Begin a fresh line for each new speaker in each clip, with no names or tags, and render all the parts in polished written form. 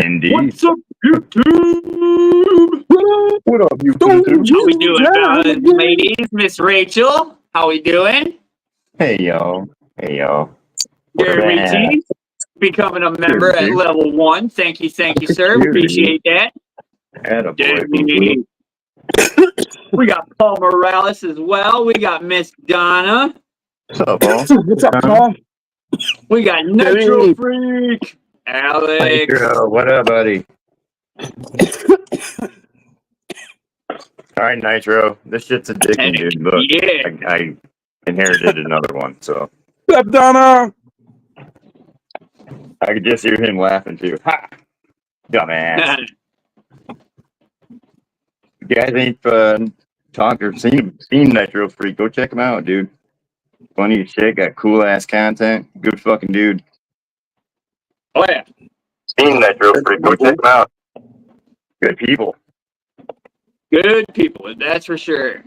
Indeed.
What's up, YouTube?
What up, you
Don't
YouTube?
you
How we doing,
down
fellas,
again.
ladies? Miss Rachel, how we doing?
Hey, y'all. Hey, y'all.
Gary
Man.
T, becoming a member
Good,
at
dude.
level 1. Thank you, sir.
Dude.
Appreciate that.
Attaboy,
Dude. We got Paul Morales as well. We got Miss Donna.
What's up, Paul?
What's up, Paul?
We got Nitro
Hey.
Freak.
Hey,
Alex.
girl. What up, buddy? All right, Nitro. This shit's addicting, dude. Look,
Yeah.
I inherited another one, so
What's up, Donna?
I could just hear him laughing, too. Ha! Dumbass. You guys ain't talked or seen Nitro Freak, go check him out, dude. Funny as shit, got cool ass content. Good fucking dude.
Oh, yeah.
Seen Nitro Freak, go check him out. Good people.
Good people, that's for sure.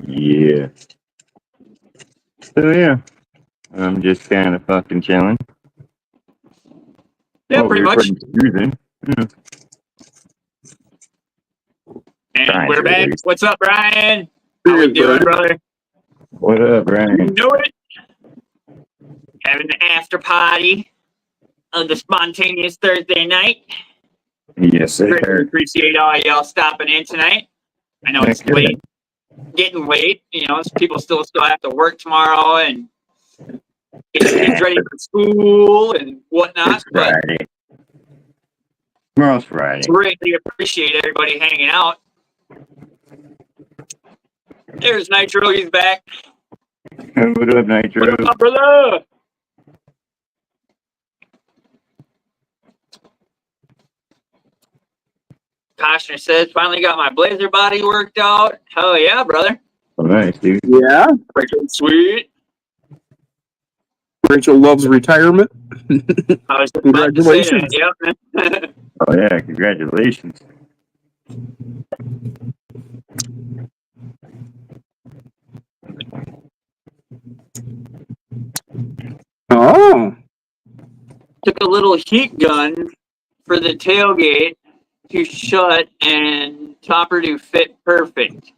Yeah. So yeah, I'm just kind of fucking chilling.
Yeah,
Oh,
pretty
you're
much.
confusing.
And
Brian's
we're back.
released.
What's up, Brian? How we
Hey,
doing,
buddy.
brother?
What up, Brian?
You know it. Having an after party of the spontaneous Thursday night.
Yes,
Greatly
sir.
appreciate all y'all stopping in tonight. I know it's
Thank you.
late, getting late. You know, people still have to work tomorrow and get kids ready for school and whatnot.
It's
But
Friday. Tomorrow's Friday.
greatly appreciate everybody hanging out. There's Nitro. He's back.
What up, Nitro?
What up, brother? Koshner says, finally got my blazer body worked out. Hell yeah, brother.
Oh, nice, dude.
Yeah,
Freaking sweet.
Rachel loves retirement.
I was just about to say that.
Congratulations.
Yep.
Oh yeah, congratulations.
Oh,
Took a little heat gun for the tailgate to shut and topper to fit perfect.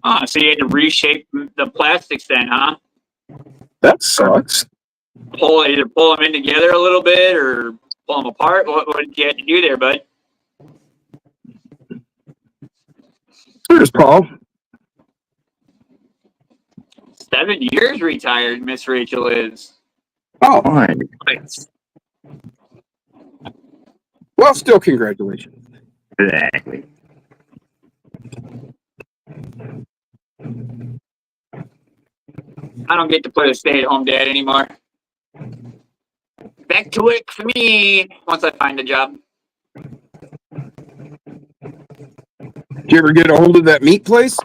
Oh, so you had to reshape the plastics then, huh?
that sucks.
Either pull them in together a little bit or pull them apart. What did you have to do there, bud?
Here's Paul.
7 years retired, Miss Rachel is.
Oh,
Fine.
Nice.
well, still congratulations.
Exactly.
I don't get to play the stay-at-home dad anymore. Back to work for me once I find a job.
Did you ever get a hold of that meat place?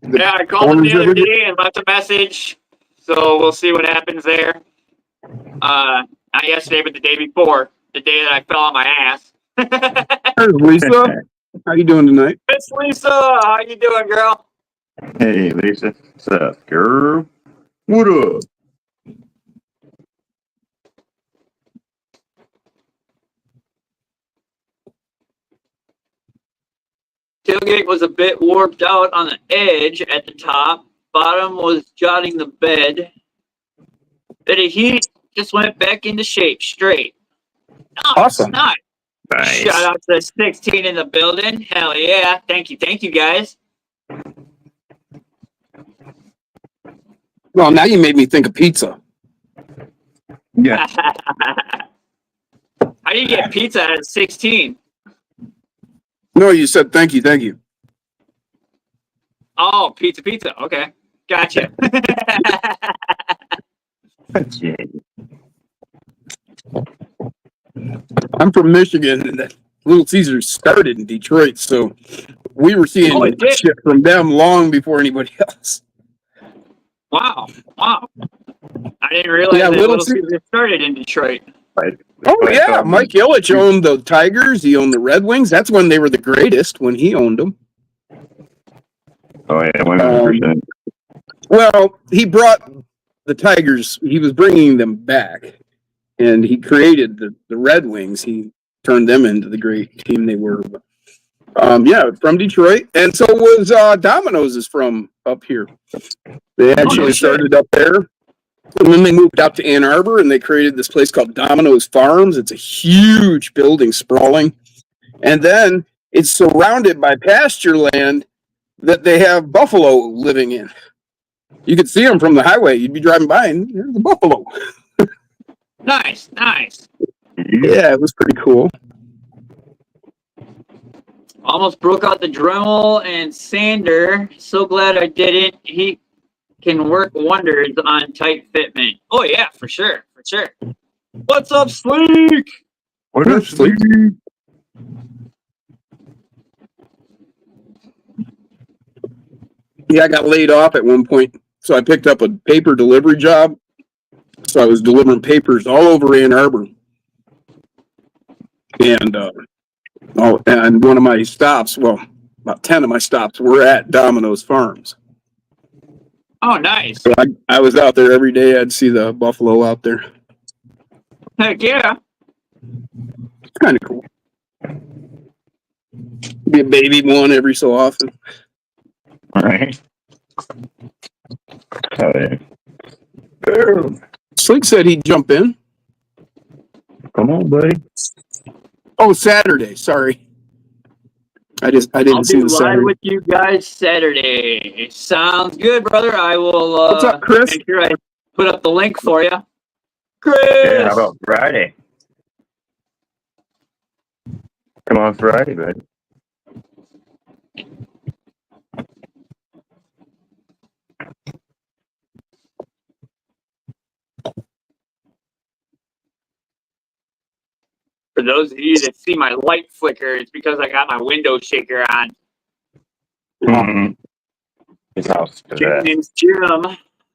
Yeah, I called him the other day and left a message. So we'll see what happens there. Not yesterday, but the day before. The day that I fell on my ass.
There's Lisa. How you doing tonight?
Miss Lisa, how you doing, girl?
Hey, Lisa. What's up, girl? What up?
Tailgate was a bit warped out on the edge at the top. Bottom was jotting the bed. Bit of heat just went back into shape straight. Oh,
Awesome.
Nice.
Nice.
Shout out to 16 in the building. Hell yeah. Thank you guys.
Well, now you made me think of pizza.
Yeah.
How do you get pizza at 16?
No, you said thank you, thank you.
Oh, pizza. Okay. Gotcha.
Yeah.
I'm from Michigan, and that Little Caesars started in Detroit, so we were seeing
Oh, it did?
shit from them long before anybody else.
Wow. I didn't realize
Yeah,
that
Little
Little Caesars started in Detroit.
Oh yeah, Mike Ilitch owned the Tigers. He owned the Red Wings. That's when they were the greatest, when he owned them.
Oh yeah, 100%.
Well, he brought the Tigers, he was bringing them back, and he created the Red Wings. He turned them into the great team they were. Yeah, from Detroit, and so was Domino's is from up here. They actually started up there, and then they moved out to Ann Arbor, and they created this place called Domino's Farms. It's a huge building, sprawling, and then it's surrounded by pasture land that they have buffalo living in. You could see them from the highway. You'd be driving by, and there's the buffalo.
Nice.
Yeah, it was pretty cool.
Almost broke out the Dremel and sander. So glad I didn't. He can work wonders on tight fitment. Oh yeah, for sure. What's up, Sleek?
What up, Sleek?
Yeah, I got laid off at one point, so I picked up a paper delivery job. So I was delivering papers all over Ann Arbor, and and one of my stops, well, about 10 of my stops were at Domino's Farms.
Oh, nice.
So I was out there every day. I'd see the buffalo out there.
Heck yeah.
It's kind of cool. Be a baby one every so often.
All right. Oh, yeah.
Slick said he'd jump in.
Come on, buddy.
Oh, Saturday. Sorry. I didn't
I'll
see
be
the
live
Saturday.
with you guys Saturday. Sounds good, brother. I will
What's up, Chris?
make sure I put up the link for you. Chris!
Yeah, how about Friday? Come on Friday, bud.
For those of you that see my light flicker, it's because I got my window shaker on.
Mm-hmm. His house for that.
Name's Jim.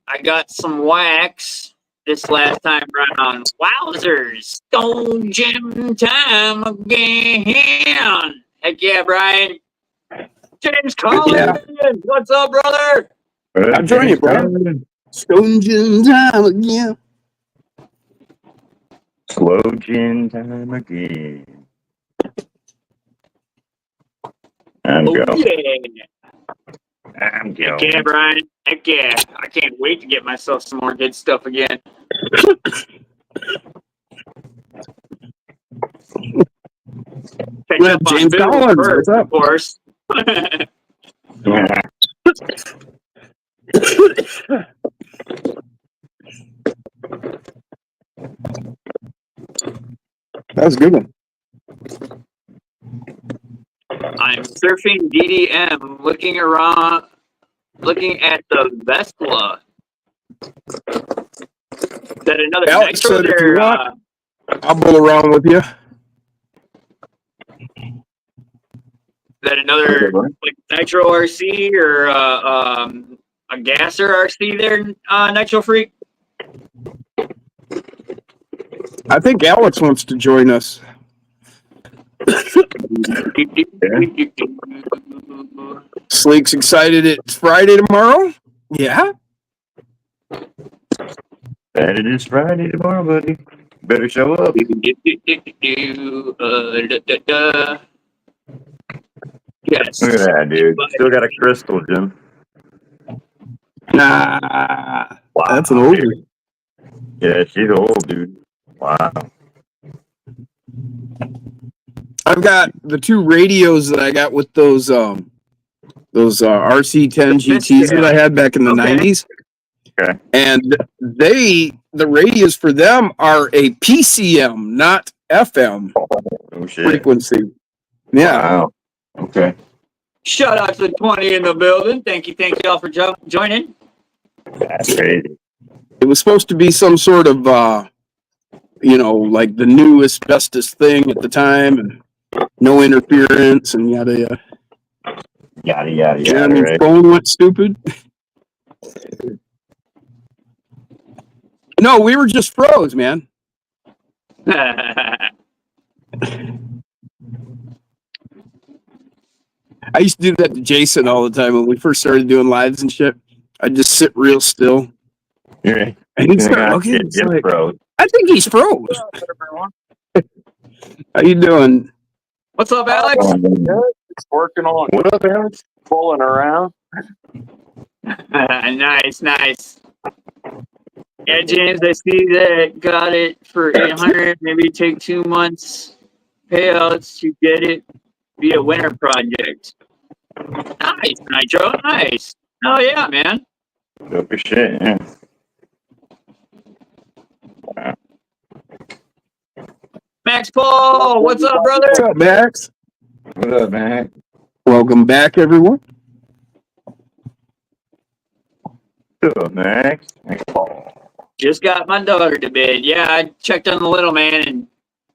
I got some wax this last time around. Wowzers! Stone Jim time again. Heck yeah, Brian. James Collins,
Yeah.
what's up, brother?
I'm joining you, bro. Stone Gin time again.
Slow gin time again. I'm
Oh,
going.
yeah.
I'm going.
Heck yeah, Brian. Heck yeah. I can't wait to get myself some more good stuff again. Catch
Yeah,
up on
James
Bill
Collins,
first,
what's up?
of course.
Yeah.
That was a good one.
I'm surfing DDM, looking at the Vespa. Is that another
Alex
nitro
said if
there?
you want, I'll bull around with you.
Is that another like nitro RC or a gasser RC there, Nitro Freak?
I think Alex wants to join us. Sleek's excited it's Friday tomorrow. Yeah.
And it is Friday tomorrow, buddy. Better show up.
Yes.
Look at that, dude. Still got a crystal, Jim.
Nah.
Wow.
That's an oldie.
Dude. Yeah, she's old, dude. Wow.
I've got the two radios that I got with those RC10 GTs that I had back in the
Okay.
90s.
Okay.
And the radios for them are a PCM, not FM
Oh, shit.
frequency. Yeah.
Wow. Okay.
Shout out to the 20 in the building. Thank you all for joining.
That's crazy.
It was supposed to be some sort of, like the newest, bestest thing at the time, and no interference, and yada yada.
Yada, yada, yada,
Jeremy's
right?
phone went stupid. No, we were just froze, man. I used to do that to Jason all the time when we first started doing lives and shit. I'd just sit real still.
Right.
And he started looking.
Shit,
It's
Jim
like,
froze.
I think he's froze. How you doing?
What's up, Alex?
It's working on
What up, Alex?
pulling around.
Nice, nice. Yeah, James, I see that got it for 800. Maybe take 2 months payouts to get it via winter project. Nice, Nitro. Nice. Oh yeah, man.
Dope as shit, yeah.
Max Paul, what's up, brother?
What's up, Max?
What up, man?
Welcome back, everyone.
What up, Max?
Just got my daughter to bed. Yeah, I checked on the little man and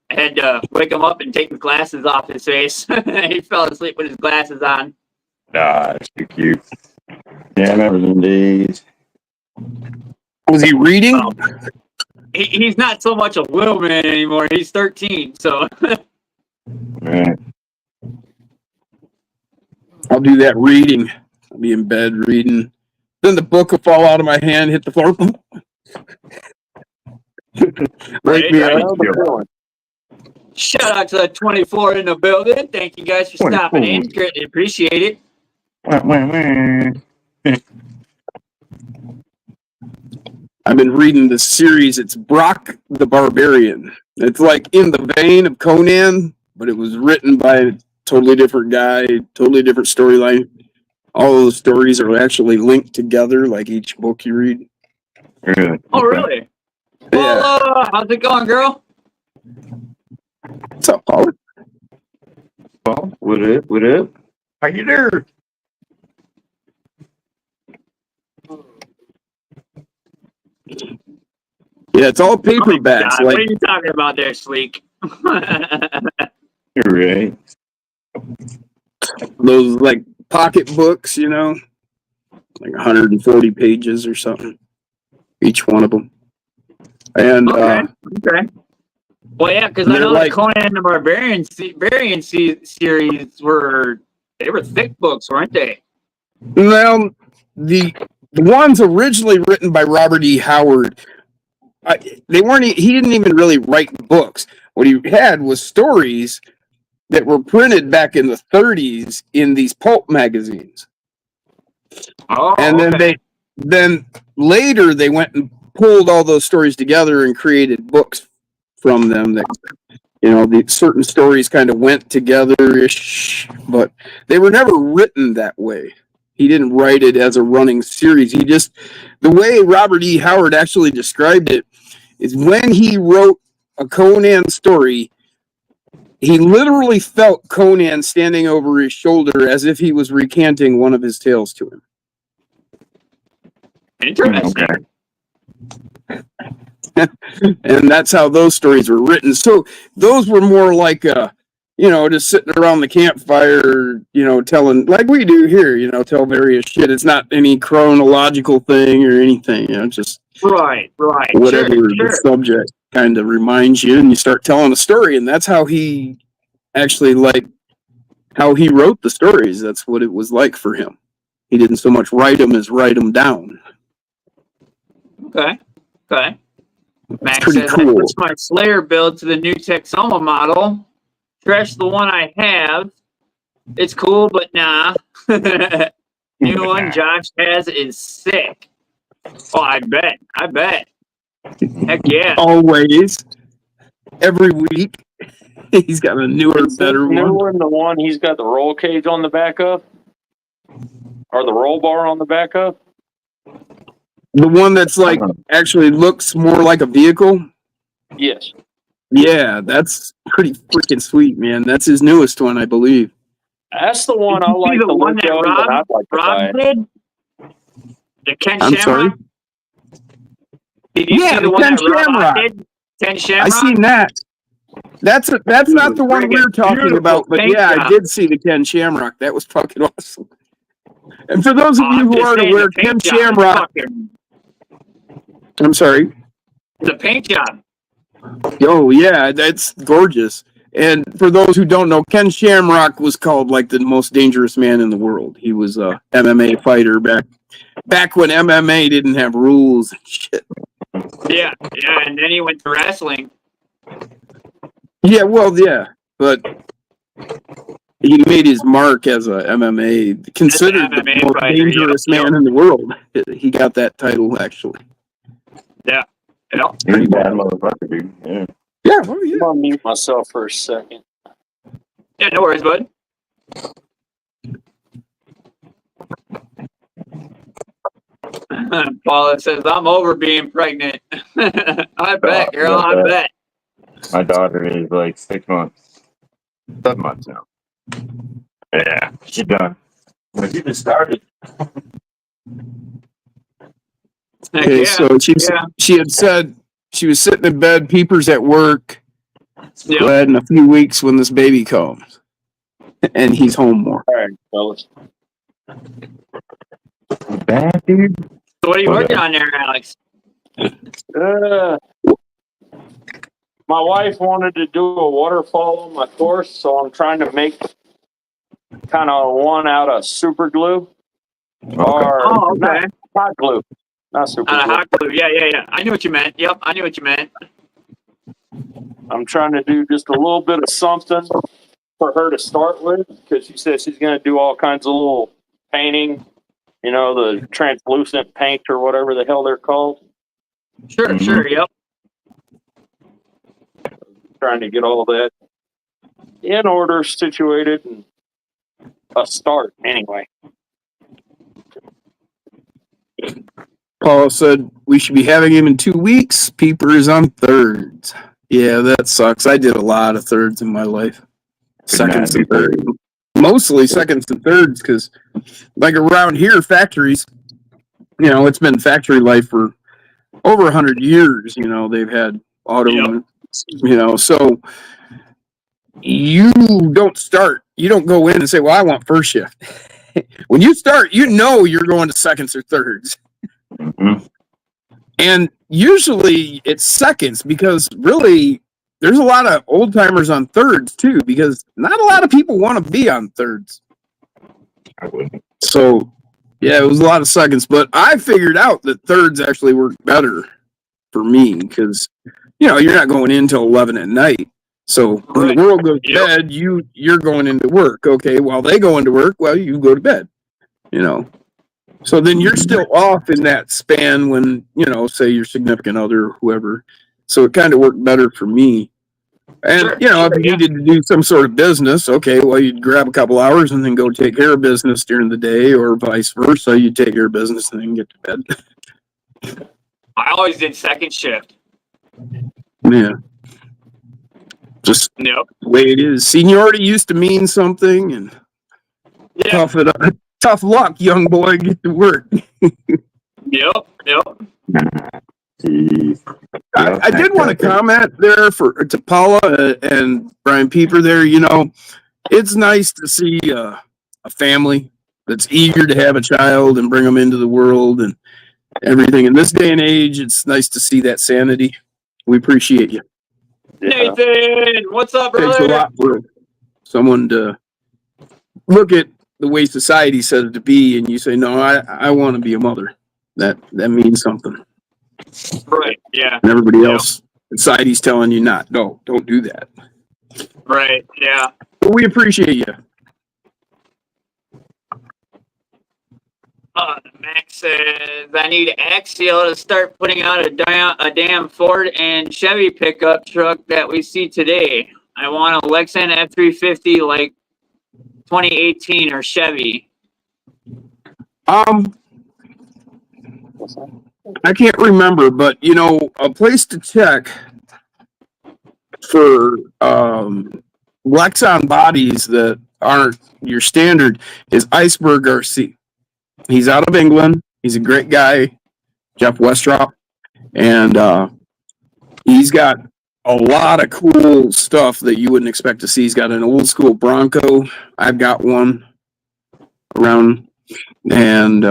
I had to wake him up and take the glasses off his face. He fell asleep with his glasses on.
Nah, it's too cute. Yeah, I remember them days.
Was he reading?
Oh. He's not so much a little man anymore. He's 13, so.
Right.
I'll do that reading. I'll be in bed reading. Then the book will fall out of my hand, hit the floor. Wake me
Right.
up.
Shout out to the 24 in the building. Thank you guys for
24.
stopping in. Greatly appreciate it.
I've been reading this series. It's Brock the Barbarian. It's like in the vein of Conan, but it was written by a totally different guy, totally different storyline. All of the stories are actually linked together, like each book you read.
Really?
Oh, really? Well, how's it going, girl?
What's up, Paul?
Well, what up? What up? How you doing?
Yeah, it's all paperbacks.
God, what
Like
are you talking about there, Sleek?
You're right.
those like pocket books, you know, like 140 pages or something, each one of them. And
Okay. Okay. Well, yeah, because I
they're
know
like-
the Conan the Barbarian series were thick books, weren't they?
well, the ones originally written by Robert E. Howard, they weren't. He didn't even really write books. What he had was stories that were printed back in the 30s in these pulp magazines.
Oh,
And then
okay.
then later they went and pulled all those stories together and created books from them that, you know, the certain stories kind of went together-ish, but they were never written that way. He didn't write it as a running series. He just, the way Robert E. Howard actually described it is when he wrote a Conan story, he literally felt Conan standing over his shoulder as if he was recanting one of his tales to him.
Interesting.
Okay.
And that's how those stories were written. So those were more like, you know, just sitting around the campfire, you know, telling, like we do here, you know, tell various shit. It's not any chronological thing or anything, you know, just
Right.
whatever
Sure.
the subject kind of reminds you, and you start telling a story. And that's how he actually, like, how he wrote the stories. That's what it was like for him. He didn't so much write them as write them down.
Okay. Max
pretty
says, I
cool.
switched my Slayer build to the new Texoma model. Trash the one I have. It's cool, but nah. New one Josh has is sick. Oh, I bet. Heck yeah.
Always, every week, he's got a newer, better
New
one.
one, the one he's got the roll cage on the back of, or the roll bar on the back of.
The one that's like actually looks more like a vehicle.
Yes.
Yeah, that's pretty freaking sweet, man. That's his newest one, I believe.
That's the one
Did
I
you see
like
the
to
one
look
that
at, but I'd like to buy
Rob
it.
did? The Ken
I'm
Shamrock?
sorry.
Did you
Yeah,
see
the
one
Ken
that Rob
Shamrock.
did? Ken
I
Shamrock?
seen that. That's not the one we're talking
Beautiful
about, but
paint
yeah, I
job.
did see the Ken Shamrock. That was fucking awesome. And for those of
Oh,
you
I'm
who
just
aren't
saying,
aware,
the
Ken
paint job is
Shamrock.
fucking-
I'm sorry.
The paint job.
Oh yeah, that's gorgeous. And for those who don't know, Ken Shamrock was called like the most dangerous man in the world. He was a MMA fighter back when MMA didn't have rules and shit.
Yeah, and then he went to wrestling.
Yeah, well, yeah, but he made his mark as a MMA, considered the
MMA
most
fighter,
dangerous
yep.
man in the world. He got that title, actually.
Yep.
He's a bad motherfucker, dude. Yeah.
Yeah, oh yeah.
I'm gonna mute myself for a second.
Yeah, no worries, bud. Paula says, I'm over being pregnant. I bet, girl, I bet.
My daughter is like 6 months, 7 months now. Yeah, she's done. But she just started.
Okay,
Yeah,
so she had said she was sitting in bed, peepers at work,
yep.
glad in a few weeks when this baby comes. And he's home more.
All right, fellas.
Bad, dude.
So what are you working on there, Alex?
My wife wanted to do a waterfall on my course, so I'm trying to make kind of one out of super glue. Or
Oh, okay.
not hot glue. Not super glue.
Hot glue. Yeah. I knew what you meant. Yep, I knew what you meant.
I'm trying to do just a little bit of something for her to start with, because she says she's going to do all kinds of little painting, you know, the translucent paint or whatever the hell they're called.
Sure, yep.
Trying to get all that in order, situated, and a start anyway.
Paul said we should be having him in 2 weeks. Peeper is on thirds. Yeah, that sucks. I did a lot of thirds in my life. Seconds and thirds. Mostly seconds and thirds, because like around here, factories, you know, it's been factory life for over 100 years. You know, they've had auto, you know, so you don't start. You don't go in and say, well, I want first shift. When you start, you know you're going to seconds or thirds.
Mm-hmm.
And usually it's seconds, because really there's a lot of old timers on thirds too, because not a lot of people want to be on thirds.
I wouldn't.
So yeah, it was a lot of seconds, but I figured out that thirds actually work better for me, because you know, you're not going in till 11 at night. So when the world goes to bed, you're going into work. Okay, while they go into work, well, you go to bed. You know. So then you're still off in that span when, you know, say your significant other or whoever. So it kind of worked better for me. And, you know, if you needed to do some sort of business, okay, well, you'd grab a couple hours and then go take care of business during the day, or vice versa. You take care of business and then get to bed.
I always did second shift.
Yeah. Just the way it is. Seniority used to mean something, and tough it up. Tough luck, young boy. Get to work.
Yep.
I did want to comment there to Paula and Brian Pieper there. You know, it's nice to see a family that's eager to have a child and bring them into the world and everything. In this day and age, it's nice to see that sanity. We appreciate you.
Nathan, what's up, brother?
Takes a lot for someone to look at the way society says it to be, and you say, no, I want to be a mother. That means something.
Right, yeah.
And everybody else, society's telling you not. No, don't do that.
Right, yeah.
But we appreciate you.
Max says, I need Axial to start putting out a damn Ford and Chevy pickup truck that we see today. I want a Lexan F350 like 2018 or Chevy.
I can't remember, but you know, a place to check for Lexan bodies that aren't your standard is Iceberg RC. He's out of England. He's a great guy, Jeff Westrop, and he's got a lot of cool stuff that you wouldn't expect to see. He's got an old school Bronco. I've got one around, and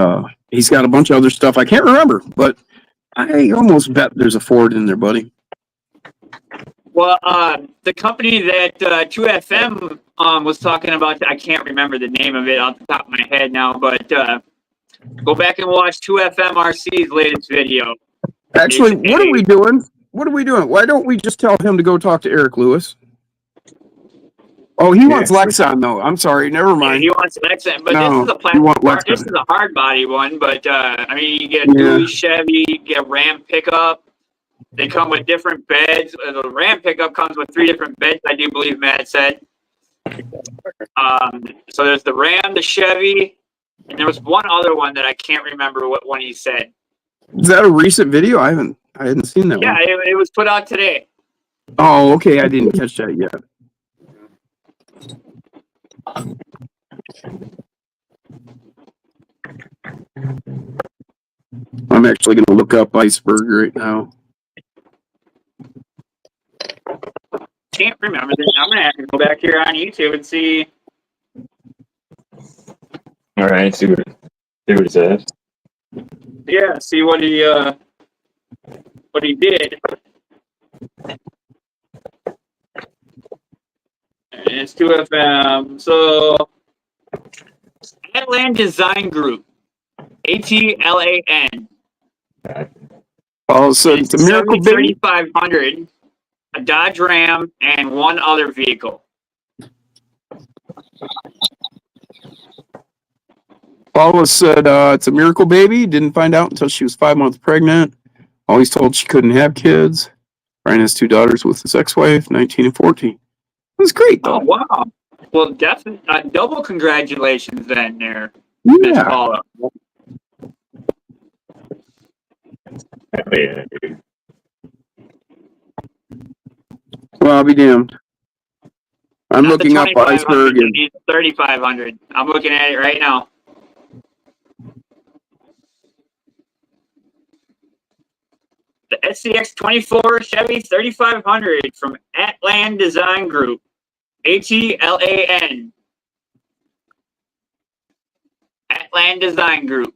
he's got a bunch of other stuff. I can't remember, but I almost bet there's a Ford in there, buddy.
Well, the company that 2FM was talking about, I can't remember the name of it off the top of my head now, but go back and watch 2FM RC's latest video.
Actually, what are we doing? What are we doing? Why don't we just tell him to go talk to Eric Lewis? Oh, he wants Lexon though. I'm sorry. Never mind.
He wants Lexon, but
No,
this is a
you want
plastic. This
Lexon.
is a hard body one, but I mean, you get a dually Chevy, you get a Ram pickup. They come with different beds. The Ram pickup comes with 3 different beds, I do believe Matt said. So there's the Ram, the Chevy, and there was one other one that I can't remember what one he said.
Is that a recent video? I hadn't seen that
Yeah,
one.
it was put out today.
Oh, okay. I didn't catch that yet. I'm actually going to look up Iceberg right now.
Can't remember this. I'm gonna have to go back here on YouTube and see.
All right, see what it says.
Yeah, see what he did. And it's 2FM. So Atlan Design Group. ATLAN.
Oh, so it's a Miracle Baby.
3500, a Dodge Ram, and one other vehicle.
Paula said it's a miracle baby. Didn't find out until she was 5 months pregnant. Always told she couldn't have kids. Brian has 2 daughters with his ex-wife, 19 and 14. It was great, though.
Oh, wow. Well, definitely, double congratulations then there, Miss
Yeah.
Paula.
Oh, yeah, dude.
Well, I'll be damned. I'm
Not the
looking up
2500,
Iceberg. And,
it's 3500. I'm looking at it right now. The SCX 24 Chevy 3500 from Atlan Design Group. ATLAN. Atlan Design Group.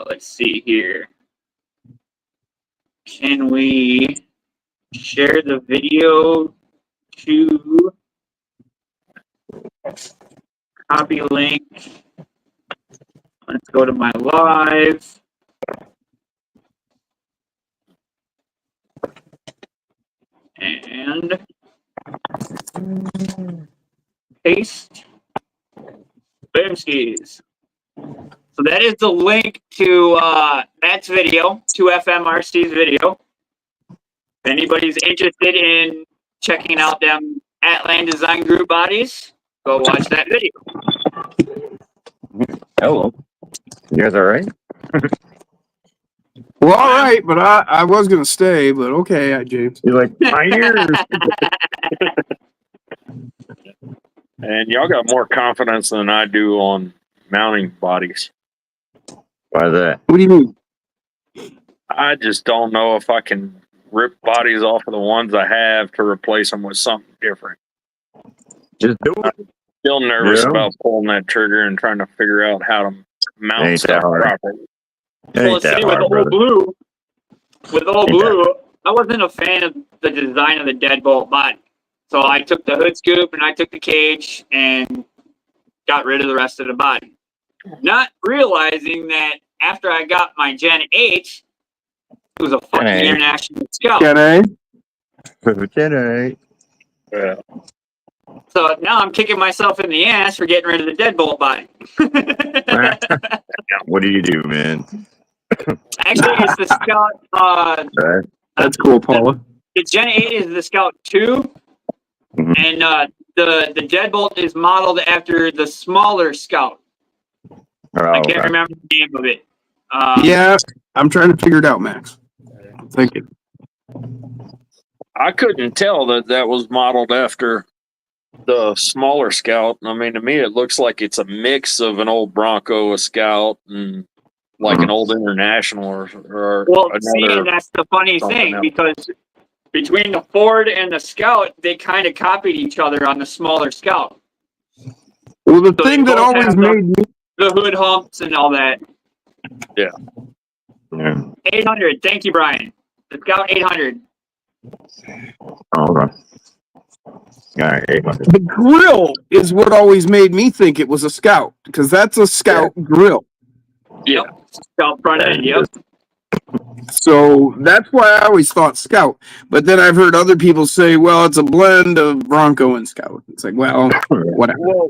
Let's see here. Can we share the video to copy link? Let's go to my live. And paste. Boomskis. So that is the link to Matt's video, to FMRC's video. If anybody's interested in checking out them Atlan Design Group bodies, go watch that video.
Hello. You guys all right?
well, all right, but I was going to stay, but okay, James.
You're like, my ears.
And y'all got more confidence than I do on mounting bodies.
Why that?
What do you mean?
I just don't know if I can rip bodies off of the ones I have to replace them with something different.
Just do it.
Still nervous
Yeah.
about pulling that trigger and trying to figure out how to mount
Ain't that
stuff
hard.
properly.
It
Well,
ain't
see,
that
with
hard,
Old
brother.
Blue,
Ain't
I wasn't a fan of the design of the deadbolt body. So I took the hood scoop and I took the cage and got rid of the rest of the body. Not realizing that after I got my Gen H, it was a fucking
Gen H.
international scout.
Can I?
Jedi.
Yeah.
So now I'm kicking myself in the ass for getting rid of the deadbolt body.
What do you do, man?
Actually, it's the Scout.
Right?
That's cool, Paula.
The Gen 8 is the Scout 2,
Mhm.
and the deadbolt is modeled after the smaller Scout. I can't remember the name of it.
Yeah, I'm trying to figure it out, Max. Thank you.
I couldn't tell that was modeled after the smaller Scout. I mean, to me, it looks like it's a mix of an old Bronco, a Scout, and like an old International or
Well, see,
another.
and that's the funny
something
thing
else.
because between the Ford and the Scout, they kind of copied each other on the smaller Scout.
Well, the
So
thing
they
that
both
always
have
made me
The hood humps and all that.
Yeah.
800. Thank you, Brian. The Scout 800.
Hold on. All right, 800.
the grill is what always made me think it was a Scout because that's a Scout grill.
Yeah.
Scout front end. Yep.
So that's why I always thought Scout. But then I've heard other people say, well, it's a blend of Bronco and Scout. It's like, well, whatever.
Well,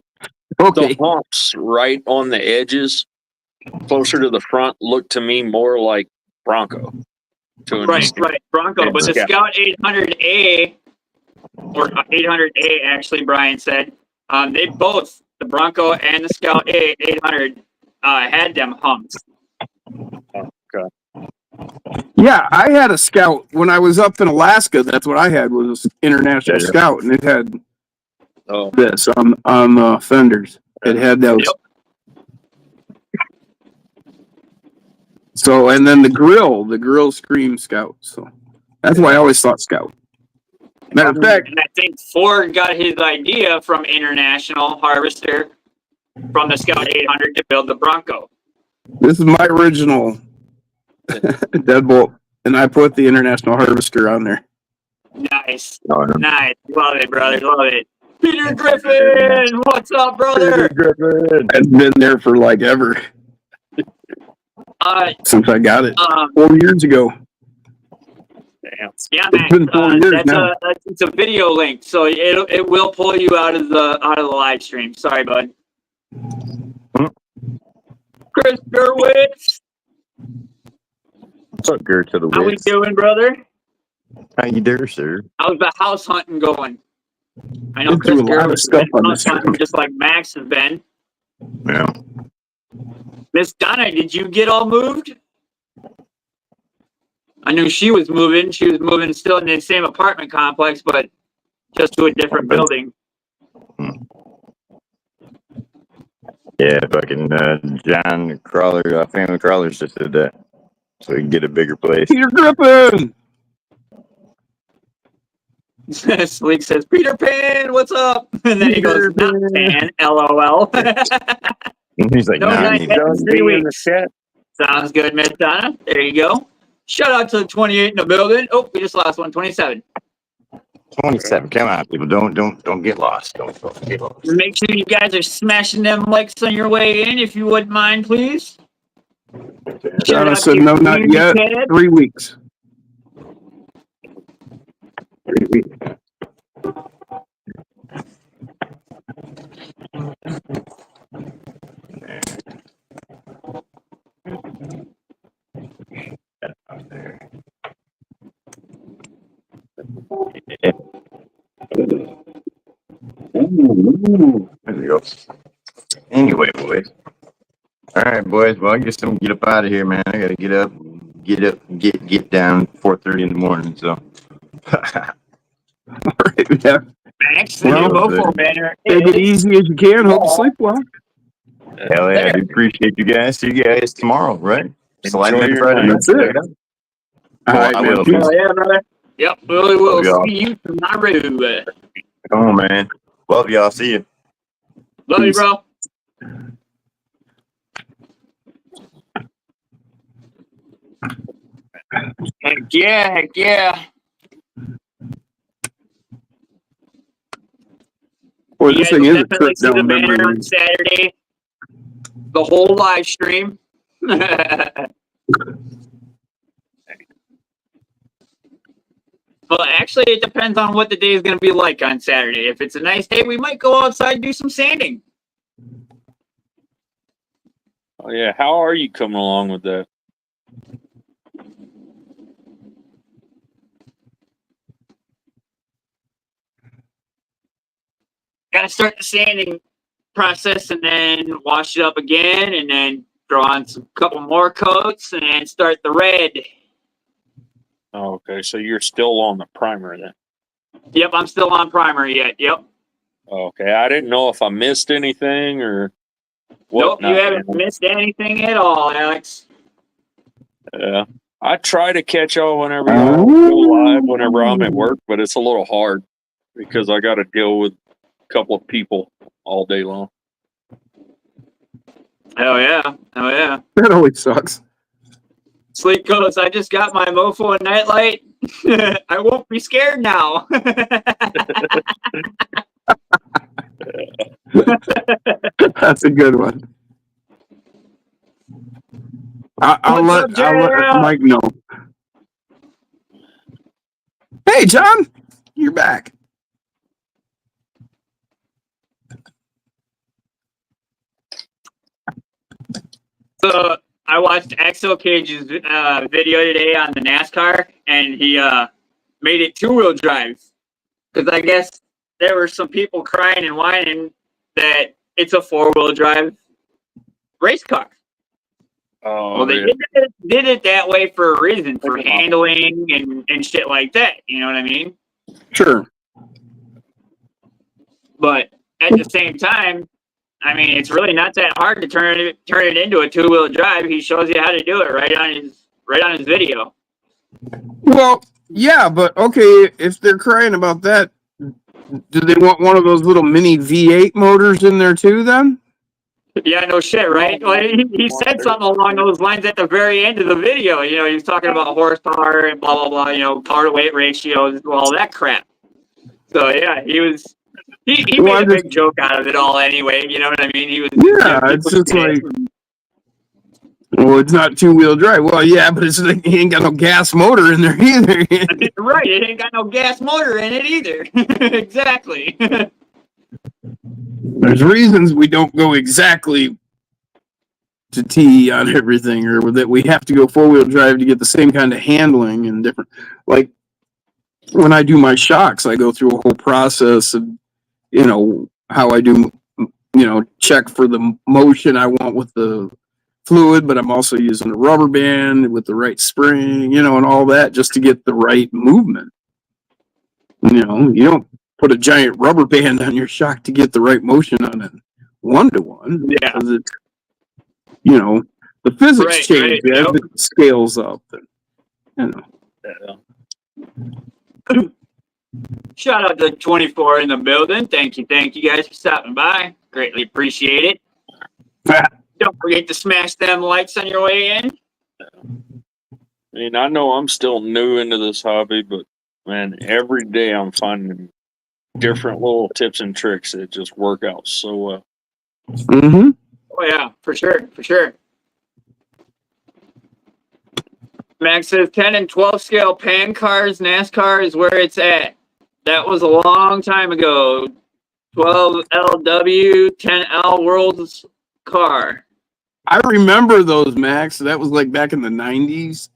Okay.
the humps right on the edges, closer to the front, look to me more like Bronco. To an
Right,
extent.
right, Bronco. But the Scout 800A, or 800A, actually, Brian said, they both, the Bronco and the Scout 800, had them humps.
Yeah, I had a Scout when I was up in Alaska. That's what I had was an International Scout, and it had this on the fenders. It had those.
Yep.
So, and then the grill screamed Scout. So that's why I always thought Scout. Matter of fact,
And I think Ford got his idea from International Harvester from the Scout 800 to build the Bronco.
this is my original deadbolt, and I put the International Harvester on there.
Nice.
Oh, no.
Nice. Love it, brother. Love it. Peter Griffin, what's up, brother?
It's been there for like ever since I got it 4 years ago.
Damn.
Yeah, man.
It's been 4 years now.
It's a video link, so it will pull you out of the live stream. Sorry, bud. Chris Gerwitz,
What's up, Gert to the
how we
wits?
doing, brother?
How you doing, sir?
How's the house hunting going? I know
Been
Chris
through a lot of
Gerwitz
stuff
has
on
been
this
house hunting
trip.
just like Max has been.
Yeah.
Miss Donna, did you get all moved? I knew she was moving. She was moving still in the same apartment complex, but just to a different building.
Yeah, fucking John Crawler, Family Crawlers just did that. So we can get a bigger place.
Peter Griffin.
Sleek says, Peter Pan, what's up? And then he goes, not Pan, LOL.
And he's like,
No,
nah, I
not
need
yet.
to-
3 weeks. Sounds good, Miss Donna. There you go. Shout out to the 28 in the building. Oh, we just lost one. 27.
27. Come on, people. Don't get lost. Don't get lost.
Make sure you guys are smashing them likes on your way in, if you wouldn't mind, please. Shout
Donna
out
said,
to
no, not
Community
yet.
Ted.
3 weeks.
There we go. Anyway, boys. All right, boys. Well, I guess I'm gonna get up out of here, man. I gotta get down 4:30 in the morning. So.
All right, yeah.
Max,
Well,
the Mofo banner.
Take it easy as you can. Hope you sleep well.
Hell yeah, I do appreciate you guys. See you guys tomorrow, right? Slide
Enjoy
in
your
Friday.
night.
That's it. All right,
I
man.
will.
Peace.
Oh, yeah, brother. Yep, we will
Love y'all.
see you tomorrow.
Come on, man. Love y'all. See you.
Love you, bro. Heck yeah, heck yeah.
Boy,
You
this
guys
thing
will
is a
definitely
trip
see the
down memory
banner on
lane.
Saturday. The whole live stream. Well, actually, it depends on what the day is going to be like on Saturday. If it's a nice day, we might go outside and do some sanding.
Oh yeah, how are you coming along with that?
Got to start the sanding process and then wash it up again and then throw on some couple more coats and then start the red.
Oh, okay, so you're still on the primer then.
Yep, I'm still on primer yet. Yep.
Okay, I didn't know if I missed anything or
Nope,
what.
you haven't missed anything at all, Alex.
Yeah, I try to catch y'all whenever y'all go live, whenever I'm at work, but it's a little hard because I got to deal with a couple of people all day long.
Oh yeah, oh yeah.
That always sucks.
Sleep goes, I just got my Mofo and nightlight. I won't be scared now.
That's a good one. I'll
What's
let
up, Jeff?
Mike know. Hey, John, you're back.
So I watched Axel Cage's video today on the NASCAR, and he made it 2-wheel drive because I guess there were some people crying and whining that it's a 4-wheel drive race car.
Oh,
Well, they
yeah.
did it that way for a reason, for handling and shit like that. You know what I mean?
Sure.
But at the same time, I mean, it's really not that hard to turn it into a 2-wheel drive. He shows you how to do it right on his video.
Well, yeah, but okay, if they're crying about that, do they want one of those little mini V8 motors in there too then?
Yeah, no shit, right? Well, he said something along those lines at the very end of the video. You know, he was talking about horsepower and blah, blah, blah, you know, power to weight ratios, all that crap. So, yeah, he made a big joke out of it all anyway. You know what I mean? He was,
Yeah, it's just like, well, it's not 2-wheel drive. Well, yeah, but it's like, he ain't got no gas motor in there either.
Right, it ain't got no gas motor in it either. Exactly.
There's reasons we don't go exactly to T on everything, or that we have to go 4-wheel drive to get the same kind of handling and different. Like when I do my shocks, I go through a whole process of, you know, how I do, you know, check for the motion I want with the fluid, but I'm also using a rubber band with the right spring, you know, and all that just to get the right movement. You know, you don't put a giant rubber band on your shock to get the right motion on it 1-to-1.
Yeah.
Because it's, you know, the physics
Right,
change
right,
as
yep.
it scales up. And, you know.
Shout out to 24 in the building. Thank you guys for stopping by. Greatly appreciate it. Don't forget to smash them lights on your way in.
I mean, I know I'm still new into this hobby, but man, every day I'm finding different little tips and tricks that just work out so well.
Mm-hmm.
Oh yeah, for sure. Max says 10 and 12 scale pan cars, NASCAR is where it's at. That was a long time ago. 12 LW, 10L World's car.
I remember those, Max. That was like back in the 90s.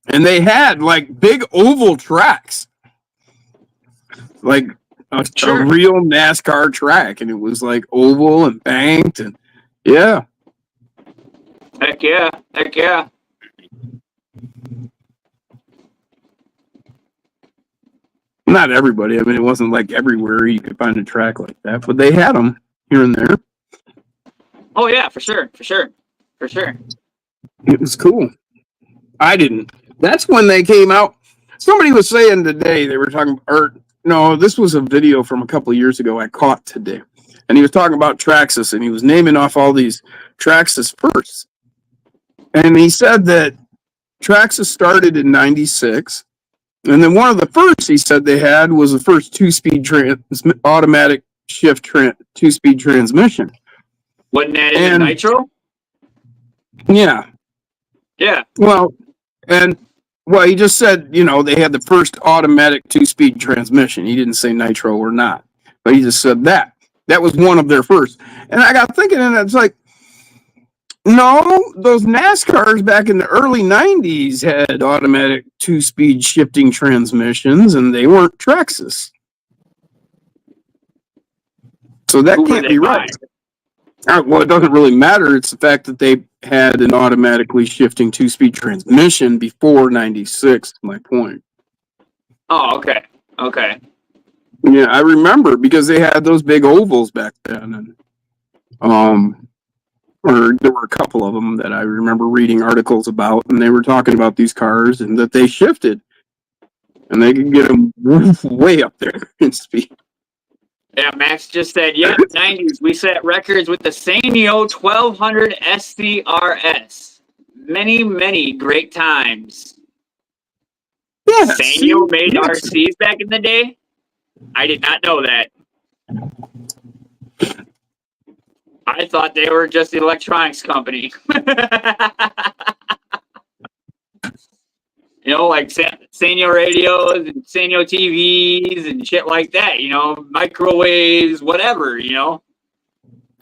And they had like big oval tracks. Like a real NASCAR track. And it was like oval and banked. And yeah.
Heck yeah.
Not everybody. I mean, it wasn't like everywhere you could find a track like that. But they had them here and there.
Oh yeah, for sure.
It was cool. I didn't. That's when they came out. Somebody was saying today, they were talking, or no, this was a video from a couple of years ago I caught today. And he was talking about Traxxas, and he was naming off all these Traxxas firsts. And he said that Traxxas started in 96. And then one of the first he said they had was the first 2-speed automatic shift 2-speed transmission.
Wasn't that in the Nitro?
Yeah.
Yeah.
Well, he just said, you know, they had the first automatic 2-speed transmission. He didn't say Nitro or not, but he just said that. That was one of their first. And I got thinking, and it's like, no, those NASCARs back in the early 90s had automatic 2-speed shifting transmissions, and they weren't Traxxas. So that can't be right. Well, it doesn't really matter. It's the fact that they had an automatically shifting 2-speed transmission before 96, my point.
Oh, okay.
Yeah, I remember because they had those big ovals back then. And or there were a couple of them that I remember reading articles about, and they were talking about these cars and that they shifted. And they could get them way up there in speed.
Yeah, Max just said, yep, 90s. We set records with the Sanyo 1200 SCRS. Many great times.
Yeah,
Sanyo made RCs back in the day? I did not know that. I thought they were just the electronics company. You know, like Sanyo radios and Sanyo TVs and shit like that. You know, microwaves, whatever. You know.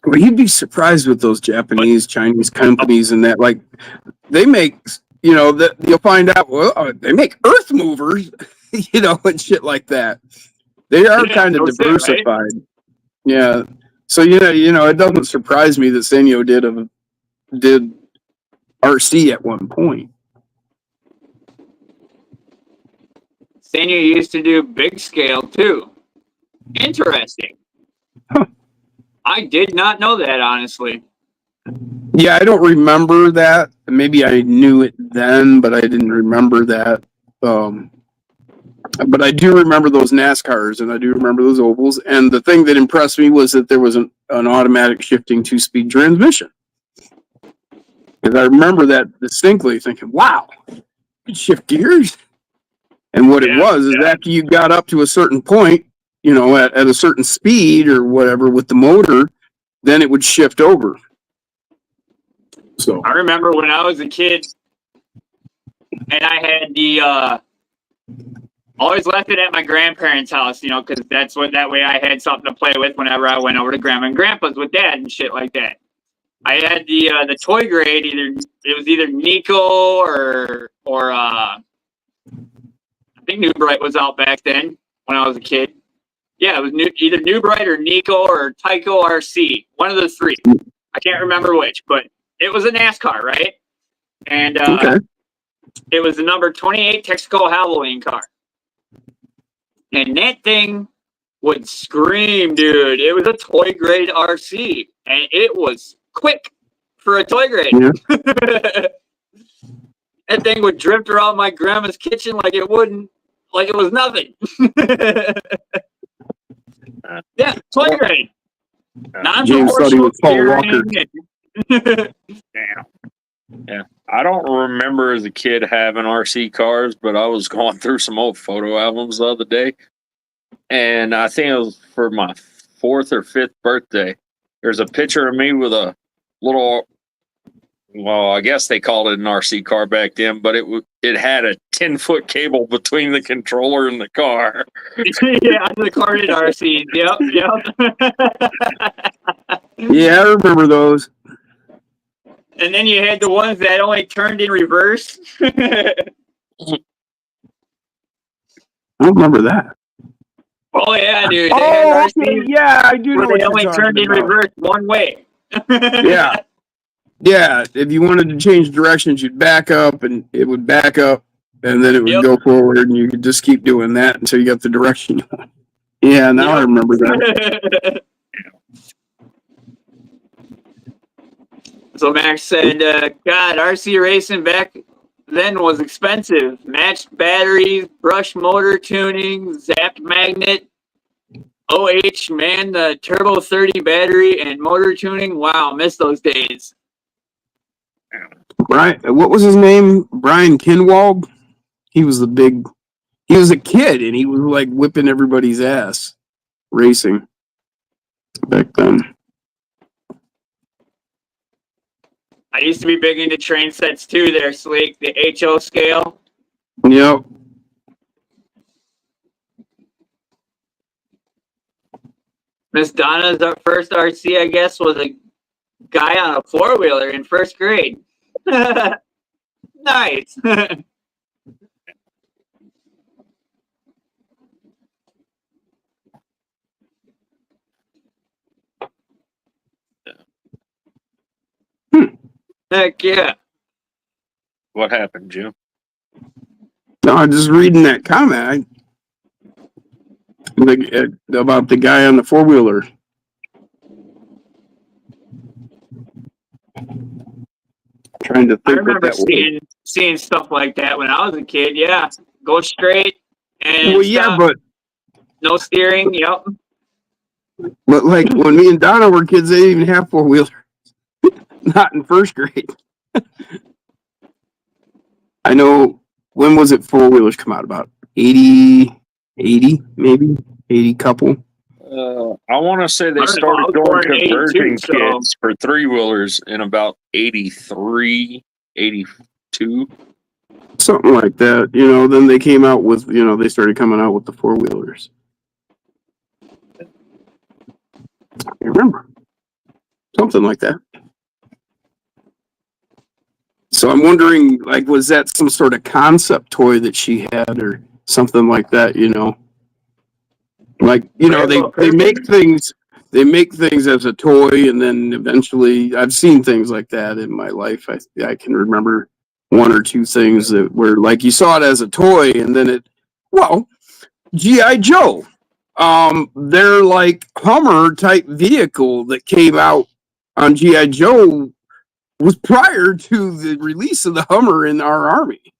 Well, you'd be surprised with those Japanese, Chinese companies and that. Like, they make, you know, that you'll find out. Well, they make earth movers, you know, and shit like that. They are
Yeah,
kind of
no shit,
diversified.
right?
Yeah. So you know, it doesn't surprise me that Sanyo did RC at one point.
Sanyo used to do big scale too. Interesting.
Huh.
I did not know that, honestly.
Yeah, I don't remember that. Maybe I knew it then, but I didn't remember that. But I do remember those NASCARs, and I do remember those ovals. And the thing that impressed me was that there was an automatic shifting 2-speed transmission. Because I remember that distinctly, thinking, "Wow, you can shift gears." And what it was is after you got up to a certain point, you know, at a certain speed or whatever with the motor, then it would shift over. So
I remember when I was a kid and I had the always left it at my grandparents' house, you know, because that way I had something to play with whenever I went over to grandma and grandpa's with dad and shit like that. I had the toy grade, either Nico or I think New Bright was out back then when I was a kid. Yeah, it was either New Bright or Nico or Tyco RC, one of the three. I can't remember which, but it was a NASCAR, right? And
okay.
It was the number 28 Texaco Halloween car. And that thing would scream, dude. It was a toy grade RC, and it was quick for a toy grade.
Yeah.
That thing would drift around my grandma's kitchen like it was nothing. Yeah, toy grade.
James thought he was Paul Walker.
Damn. Yeah. I don't remember as a kid having RC cars, but I was going through some old photo albums the other day. And I think it was for my 4th or 5th birthday. There's a picture of me with a little, well, I guess they called it an RC car back then, but it had a 10-foot cable between the controller and the car.
Yeah, the carded RC. Yep.
Yeah, I remember those.
And then you had the ones that only turned in reverse.
I remember that.
Oh yeah, dude. They
Oh,
had
okay.
RCs
Yeah, I do know
where
what
they
you're
only
talking
turned in
about.
reverse one way.
Yeah. Yeah, if you wanted to change directions, you'd back up, and it would back up, and then it would go forward, and you could just keep doing that until you got the direction you want. Yeah, now I remember that.
So Max said, God, RC racing back then was expensive. Matched batteries, brush motor tuning, zapped magnet, OH, man, the Turbo 30 battery and motor tuning. Wow, miss those days.
Brian, what was his name? Brian Kinwald? He was he was a kid, and he was like whipping everybody's ass racing back then.
I used to be big into train sets too there, Sleek. The HO scale.
Yep.
Miss Donna's first RC, I guess, was a guy on a 4-wheeler in 1st grade. Nice. Heck yeah.
What happened, Jim?
No, I'm just reading that comment about the guy on the 4-wheeler. Trying to
I
think what
remember
that was.
seeing stuff like that when I was a kid. Yeah, go straight and
Well, yeah,
stop. No steering. Yep.
but like when me and Donna were kids, they didn't even have 4-wheelers. Not in 1st grade. I know, when was it 4-wheelers come out? About 80 maybe? 80 couple?
I want to say they started doing conversion kits for 3-wheelers in about 83, 82.
Something like that, you know. Then they came out with, you know, they started coming out with the 4-wheelers. I remember something like that. So I'm wondering, like, was that some sort of concept toy that she had, or something like that? You know, like, you know, they make things as a toy, and then eventually, I've seen things like that in my life. I can remember one or two things that were like you saw it as a toy, and then G.I. Joe. Their like Hummer type vehicle that came out on G.I. Joe was prior to the release of the Hummer in our army,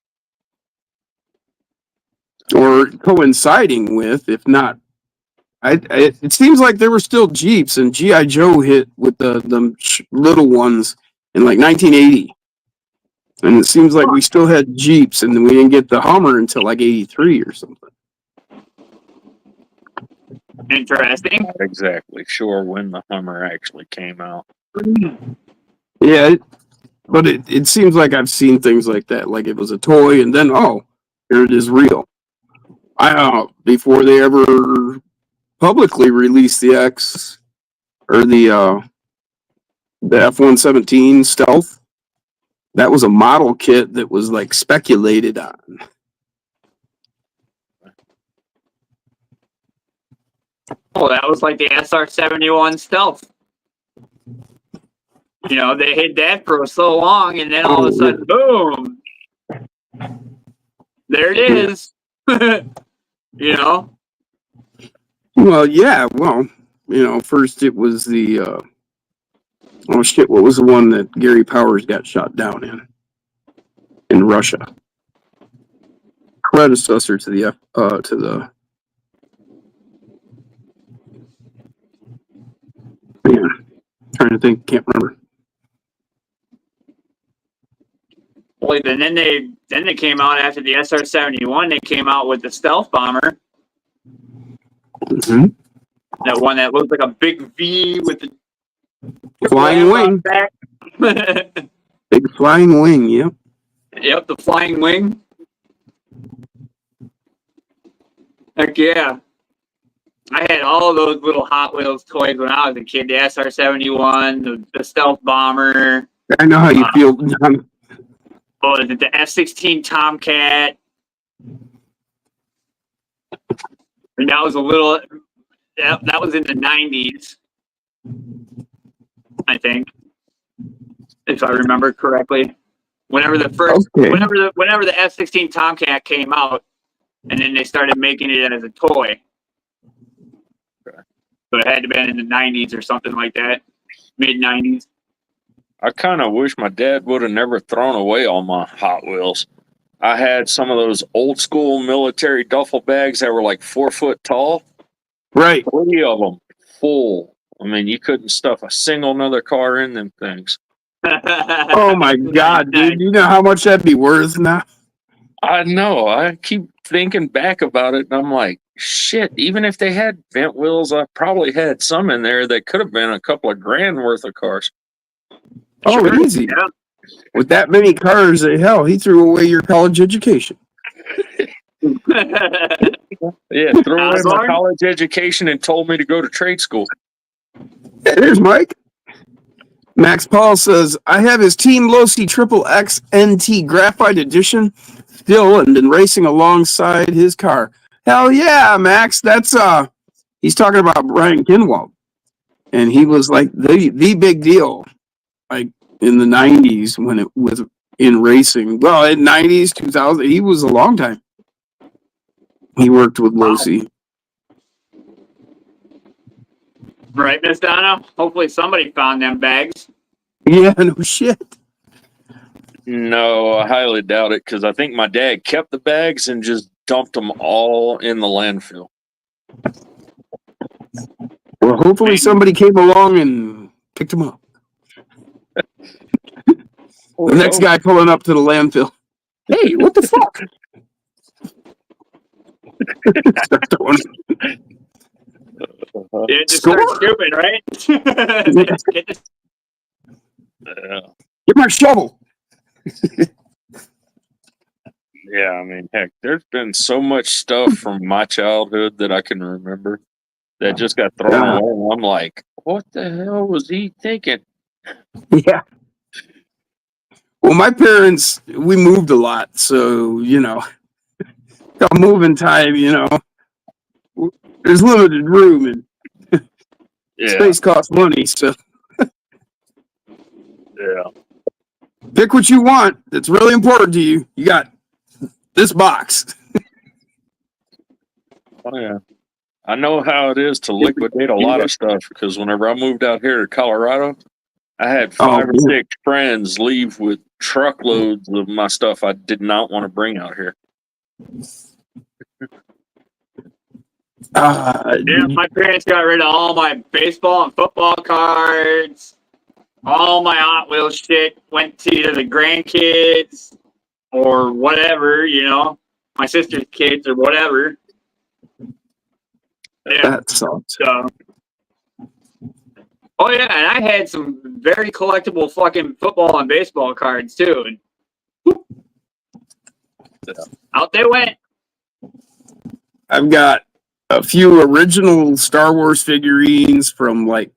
or coinciding with, if not. It seems like there were still Jeeps, and G.I. Joe hit with the little ones in like 1980. And it seems like we still had Jeeps, and we didn't get the Hummer until like 83 or something.
Interesting.
Not exactly sure when the Hummer actually came out.
Yeah, but it seems like I've seen things like that. Like it was a toy, and then, oh, here it is real. Before they ever publicly released the X or the F-117 Stealth, that was a model kit that was like speculated on.
Oh, that was like the SR-71 Stealth. You know, they hid that for so long, and then all of a sudden, boom! There it is. You know?
Well, yeah, well, you know, first it was the, oh shit, what was the one that Gary Powers got shot down in Russia? Predecessor to the man, trying to think, can't remember.
Well, then they came out after the SR-71. They came out with the stealth bomber.
Mm-hmm.
That one that looked like a big V with the
Flying wing.
back.
Big flying wing, yep.
Yep, the flying wing. Heck yeah. I had all of those little Hot Wheels toys when I was a kid. The SR-71, the stealth bomber.
I know how you feel, John.
The F-16 Tomcat. And that was that was in the 90s, I think, if I remember correctly. Whenever the F-16 Tomcat came out, and then they started making it as a toy. So it had to have been in the 90s or something like that, mid-90s.
I kind of wish my dad would have never thrown away all my Hot Wheels. I had some of those old school military duffel bags that were like 4 foot tall.
Right.
3 of them full. I mean, you couldn't stuff a single another car in them things.
Oh my God, dude! You know how much that'd be worth now?
I know. I keep thinking back about it, and I'm like, shit. Even if they had vent wheels, I probably had some in there that could have been a couple of grand worth of cars.
Oh,
Sure.
easy.
Yeah.
With that many cars, hell, he threw away your college education.
Yeah, threw away my college education and told me to go to trade school.
Hey, there's Mike. Max Paul says, I have his Team Losi Triple X NT Graphite Edition still and been racing alongside his car. Hell yeah, Max. That's he's talking about Brian Kinwald. And he was like the big deal, like in the 90s when it was in racing. Well, in 90s, 2000, he was a long time. He worked with Losi.
Right, Miss Donna? Hopefully somebody found them bags.
Yeah, no shit.
No, I highly doubt it because I think my dad kept the bags and just dumped them all in the landfill.
Well, hopefully somebody came along and picked them up. The next guy pulling up to the landfill. Hey, what the fuck? Start throwing.
Yeah, just start stupid, right?
Get my shovel.
Yeah, I mean, heck, there's been so much stuff from my childhood that I can remember that just got thrown
Yeah.
away. And I'm like, what the hell was he thinking?
Yeah. Well, my parents, we moved a lot, so come moving time, there's limited room and
Yeah,
space costs money. So
yeah.
pick what you want. That's really important to you. You got this box.
Oh, yeah. I know how it is to liquidate a lot of stuff because whenever I moved out here to Colorado, I had 5 or 6 friends leave with truckloads of my stuff I did not want to bring out here.
Yeah, my parents got rid of all my baseball and football cards. All my Hot Wheels shit went to either the grandkids or whatever, my sister's kids or whatever. Yeah.
That sucks.
So. Oh yeah, and I had some very collectible fucking football and baseball cards too. And whoop, out they went.
I've got a few original Star Wars figurines from like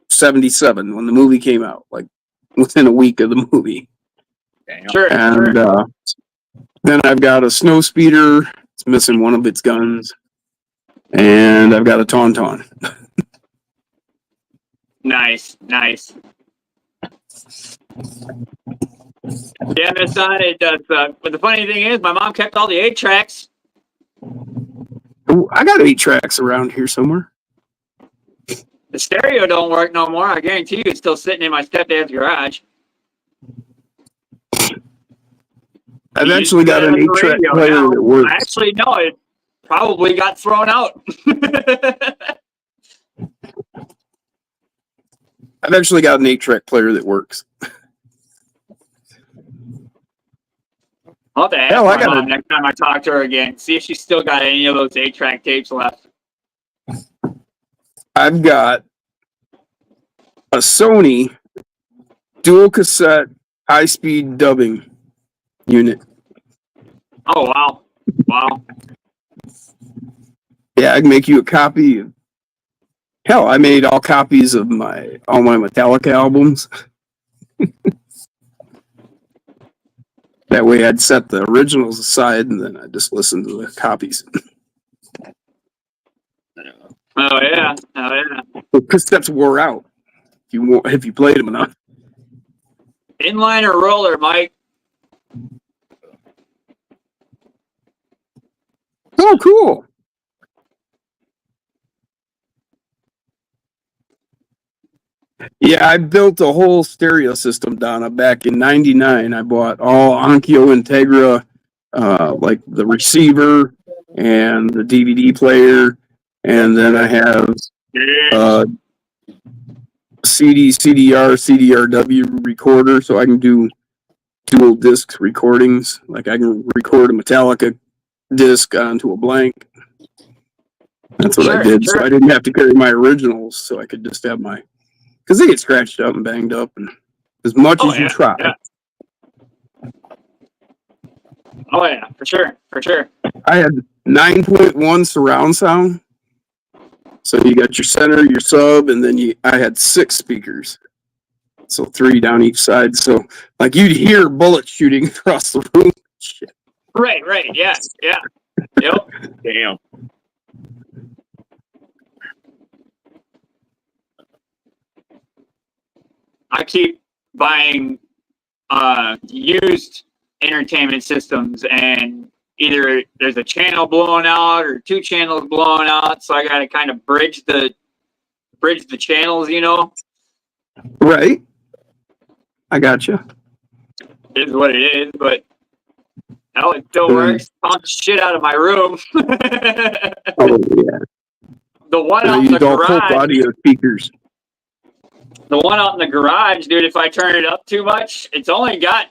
77 when the movie came out, like within a week of the movie.
Damn.
Sure.
And then I've got a snow speeder. It's missing one of its guns. And I've got a Tauntaun.
Nice. Yeah, Miss Son, it does. But the funny thing is, my mom kept all the 8 tracks.
Ooh, I got 8 tracks around here somewhere.
The stereo don't work no more. I guarantee you, it's still sitting in my stepdad's garage.
I've actually got an 8-track player that works.
Actually, no, it probably got thrown out.
I've actually got an 8-track player that works.
I'll have to ask
Hell, I
my
got
mom next time I talk to her again. See if she's still got any of those 8-track tapes left.
I've got a Sony dual cassette high-speed dubbing unit.
Oh, wow. Wow.
Yeah, I can make you a copy. Hell, I made all copies of all my Metallica albums. That way I'd set the originals aside and then I'd just listen to the copies.
Oh, yeah. Oh, yeah.
The cassettes wore out if you played them enough.
Inline or roller, Mike?
Oh, cool. Yeah, I built a whole stereo system, Donna, back in '99. I bought all Onkyo Integra, like the receiver and the DVD player, and then I have CD, CDR, CDRW recorder, so I can do dual disc recordings. Like I can record a Metallica disc onto a blank. That's what I did.
Sure.
So I didn't have to carry my originals, so I could just have because they get scratched up and banged up, and as much as you try.
Yeah. Oh yeah, for sure.
I had 9.1 surround sound. So you got your center, your sub, and then I had 6 speakers. So 3 down each side. So like you'd hear bullets shooting across the room. Shit.
Right, yeah. Yep.
Damn.
I keep buying used entertainment systems, and either there's a channel blown out or 2 channels blown out, so I got to kind of bridge the channels,
Right. I gotcha.
It is what it is, but hell, it still works. Pump the shit out of my room.
Oh yeah.
The one
I
out in the
used all full
garage.
audio speakers.
The one out in the garage, dude, if I turn it up too much, it's only got,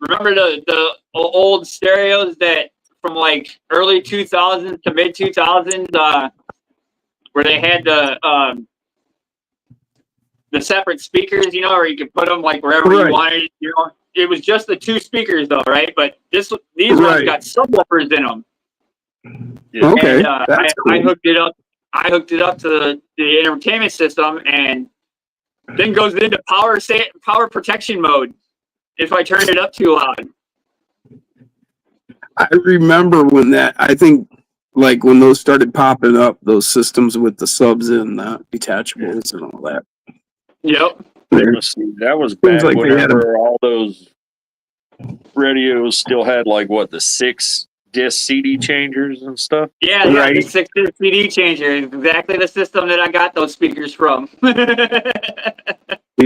remember the old stereos that from like early 2000s to mid 2000s, where they had the separate speakers, where you could put them like wherever you wanted, it was just the 2 speakers though, right? But these ones
Right.
got subwoofers in them.
Okay,
And,
that's cool.
I hooked it up. I hooked it up to the entertainment system, and then goes into power protection mode if I turn it up too loud.
I remember when that, I think, like when those started popping up, those systems with the subs and detachables and all that.
Yep.
Let's see, that was
Seems
back
like they had
whenever all those radios still had like what, the 6-disc CD changers and stuff.
Yeah,
Right.
the 6-disc CD changer is exactly the system that I got those speakers from. Put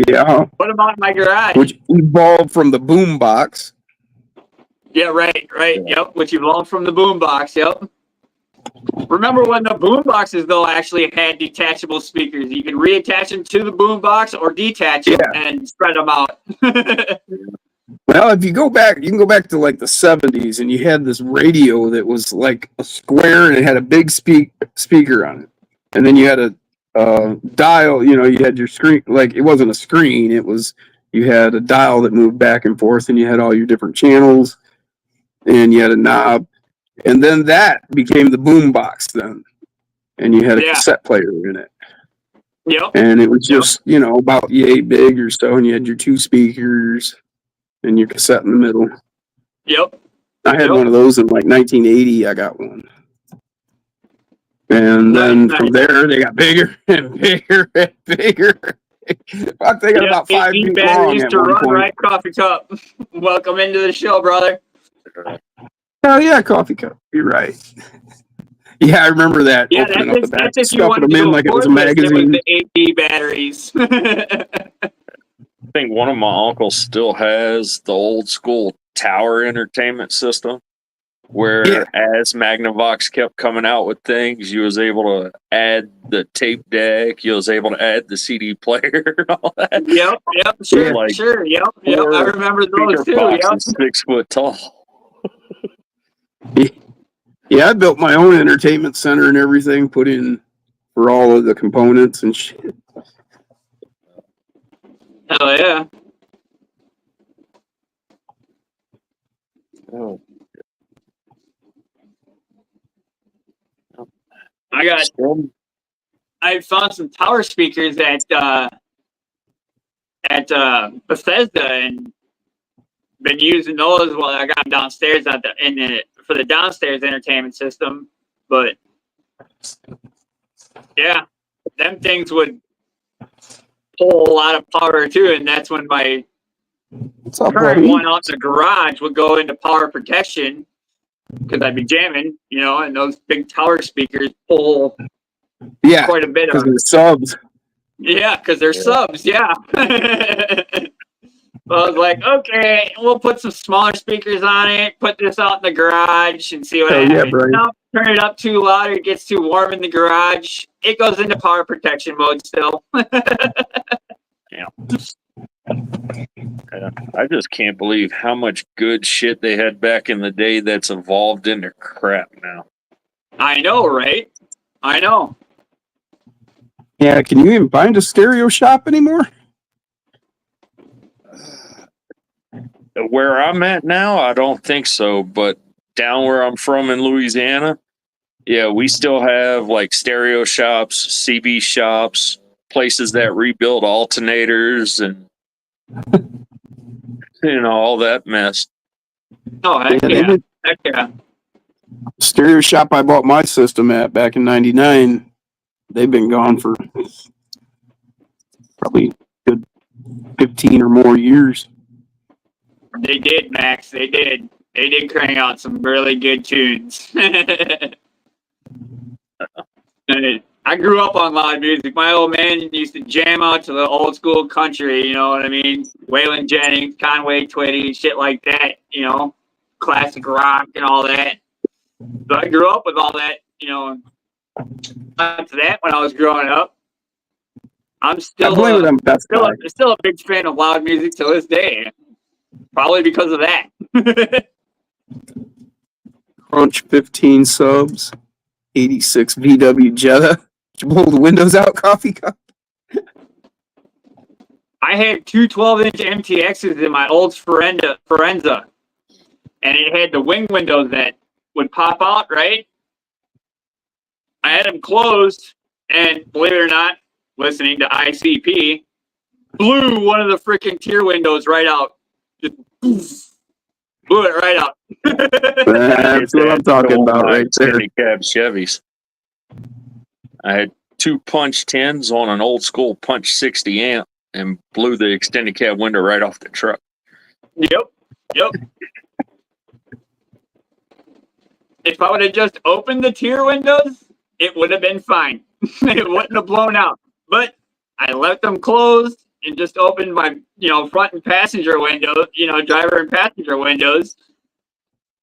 Yeah,
them out in my garage.
which evolved from the boom box.
Yeah, right. Yep, which evolved from the boombox. Yep. Remember when the boomboxes though actually had detachable speakers? You could reattach them to the boombox or detach them and spread them out.
Well, if you go back, you can go back to like the 70s, and you had this radio that was like a square and it had a big speaker on it, and then you had a dial. You know, you had your screen. Like it wasn't a screen; you had a dial that moved back and forth, and you had all your different channels, and you had a knob, and then that became the boom box. Then, and you had a cassette player in it.
Yep.
And it was just about yay big or so, and you had your 2 speakers and your cassette in the middle.
Yep.
I had one of those in like 1980. I got one. And then from there, they got bigger and bigger and bigger. I'm thinking about 5 feet long
used
at
to
one
run
point.
right, Coffee Cup. Welcome into the show, brother.
Oh, yeah, Coffee Cup. You're right. Yeah, I remember that.
Yeah,
opening up the back,
that's if you
stuffing
wanted
them
to
in like it was a
afford this,
magazine.
it was the 8D batteries.
I think one of my uncles still has the old school tower entertainment system where as Magnavox kept coming out with things, you was able to add the tape deck, you was able to add the CD player and all that.
Yep, sure,
Like
sure, yep. I remember those too.
Box
Yep.
is 6 foot tall.
Yeah, I built my own entertainment center and everything, put in for all of the components and shit.
Hell yeah.
Oh.
I found some tower speakers at Bethesda and been using those while I got them downstairs for the downstairs entertainment system. But yeah, them things would pull a lot of power too, and that's when my current one out in the garage would go into power protection because I'd be jamming, and those big tower speakers pull quite a bit of
they're subs.
Yeah, because they're subs, yeah. I was like, okay, we'll put some smaller speakers on it, put this out in the garage and see what happens. No, turn it up too loud, it gets too warm in the garage. It goes into power protection mode still.
Yeah. I just can't believe how much good shit they had back in the day that's evolved into crap now.
I know, right? I know.
Yeah, can you even find a stereo shop anymore?
Where I'm at now, I don't think so, but down where I'm from in Louisiana, yeah, we still have like stereo shops, CB shops, places that rebuild alternators and all that mess.
Oh, heck yeah. Heck yeah.
Stereo shop I bought my system at back in '99, they've been gone for probably good 15 or more years.
They did, Max. They did. They did crank out some really good tunes. I grew up on loud music. My old man used to jam out to the old school country, you know what I mean? Waylon Jennings, Conway Twitty, shit like that, classic rock and all that. So I grew up with all that, after that when I was growing up. I'm still still a big fan of loud music to this day. Probably because of that.
Crunch 15 subs, 86 VW Jetta. Did you blow the windows out, Coffee Cup?
I had two 12-inch MTXs in my old Forenza, and it had the wing windows that would pop out, right? I had them closed, and believe it or not, listening to ICP, blew one of the freaking tier windows right out. Just poof, blew it right out.
That's what I'm talking about right there.
Extended cab Chevys. I had two punch 10s on an old school punch 60 amp and blew the extended cab window right off the truck.
Yep. If I would have just opened the tier windows, it would have been fine. It wouldn't have blown out. But I left them closed and just opened my, front and passenger windows, driver and passenger windows.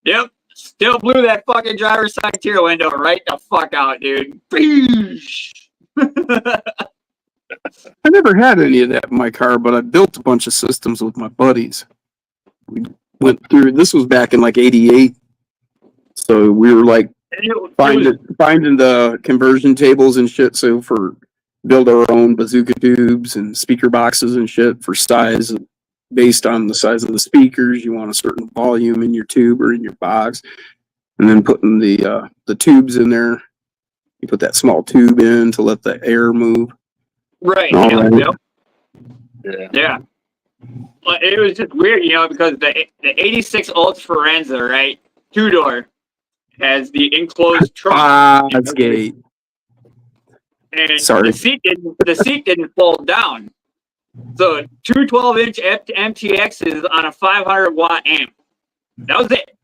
Yep. Still blew that fucking driver's side tier window right the fuck out, dude.
I never had any of that in my car, but I built a bunch of systems with my buddies. We went through, this was back in like 88. So we were like finding the conversion tables and shit. So for build our own bazooka tubes and speaker boxes and shit for size based on the size of the speakers. You want a certain volume in your tube or in your box, and then putting the tubes in there. You put that small tube in to let the air move.
Right.
Yep.
Yeah. Well, it was just weird, because the 86 Ults Forenza, right, 2-door, has the enclosed trunk.
That's gay.
And
Sorry.
the seat didn't fold down. So two 12-inch MTXs on a 500-watt amp. That was it.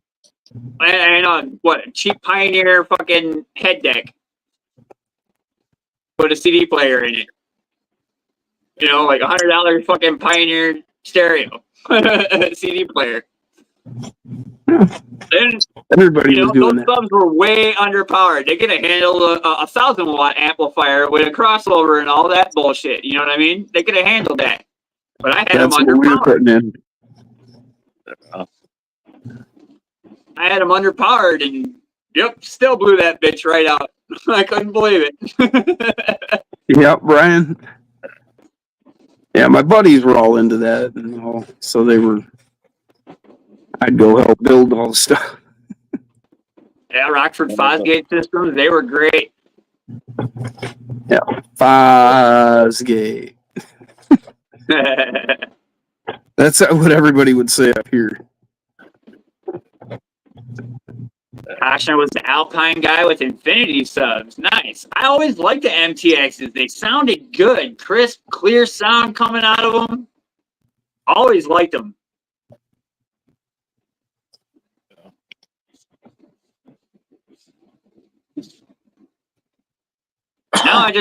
And on a cheap Pioneer fucking head deck. Put a CD player in it. Like $100 fucking Pioneer stereo CD player. And
Everybody was doing
those
that.
subs were way underpowered. They could have handled a 1,000-watt amplifier with a crossover and all that bullshit. You know what I mean? They could have handled that. But I had
That's
them
what we were
underpowered.
putting in.
I had them underpowered, and still blew that bitch right out. I couldn't believe it.
Yep, Brian. Yeah, my buddies were all into that, and all, so they were. I'd go help build all the stuff.
Yeah, Rockford Fosgate systems, they were great.
Yeah, Fosgate. That's what everybody would say up here.
Koshner was the Alpine guy with Infinity subs. Nice. I always liked the MTXs. They sounded good. Crisp, clear sound coming out of them. Always liked them. Now in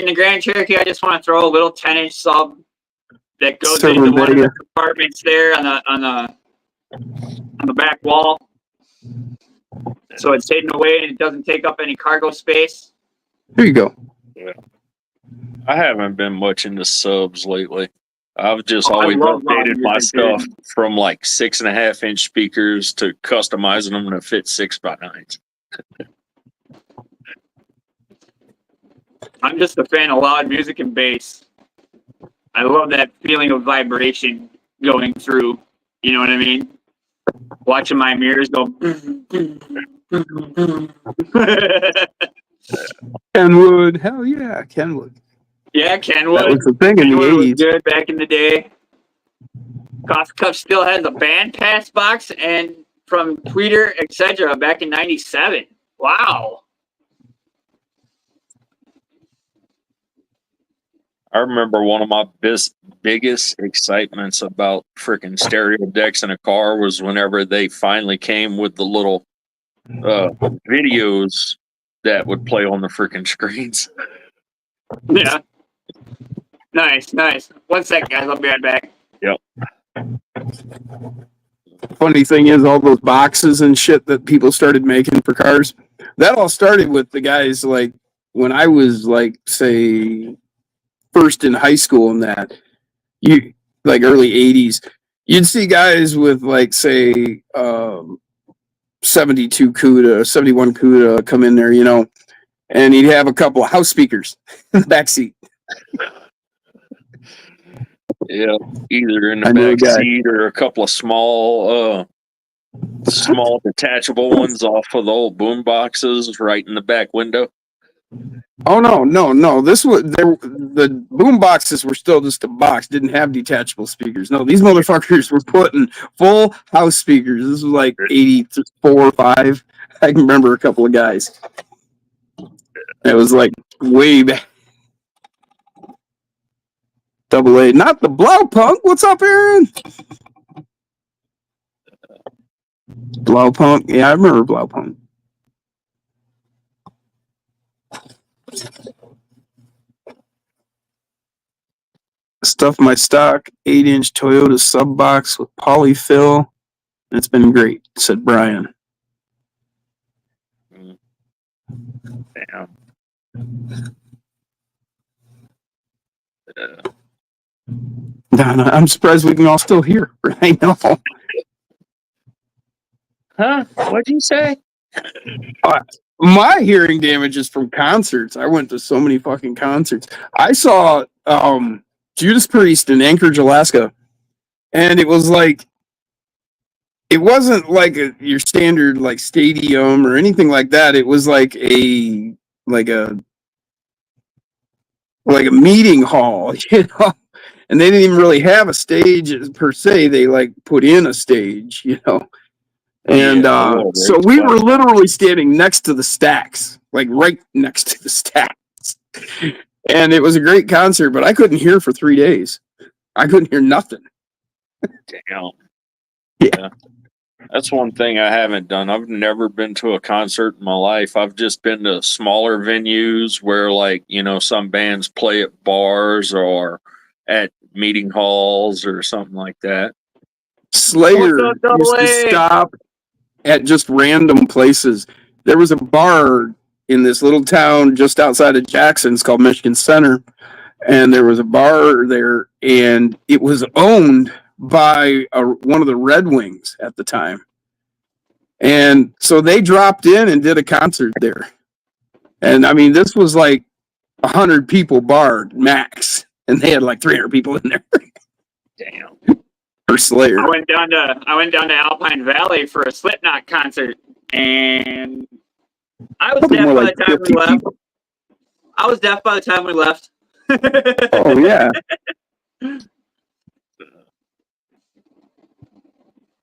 the Grand Cherokee, I just want to throw a little 10-inch sub that goes into one of the compartments there on the back wall. So it's hidden away and it doesn't take up any cargo space.
Here you go.
Yeah. I haven't been much into subs lately. I've just always updated my stuff from like 6.5-inch speakers to customizing them to fit 6x9s.
I'm just a fan of loud music and bass. I love that feeling of vibration going through. You know what I mean? Watching my mirrors go.
Kenwood, hell yeah, Kenwood.
Yeah, Kenwood.
That was the thing in the
Kenwood was
80s.
good back in the day. Coffee Cup still has a band pass box and from Tweeter, etc. back in '97. Wow.
I remember one of my biggest excitements about freaking stereo decks in a car was whenever they finally came with the little videos that would play on the freaking screens.
Yeah. Nice. 1 second, guys. I'll be right back.
Yep.
Funny thing is, all those boxes and shit that people started making for cars, that all started with the guys like when I was like, say, first in high school and that, you like early 80s, you'd see guys with like, say, 72 CUDA, 71 CUDA come in there, and he'd have a couple of house speakers in the back seat.
Yeah, either in
I
the
know a
back
guy.
seat or a couple of small detachable ones off of the old boom boxes right in the back window.
Oh no! This was the boom boxes were still just a box, didn't have detachable speakers. No, these motherfuckers were putting full house speakers. This was like 84 or 5. I can remember a couple of guys. It was like way back. Double A, not the Blaupunkt. What's up, Aaron? Blaupunkt. Yeah, I remember Blaupunkt. Stuffed my stock 8-inch Toyota sub box with polyfill. It's been great, said Brian.
Damn.
Donna, I'm surprised we can all still hear. I know.
Huh? What'd you say?
My hearing damage is from concerts. I went to so many fucking concerts. I saw Judas Priest in Anchorage, Alaska, and it was like it wasn't like your standard like stadium or anything like that. It was like a meeting hall, you know. And they didn't even really have a stage per se. They like put in a stage, you know. And so we were literally standing next to the stacks, like right next to the stacks. And it was a great concert, but I couldn't hear for 3 days. I couldn't hear nothing.
Damn.
Yeah.
That's one thing I haven't done. I've never been to a concert in my life. I've just been to smaller venues where, like, you know, some bands play at bars or at meeting halls or something like that.
Slayer
What's up, Double
used to
A?
stop at just random places. There was a bar in this little town just outside of Jackson. It's called Michigan Center. And there was a bar there, and it was owned by one of the Red Wings at the time. And so they dropped in and did a concert there. And I mean, this was like 100 people bar max, and they had like 300 people in there.
Damn.
For Slayer.
I went down to Alpine Valley for a Slipknot concert, and I was
Probably
deaf
more
by
like
the time
50
we left.
people.
I was deaf by the time we left.
Oh yeah.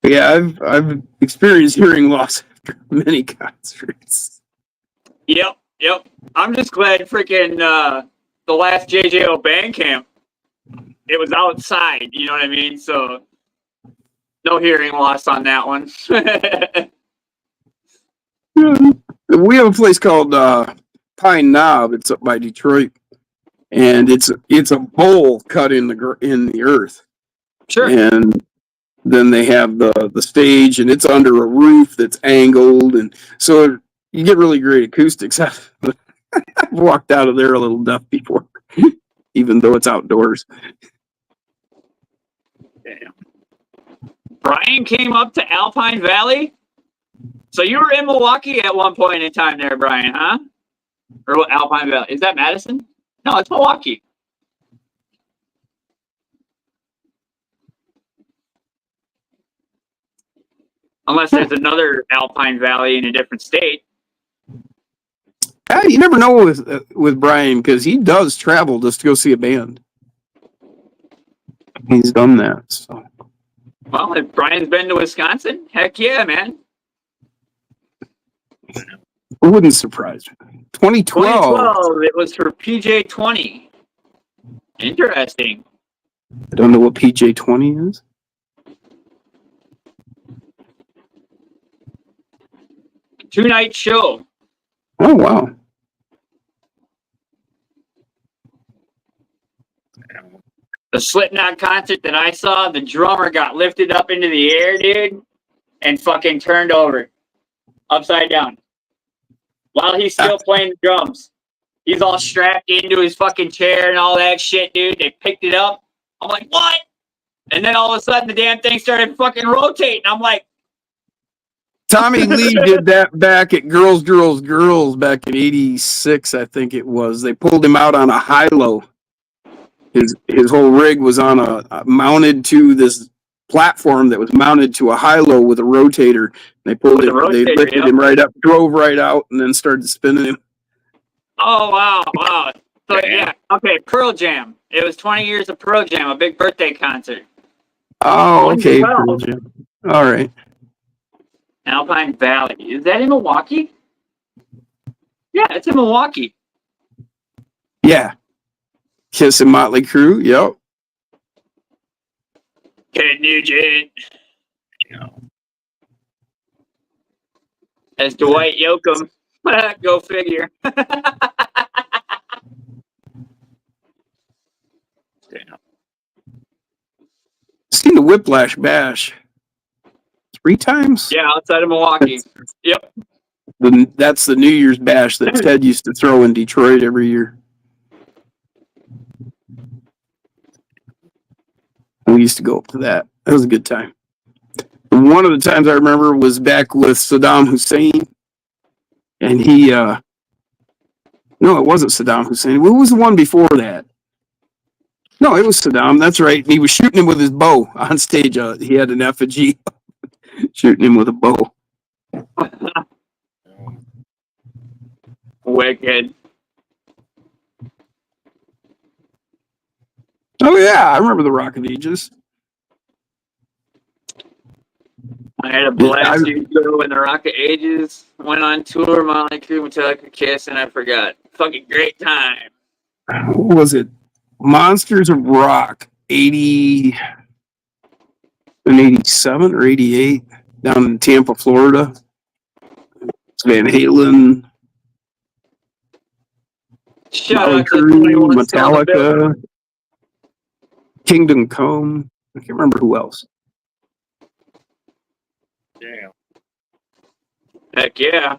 Yeah, I've experienced hearing loss after many concerts.
Yep. I'm just glad freaking the last JJO Bandcamp, it was outside, you know what I mean? So no hearing loss on that one.
We have a place called Pine Knob. It's up by Detroit, and it's a bowl cut in the earth.
Sure.
And then they have the stage, and it's under a roof that's angled, and so you get really great acoustics. I've walked out of there a little deaf before, even though it's outdoors.
Damn. Brian came up to Alpine Valley. So you were in Milwaukee at one point in time there, Brian, huh? Or Alpine Valley. Is that Madison? No, it's Milwaukee. Unless there's another Alpine Valley in a different state.
You never know with Brian, because he does travel just to go see a band. He's done that. So.
Well, if Brian's been to Wisconsin, heck yeah, man.
It wouldn't surprise me. 2012.
2012, it was for PJ20. Interesting.
I don't know what PJ20 is.
Two-night show.
Oh, wow.
The Slipknot concert that I saw, the drummer got lifted up into the air, dude, and fucking turned over. Upside down. While he's still playing the drums. He's all strapped into his fucking chair and all that shit, dude. They picked it up. I'm like, what? And then all of a sudden the damn thing started fucking rotating. I'm like,
Tommy Lee did that back at Girls back in '86, I think it was. They pulled him out on a high-low. His whole rig was on mounted to this platform that was mounted to a high-low with a rotator. They pulled
With
it,
a rotator,
they lifted
yep.
him right up, drove right out, and then started spinning him.
Oh, wow. So,
Damn.
yeah, okay, Pearl Jam. It was 20 years of Pearl Jam, a big birthday concert.
Oh, okay.
2012.
All right.
Alpine Valley. Is that in Milwaukee? Yeah, it's in Milwaukee.
Yeah. Kiss and Motley Crue. Yep.
Ted Nugent. As Dwight Yoakam. Go figure.
Damn.
Seen the Whiplash Bash 3 times.
Yeah, outside of Milwaukee. Yep.
That's the New Year's Bash that Ted used to throw in Detroit every year. We used to go up to that. That was a good time. One of the times I remember was back with Saddam Hussein. And he, no, it wasn't Saddam Hussein. What was the one before that? No, it was Saddam. That's right. He was shooting him with his bow on stage. He had an effigy shooting him with a bow.
Wicked.
Oh, yeah. I remember the Rocket Ages.
I had a blast years ago when the Rocket Ages went on tour, Motley Crue, Metallica, Kiss, and I forgot. Fucking great time.
What was it? Monsters of Rock, 80 and 87 or 88 down in Tampa, Florida. It's Van Halen,
Shout
Motley
out to
Crue,
21 Stone Bill.
Metallica, Kingdom Come. I can't remember who else.
Damn.
Heck yeah.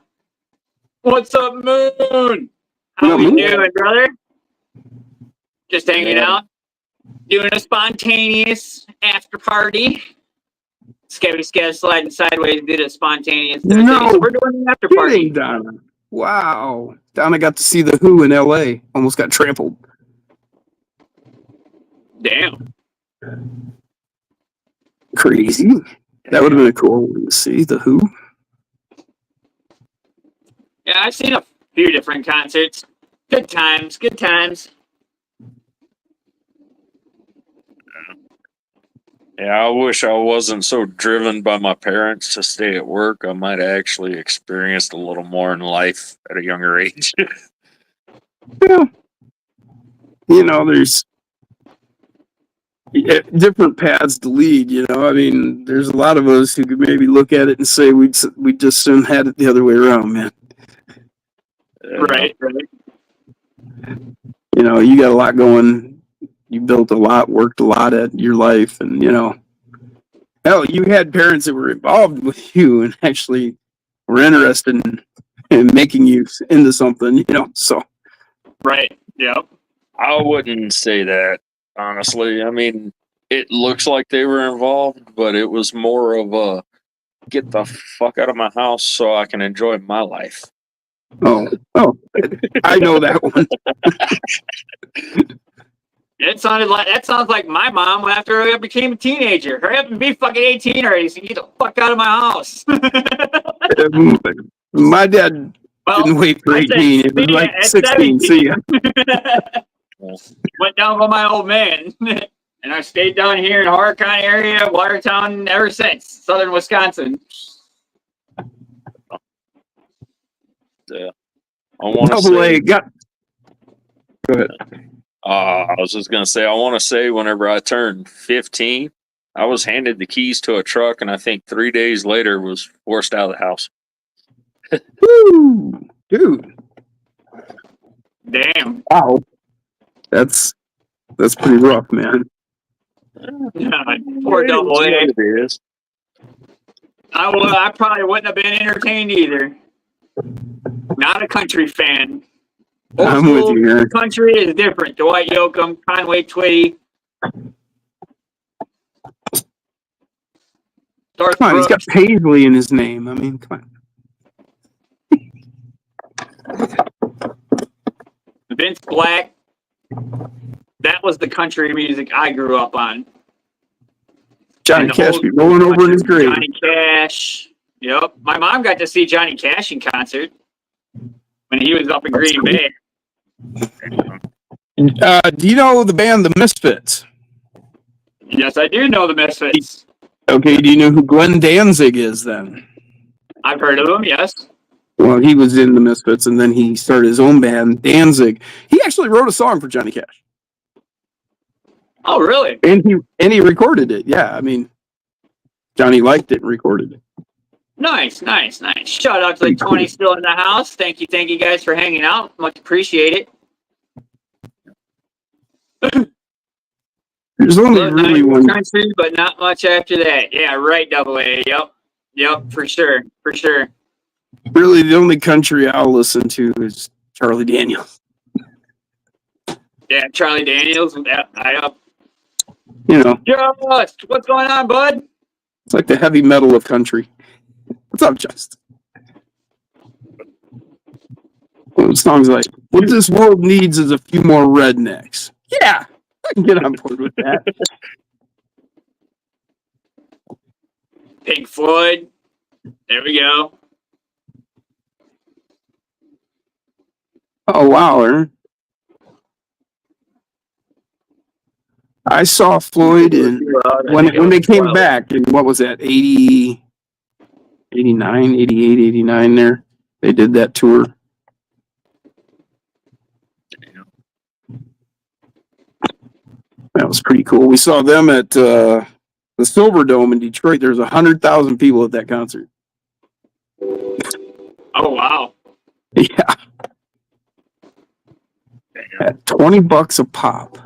What's up, Moon? How
What up,
we
Moon?
doing, brother? Just hanging
Yeah.
out, doing a spontaneous after party. Scabby Scab sliding sideways did a spontaneous.
No
so we're doing an after party.
Kidding, Donna. Wow. Donna got to see The Who in LA. Almost got trampled.
Damn.
Crazy. That would have been a cool one to see, The Who.
Yeah, I've seen a few different concerts. Good times, good times.
Yeah, I wish I wasn't so driven by my parents to stay at work. I might have actually experienced a little more in life at a younger age.
Yeah. You know, there's different paths to lead, you know. I mean, there's a lot of us who could maybe look at it and say we just soon had it the other way around, man.
Right.
You know, you got a lot going. You built a lot, worked a lot at your life, and, you know, hell, you had parents that were involved with you and actually were interested in making you into something, you know, so.
Right. Yep.
I wouldn't say that, honestly. I mean, it looks like they were involved, but it was more of a get the fuck out of my house so I can enjoy my life.
Oh, I know that one.
That sounds like my mom after I became a teenager. Hurry up and be fucking 18 already so you get the fuck out of my house.
My dad didn't wait for
I said,
18. It was like
at
16.
17.
See ya.
Went down with my old man. And I stayed down here in Horror County area, Watertown, ever since. Southern Wisconsin.
I want to
Double A
say,
got. Go ahead.
I was just going to say, I want to say whenever I turned 15, I was handed the keys to a truck, and I think 3 days later was forced out of the house.
Woo, dude.
Damn.
Wow. That's pretty rough, man.
Poor Double A.
It is.
I probably wouldn't have been entertained either. Not a country fan. Old
I'm with
school
you here.
Country is different. Dwight Yoakam, Conway Twitty. Darth
Come on, he's got
Brooks.
Paisley in his name. I mean, come on.
Vince Black. That was the country music I grew up on.
Johnny
And the
Cash
old
be rolling over in his grave.
Johnny Cash. Yep. My mom got to see Johnny Cash in concert when he was up in
That's
Green
cool.
Bay.
Do you know the band The Misfits?
Yes, I do know the Misfits.
Okay, do you know who Glenn Danzig is then?
I've heard of them, yes.
Well, he was in The Misfits, and then he started his own band, Danzig. He actually wrote a song for Johnny Cash.
Oh, really?
And he recorded it. Yeah, I mean, Johnny liked it and recorded it.
Nice. Shout out to the 20 still in the house. Thank you guys for hanging out. Much appreciate it.
There's only
Love
really
90s
one.
country, but not much after that. Yeah, right, Double A. Yep, for sure.
Really, the only country I'll listen to is Charlie Daniels.
Yeah, Charlie Daniels.
You know,
Just, what's going on, bud?
it's like the heavy metal of country. What's up, Just? Well, songs like "What This World Needs Is a Few More Rednecks." Yeah, I can get on board with that.
Pink Floyd. There we go.
Oh wow, Aaron. I saw Floyd when they came back in, what was that, 80, 89, 88, 89 there. They did that tour. That was pretty cool. We saw them at the Silver Dome in Detroit. There's 100,000 people at that concert.
Oh, wow.
Yeah. At $20 a pop.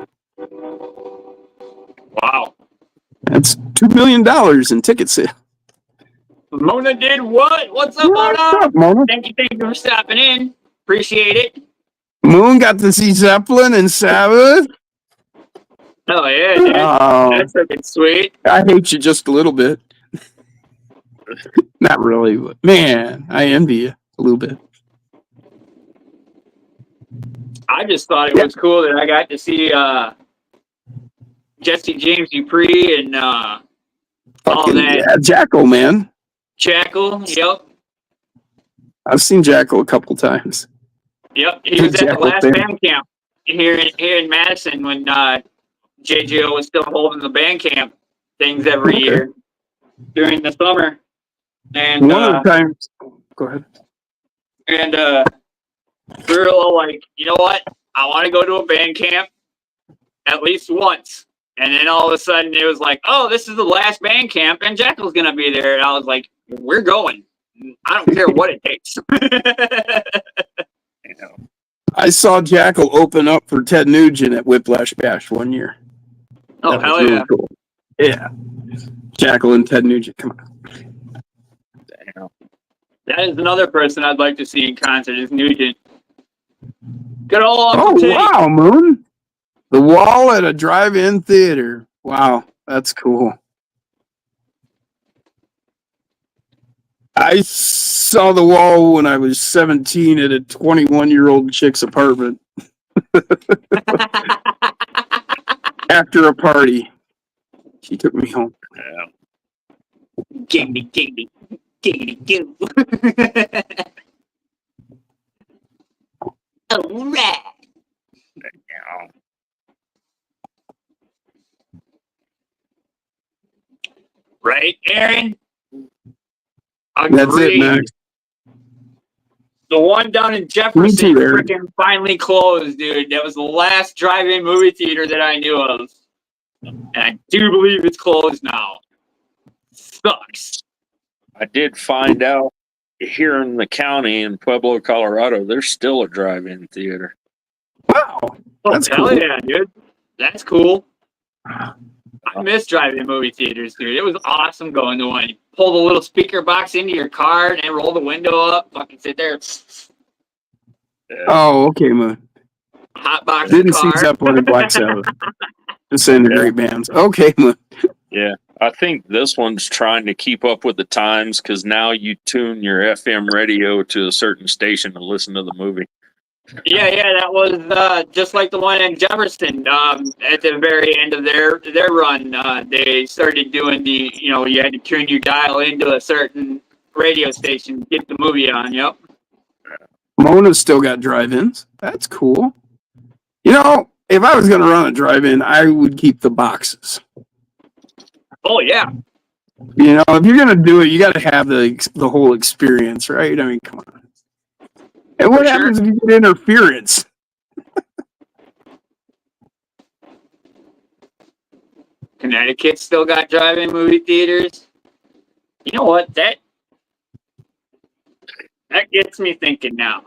Wow.
That's $2 million in ticket sales.
Mona did what? What's up,
What's
Mona?
up, Mona?
Thank you for stopping in. Appreciate it.
Moon got to see Zeppelin and Sabbath.
Oh, yeah, dude.
Oh,
That's fucking sweet.
I hate you just a little bit. Not really, but man, I envy you a little bit.
I just thought it was cool that I got to see Jesse James Dupree and all
Fucking
that.
yeah, Jackal, man.
Jackal. Yep.
I've seen Jackal a couple times.
Yep. He was at the
Jackal
last
fan.
band camp here in Madison when JJO was still holding the band camp things every
Okay.
year during the summer. And
One of the times, go ahead.
and we were all like, you know what? I want to go to a band camp at least once. And then all of a sudden it was like, oh, this is the last band camp and Jackal's going to be there. And I was like, we're going. I don't care what it takes.
I saw Jackal open up for Ted Nugent at Whiplash Bash one year.
Oh,
That was
hell
really
yeah.
cool. Yeah. Jackal and Ted Nugent, come on.
That is another person I'd like to see in concert is Nugent. Good old Uncle
Oh,
Titty.
wow, Moon. The Wall at a drive-in theater. Wow, that's cool. I saw The Wall when I was 17 at a 21-year-old chick's apartment after a party. She took me home.
Giggity, giggity, giggity, goo. All right. Right, Aaron?
That's it,
Agreed.
Max.
The one down in
Me
Jefferson
too, Aaron.
freaking finally closed, dude. That was the last drive-in movie theater that I knew of. And I do believe it's closed now. Sucks.
I did find out here in the county in Pueblo, Colorado, there's still a drive-in theater.
Wow.
Oh,
That's
hell
cool.
yeah, dude. That's cool. I miss driving movie theaters, dude. It was awesome going to one. You pull the little speaker box into your car and then roll the window up. Fucking sit there.
Oh, okay, Moon.
Hot box
Didn't
the
see
car.
Zeppelin and Black Sabbath. Just saying they're great bands. Okay, Moon.
Yeah, I think this one's trying to keep up with the times because now you tune your FM radio to a certain station to listen to the movie.
Yeah, that was just like the one in Jefferson. At the very end of their run, they started doing you had to tune your dial into a certain radio station to get the movie on. Yep.
Mona's still got drive-ins. That's cool. You know, if I was going to run a drive-in, I would keep the boxes.
Oh yeah.
You know, if you're going to do it, you got to have the whole experience, right? I mean, come on. And what
For sure.
happens if you get interference?
Connecticut still got drive-in movie theaters. You know what? That gets me thinking now.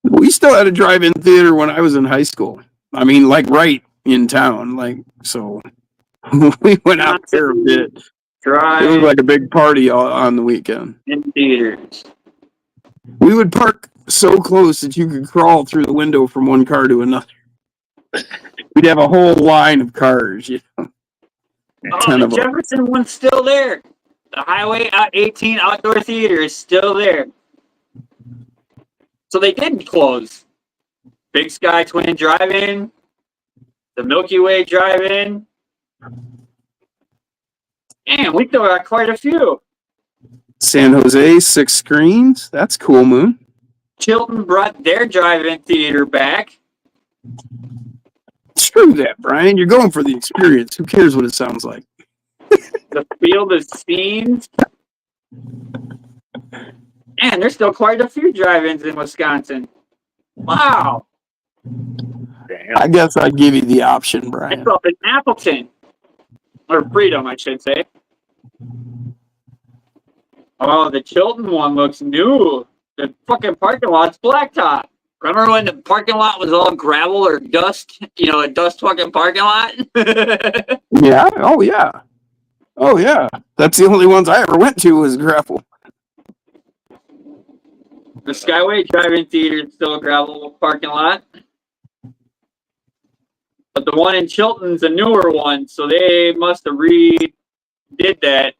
We still had a drive-in theater when I was in high school. I mean, like right in town. Like, so we went out there a bit. It was
Drive-in
like a big party on the weekend.
theaters.
We would park so close that you could crawl through the window from one car to another. We'd have a whole line of cars. You know?
Oh,
10
the
of them.
Jefferson one's still there. The Highway 18 Outdoor Theater is still there. So they didn't close. Big Sky Twin Drive-In, the Milky Way Drive-In. And we still got quite a few.
San Jose, 6 screens. That's cool, Moon.
Chilton brought their drive-in theater back.
Screw that, Brian. You're going for the experience. Who cares what it sounds like?
The Field of Scenes. And there's still quite a few drive-ins in Wisconsin. Wow.
Damn.
I guess I'd give you the option,
It's
Brian.
up in Appleton. Or Freedom, I should say. Oh, the Chilton one looks new. The fucking parking lot's blacktop. Remember when the parking lot was all gravel or dust? You know, a dust fucking parking lot?
Yeah. Oh, yeah. Oh, yeah. That's the only ones I ever went to was gravel.
The Skyway Drive-In Theater is still a gravel parking lot. But the one in Chilton's a newer one, so they must have redid that.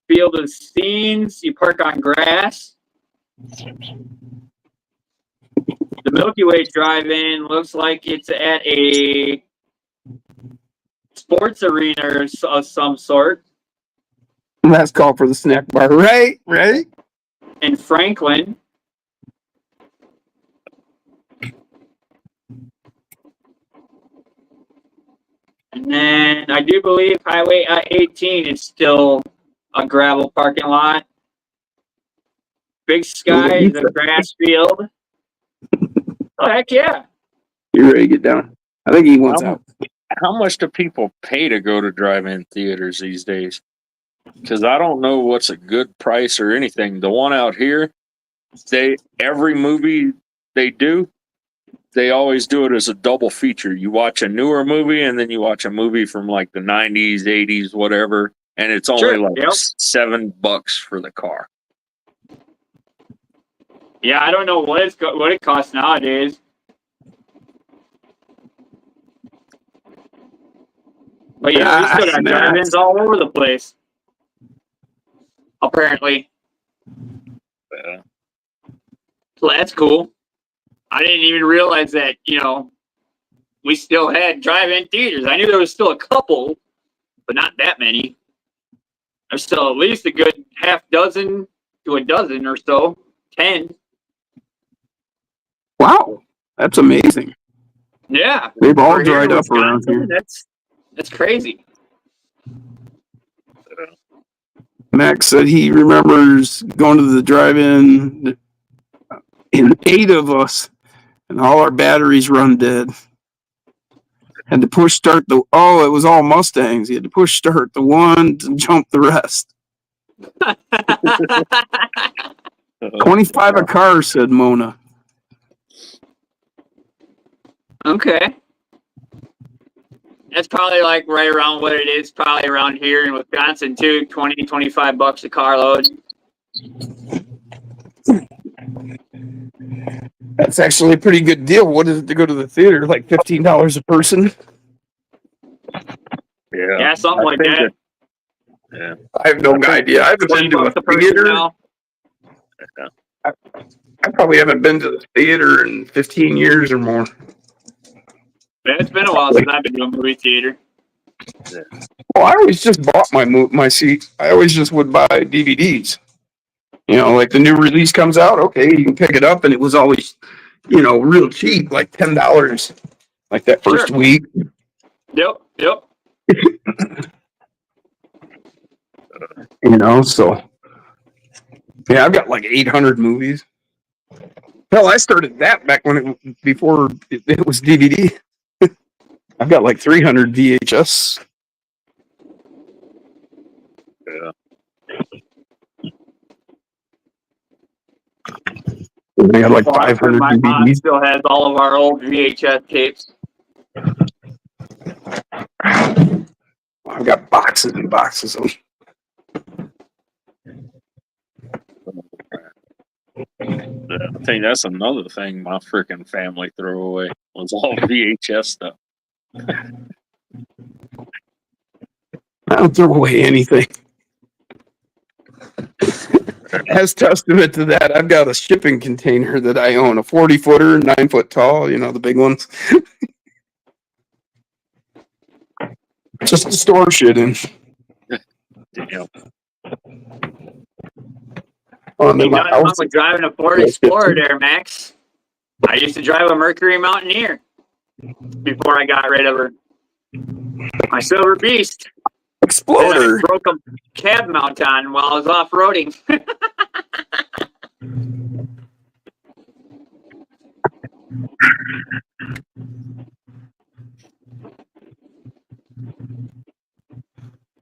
Field of Scenes, you park on grass. The Milky Way Drive-In looks like it's at a sports arena of some sort
Last call for the snack bar. Right? Right?
in Franklin. And then I do believe Highway 18 is still a gravel parking lot. Big Sky is a grass field. Oh, heck yeah.
You ready to get down? I think he wants out.
How much do people pay to go to drive-in theaters these days? Because I don't know what's a good price or anything. The one out here, every movie they do, they always do it as a double feature. You watch a newer movie and then you watch a movie from like the 90s, 80s, whatever, and it's only
Sure,
like
yep.
$7 for the car.
Yeah, I don't know what it costs nowadays. But yeah, we still got
Nah.
drive-ins all over the place. Apparently.
Yeah.
So that's cool. I didn't even realize that, we still had drive-in theaters. I knew there was still a couple, but not that many. There's still at least a good half dozen to a dozen or so. 10.
Wow. That's amazing.
Yeah.
They've all
For here in
dried up around
Wisconsin,
here.
That's crazy.
Max said he remembers going to the drive-in and 8 of us, and all our batteries run dead. Had to push start it was all Mustangs. He had to push start the one to jump the rest. 25 a car, said Mona.
Okay. That's probably like right around what it is, probably around here in Wisconsin too, $20-25 a carload.
That's actually a pretty good deal. What is it to go to the theater? Like $15 a person?
Yeah.
Yeah, something
I
like
think
that.
Yeah.
I have no idea. I haven't been to
$20
a
a person
theater
now.
I probably haven't been to the theater in 15 years or more.
Yeah, it's been a while since I've been to a movie theater.
Well, I always just bought my seat. I always just would buy DVDs. You know, like the new release comes out, okay, you can pick it up, and it was always, you know, real cheap, like $10, like that first
Sure.
week.
Yep.
You know, so yeah, I've got like 800 movies. Hell, I started that back when before it was DVD. I've got like 300 VHS.
Yeah.
They had like
Well,
500
my mom
DVDs.
still has all of our old VHS tapes.
I've got boxes and boxes of them.
I think that's another thing my freaking family threw away was all VHS stuff.
I don't throw away anything. As testament to that, I've got a shipping container that I own, a 40-footer, 9-foot tall, you know, the big ones. Just to store shit in.
Damn.
On
Ain't
my
nothing wrong
house.
with driving a Ford Explorer there, Max. I used to drive a Mercury Mountaineer before I got rid of her. My Silver Beast.
Exploder.
I broke a cab mount on while I was off-roading.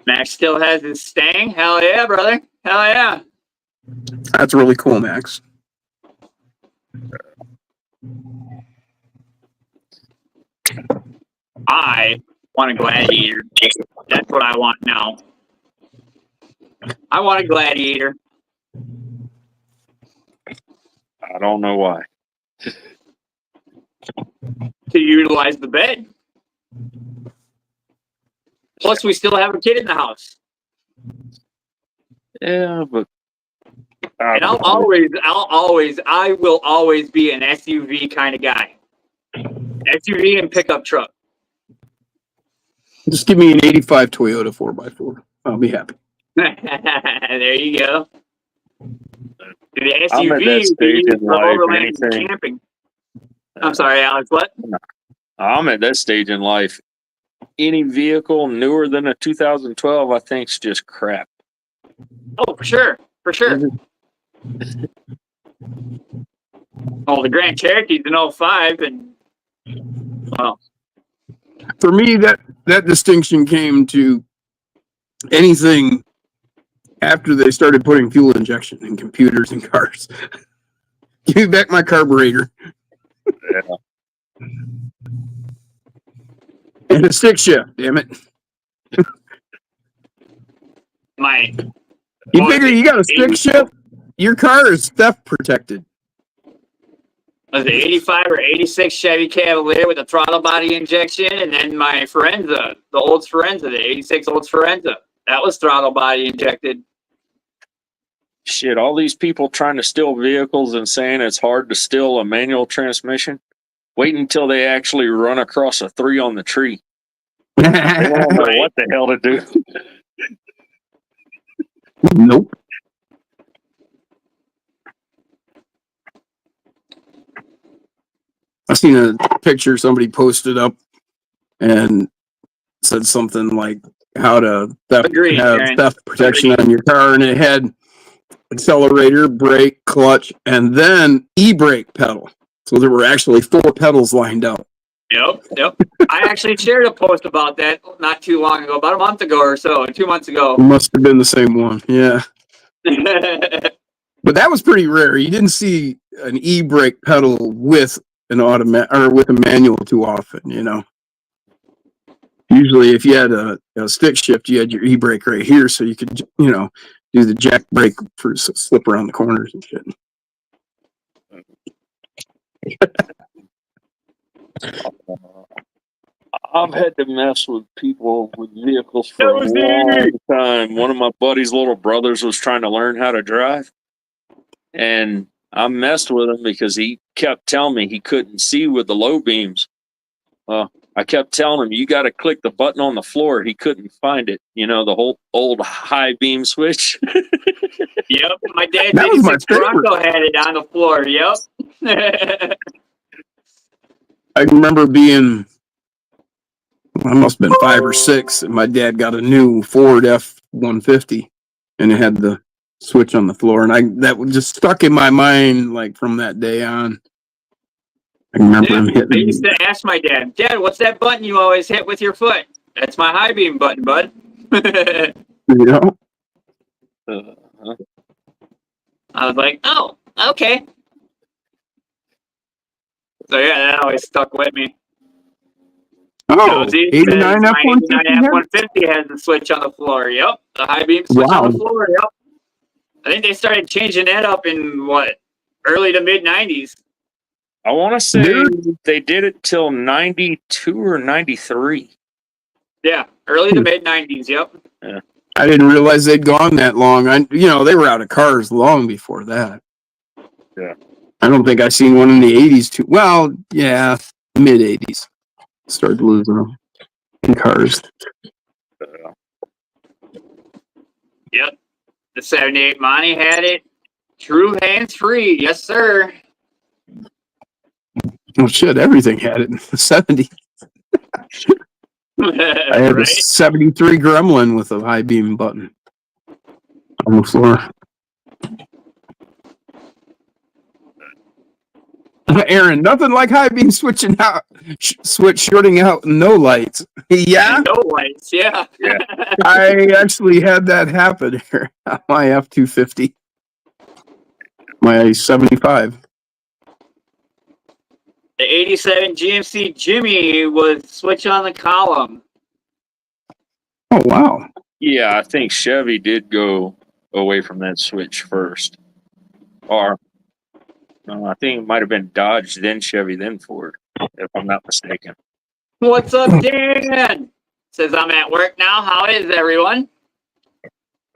Max still has his Stang. Hell yeah, brother. Hell yeah.
That's really cool, Max.
I want a Gladiator. That's what I want now. I want a Gladiator.
I don't know why.
To utilize the bed. Plus, we still have a kid in the house.
Yeah, but
And I will always be an SUV kind of guy. SUV and pickup truck.
Just give me an 85 Toyota 4x4. I'll be happy.
There you go. The
I'm at that
SUV
stage in
for
life,
overland and
anything-
camping. I'm sorry, Alex. What?
I'm at that stage in life. Any vehicle newer than a 2012, I think, is just crap.
Oh, for sure. For sure. Oh, the Grand Cherokee's an 05, and well,
For me, that distinction came to anything after they started putting fuel injection in computers and cars. Give me back my carburetor.
Yeah.
And a stick shift, damn it.
my
You figure you got a stick shift, your car is theft protected.
was it 85 or 86 Chevy Cavalier with a throttle body injection, and then my Forenza, the Olds Forenza, the 86 Olds Forenza, that was throttle body injected.
Shit, all these people trying to steal vehicles and saying it's hard to steal a manual transmission. Wait until they actually run across a 3 on the tree. They don't know what the hell to do.
Nope. I seen a picture somebody posted up and said something like how to
Agreed,
have
Aaron.
theft protection on your car, and it had accelerator, brake, clutch, and then e-brake pedal. So there were actually 4 pedals lined up.
Yep. I actually shared a post about that not too long ago, about a month ago or so, 2 months ago.
It must have been the same one, yeah. But that was pretty rare. You didn't see an e-brake pedal with an automatic or with a manual too often, you know. Usually, if you had a stick shift, you had your e-brake right here, so you could, you know, do the jack brake for slip around the corners and shit.
I've had to mess with people with vehicles for a
Josie!
long time. One of my buddy's little brothers was trying to learn how to drive. and I messed with him because he kept telling me he couldn't see with the low beams. Well, I kept telling him, you got to click the button on the floor. He couldn't find it. You know, the whole old high beam switch.
Yep, my dad's
That was my
86 Bronco had it on the floor. Yep.
I remember being, I must have been 5 or 6, and my dad got a new Ford F-150, and it had the switch on the floor, and that just stuck in my mind like from that day on. I remember him
I
hitting.
used to ask my dad, Dad, what's that button you always hit with your foot? That's my high beam button, bud.
You know,
I was like, oh, okay. So yeah, that always stuck with me.
oh,
Josie
89
says my 89
F-150.
F-150 has the switch on the floor. Yep, the high beam switch
Wow.
on the floor. Yep. I think they started changing that up in what, early to mid 90s.
I want to say
Dude.
they did it till 92 or 93.
Yeah, early to mid 90s. Yep.
I didn't realize they'd gone that long. They were out of cars long before that.
Yeah.
I don't think I seen one in the 80s too. Well, yeah, mid 80s. Started losing them in cars.
Yep. The 78 Monty had it. True hands free. Yes, sir.
Well, shit, everything had it in the 70s. I had a
Right?
73 Gremlin with a high beam button on the floor. Aaron, nothing like high beam switching out, switch shorting out, no lights. Yeah,
No lights. Yeah.
Yeah.
I actually had that happen here on my F-250, my 75.
The 87 GMC Jimmy was switch on the column.
Oh wow!
Yeah, I think Chevy did go away from that switch first. Or, no, I think it might have been Dodge, then Chevy, then Ford, if I'm not mistaken.
What's up, Dan? Says I'm at work now. How is everyone?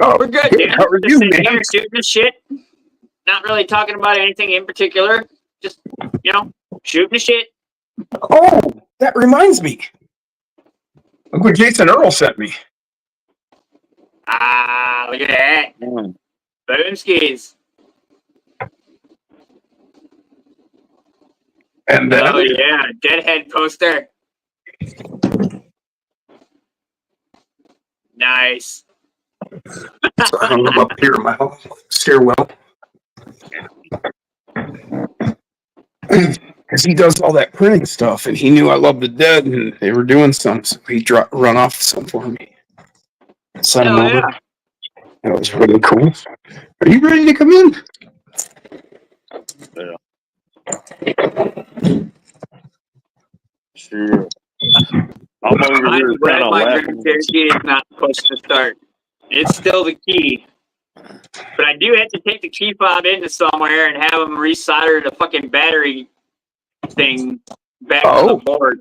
Oh,
We're good,
good.
Dan.
How are
Just
you,
sitting
man?
here shooting the shit. Not really talking about anything in particular. Just, shooting the shit.
Oh, that reminds me. Look what Jason Earl sent me.
Ah, look at that. Boomskis.
And
Oh, yeah. Deadhead poster. Nice.
so I hung them up here in my stairwell. Because he does all that printing stuff, and he knew I loved the Dead, and they were doing some, so he run off some for me. Sent him
Oh,
over.
yeah.
That was really cool. Are you ready to come in?
Sure. I'm over here
I'm glad
kind of
my
laughing.
Grand Cherokee is not pushed to start. It's still the key. But I do have to take the key fob into somewhere and have them resolder the fucking battery thing back to the board.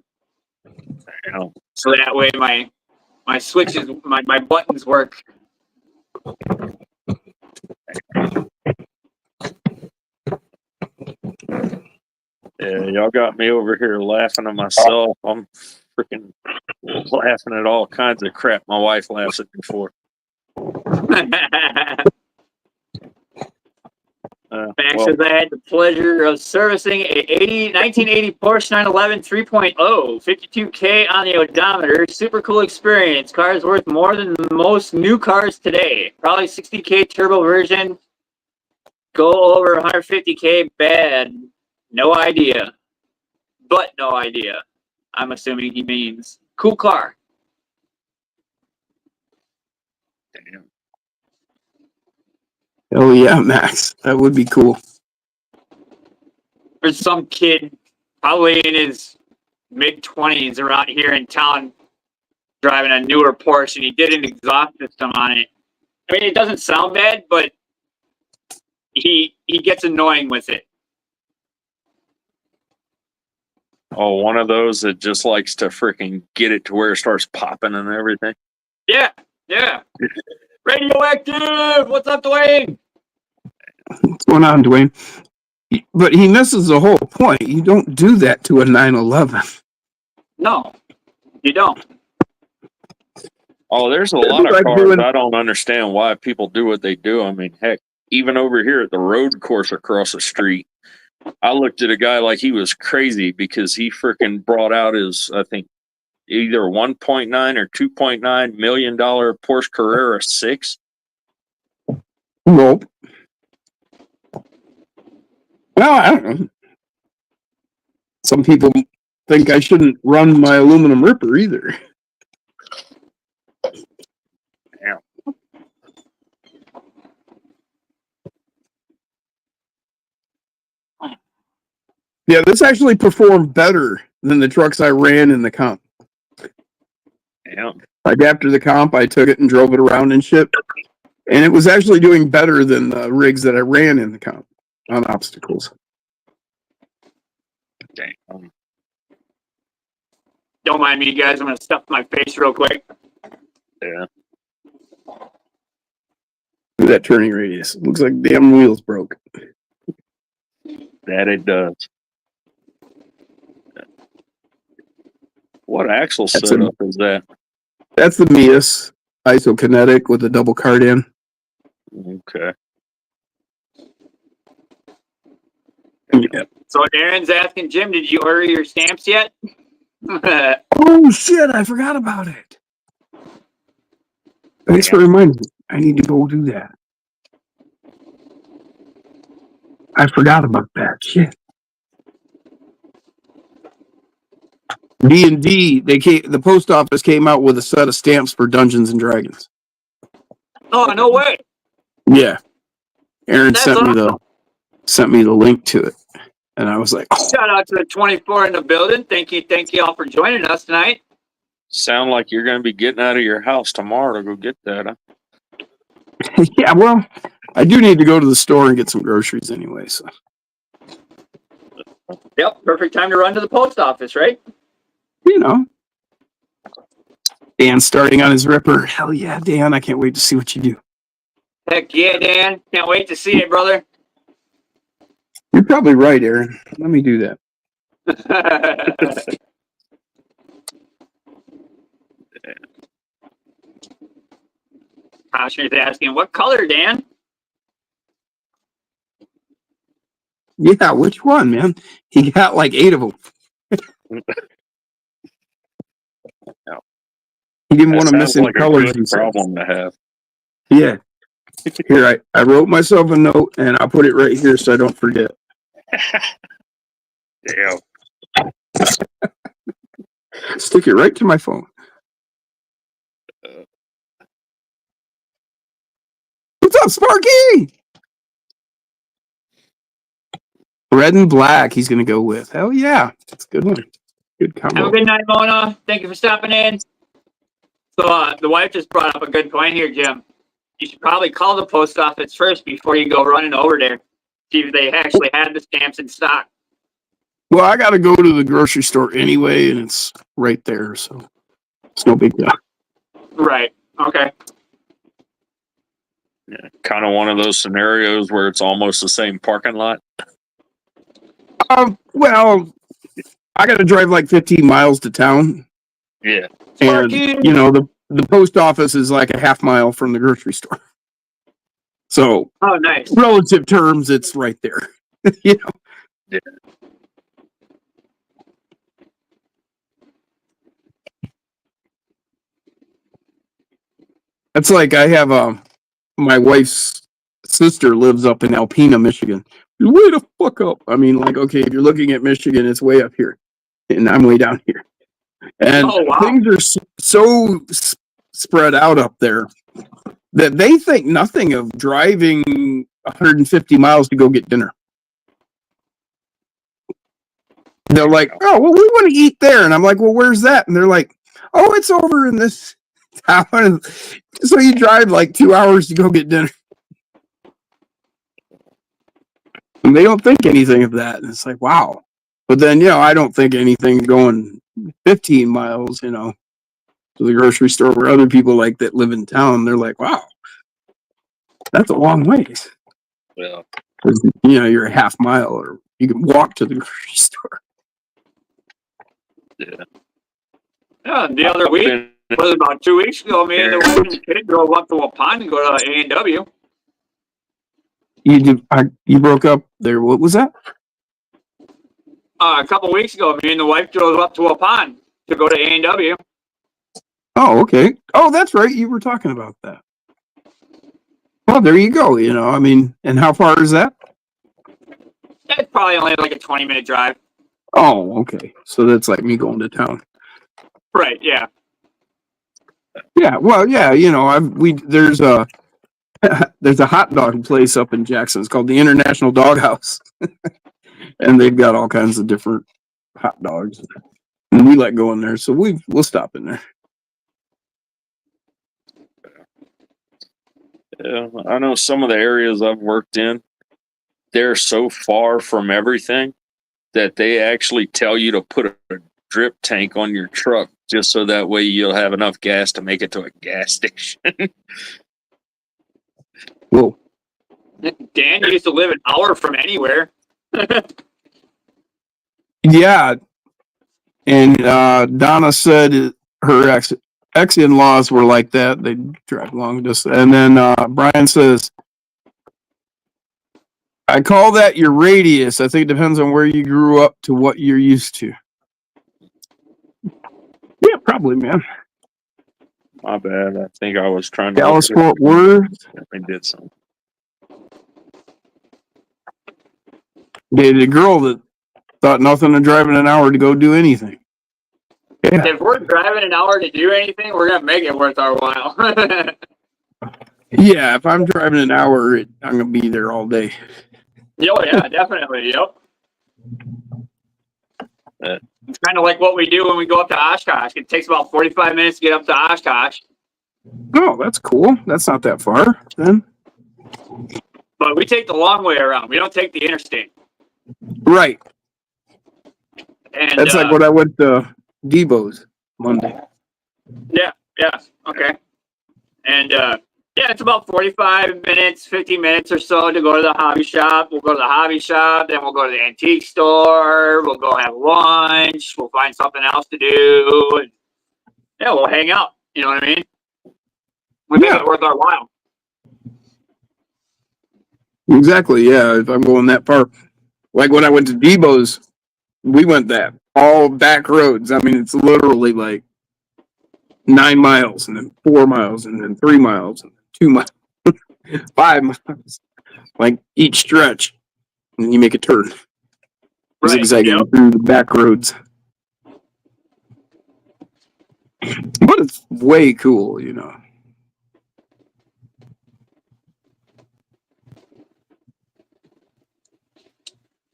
Yeah.
So that way my switches, my buttons work.
Yeah, y'all got me over here laughing at myself. I'm freaking laughing at all kinds of crap my wife laughs at me for.
Max says I had the pleasure of servicing a 1980 Porsche 911 3.0, 52K on the odometer. Super cool experience. Car's worth more than most new cars today. Probably 60K turbo version. Go over 150K bad. No idea. But no idea. I'm assuming he means cool car.
Damn.
Oh yeah, Max. That would be cool.
There's some kid probably in his mid-20s around here in town driving a newer Porsche, and he did an exhaust system on it. I mean, it doesn't sound bad, but he gets annoying with it.
Oh, one of those that just likes to freaking get it to where it starts popping and everything.
Yeah. Radioactive! What's up, Dwayne?
That's going on, Dwayne? But he misses the whole point. You don't do that to a 911.
No, you don't.
Oh, there's a
It'd
lot
be
of
like
cars.
doing-
I don't understand why people do what they do. I mean, heck, even over here at the road course across the street, I looked at a guy like he was crazy because he freaking brought out his, I think, either 1.9 or 2.9 million dollar Porsche Carrera 6.
Nope. Well, I don't know. Some people think I shouldn't run my aluminum Ripper either.
Damn.
Yeah, this actually performed better than the trucks I ran in the comp.
Yeah.
Like after the comp, I took it and drove it around and shit. And it was actually doing better than the rigs that I ran in the comp on obstacles.
Damn.
Don't mind me, guys. I'm gonna stuff my face real quick.
Yeah.
Look at that turning radius. Looks like damn wheels broke.
That it does. What axle
That's
setup is that?
That's the Mias isokinetic with the double card in.
Okay.
Yeah.
So Aaron's asking Jim, did you order your stamps yet?
Oh shit, I forgot about it. Thanks for reminding me. I need to go do that. I forgot about that. Shit. D&D, the post office came out with a set of stamps for Dungeons and Dragons.
Oh, no way.
Yeah. Aaron
That's
sent me the link to it. And I was like, oh.
Shout out to the 24 in the building. Thank you all for joining us tonight.
Sound like you're going to be getting out of your house tomorrow to go get that, huh?
Yeah, well, I do need to go to the store and get some groceries anyway, so.
Yep, perfect time to run to the post office, right?
You know. Dan's starting on his Ripper. Hell yeah, Dan. I can't wait to see what you do.
Heck yeah, Dan. Can't wait to see it, brother.
You're probably right, Aaron. Let me do that.
Oscar's asking, what color, Dan?
Yeah, which one, man? He got like 8 of them.
No.
He didn't want to
That
miss
sounds
any
like a
colors.
good problem to have.
Yeah. Here, I wrote myself a note and I'll put it right here so I don't forget.
Damn.
Stick it right to my phone. What's up, Sparky? Red and black he's going to go with. Hell yeah. That's a good one. Good
Have a
combo.
good night, Mona. Thank you for stopping in. So the wife just brought up a good point here, Jim. You should probably call the post office first before you go running over there. See if they actually had the stamps in stock.
Well, I got to go to the grocery store anyway, and it's right there, so it's no big deal.
Right. Okay.
Yeah, kind of one of those scenarios where it's almost the same parking lot.
Well, I got to drive like 15 miles to town,
Yeah.
and
Sparky!
you know the post office is like a half mile from the grocery store. So,
Oh, nice.
relative terms, it's right there. You know.
Yeah.
It's like I have my wife's sister lives up in Alpena, Michigan. Way the fuck up. I mean, like, okay, if you're looking at Michigan, it's way up here, and I'm way down here. And
Oh, wow.
things are so spread out up there that they think nothing of driving 150 miles to go get dinner. They're like, oh, well, we want to eat there. And I'm like, well, where's that? And they're like, oh, it's over in this town. So you drive like 2 hours to go get dinner. And they don't think anything of that. And it's like, wow. But then, you know, I don't think anything going 15 miles, you know, to the grocery store where other people like that live in town, they're like, wow, that's a long ways.
Well,
You know, you're a half mile, or you can walk to the grocery store.
Yeah, the other week, it was about 2 weeks ago, me and the wife and the kid drove up to a pond and go to A&W.
You broke up there. What was that?
A couple weeks ago, me and the wife drove up to a pond to go to A&W.
Oh, okay. Oh, that's right. You were talking about that. Well, there you go. You know, I mean, and how far is that?
It's probably only like a 20-minute drive.
Oh, okay. So that's like me going to town.
Right, yeah.
Yeah, well, yeah, you know, there's a there's a hot dog place up in Jackson. It's called the International Dog House, and they've got all kinds of different hot dogs. And we like going there, so we'll stop in there.
Yeah, I know some of the areas I've worked in, they're so far from everything that they actually tell you to put a drip tank on your truck just so that way you'll have enough gas to make it to a gas station.
Whoa.
Dan used to live an hour from anywhere.
Yeah, and Donna said her ex-in-laws were like that. They drive long distance. And then Brian says, I call that your radius. I think it depends on where you grew up to what you're used to. Yeah, probably, man.
My bad. I think I was trying to.
Dallas Fort Worth.
I did something.
Dated a girl that thought nothing of driving an hour to go do anything. Yeah.
If we're driving an hour to do anything, we're going to make it worth our while.
Yeah, if I'm driving an hour, I'm going to be there all day.
Oh, yeah, definitely. Yep. It's kind of like what we do when we go up to Oshkosh. It takes about 45 minutes to get up to Oshkosh.
Oh, that's cool. That's not that far then.
But we take the long way around. We don't take the interstate.
Right.
And
That's like what I went to Debo's Monday.
Yeah, okay. And yeah, it's about 45 minutes, 50 minutes or so to go to the hobby shop. We'll go to the hobby shop, then we'll go to the antique store. We'll go have lunch. We'll find something else to do. And yeah, we'll hang out. You know what I mean? We make it worth our while.
Exactly, yeah. If I'm going that far. Like when I went to Debo's, we went that. All back roads. I mean, it's literally like 9 miles and then 4 miles and then 3 miles and 2 miles, 5 miles. Like each stretch. And then you make a turn.
Right,
Zigzagging
yep.
through the back roads. But it's way cool, you know.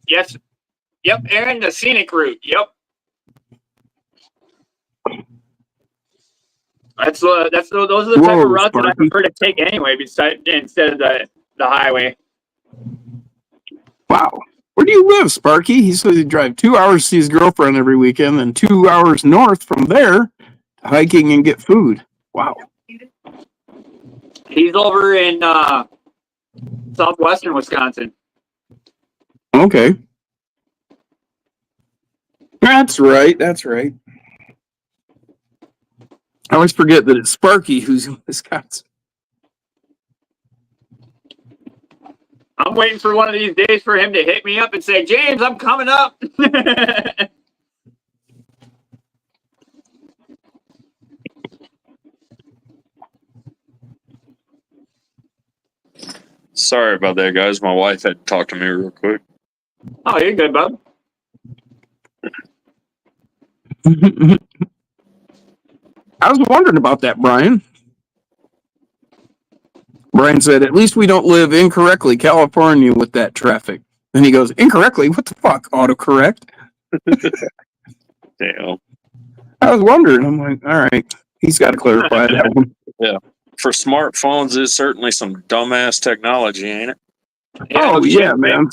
Yes. Yep, Aaron, the scenic route. Yep. Those are the type
Whoa,
of routes that I
Sparky.
prefer to take anyway, instead of the highway.
Wow. Where do you live, Sparky? He says he'd drive 2 hours to see his girlfriend every weekend and 2 hours north from there to hiking and get food. Wow.
He's over in southwestern Wisconsin.
Okay. That's right. That's right. I always forget that it's Sparky who's in Wisconsin.
I'm waiting for one of these days for him to hit me up and say, James, I'm coming up.
Sorry about that, guys. My wife had to talk to me real quick.
Oh, you're good, bub.
I was wondering about that, Brian. Brian said, at least we don't live incorrectly California with that traffic. And he goes, incorrectly? What the fuck? Autocorrect?
Damn.
I was wondering. I'm like, all right. He's got to clarify that one.
Yeah. For smartphones, is certainly some dumbass technology, ain't it?
Oh,
no
yeah,
shit,
man.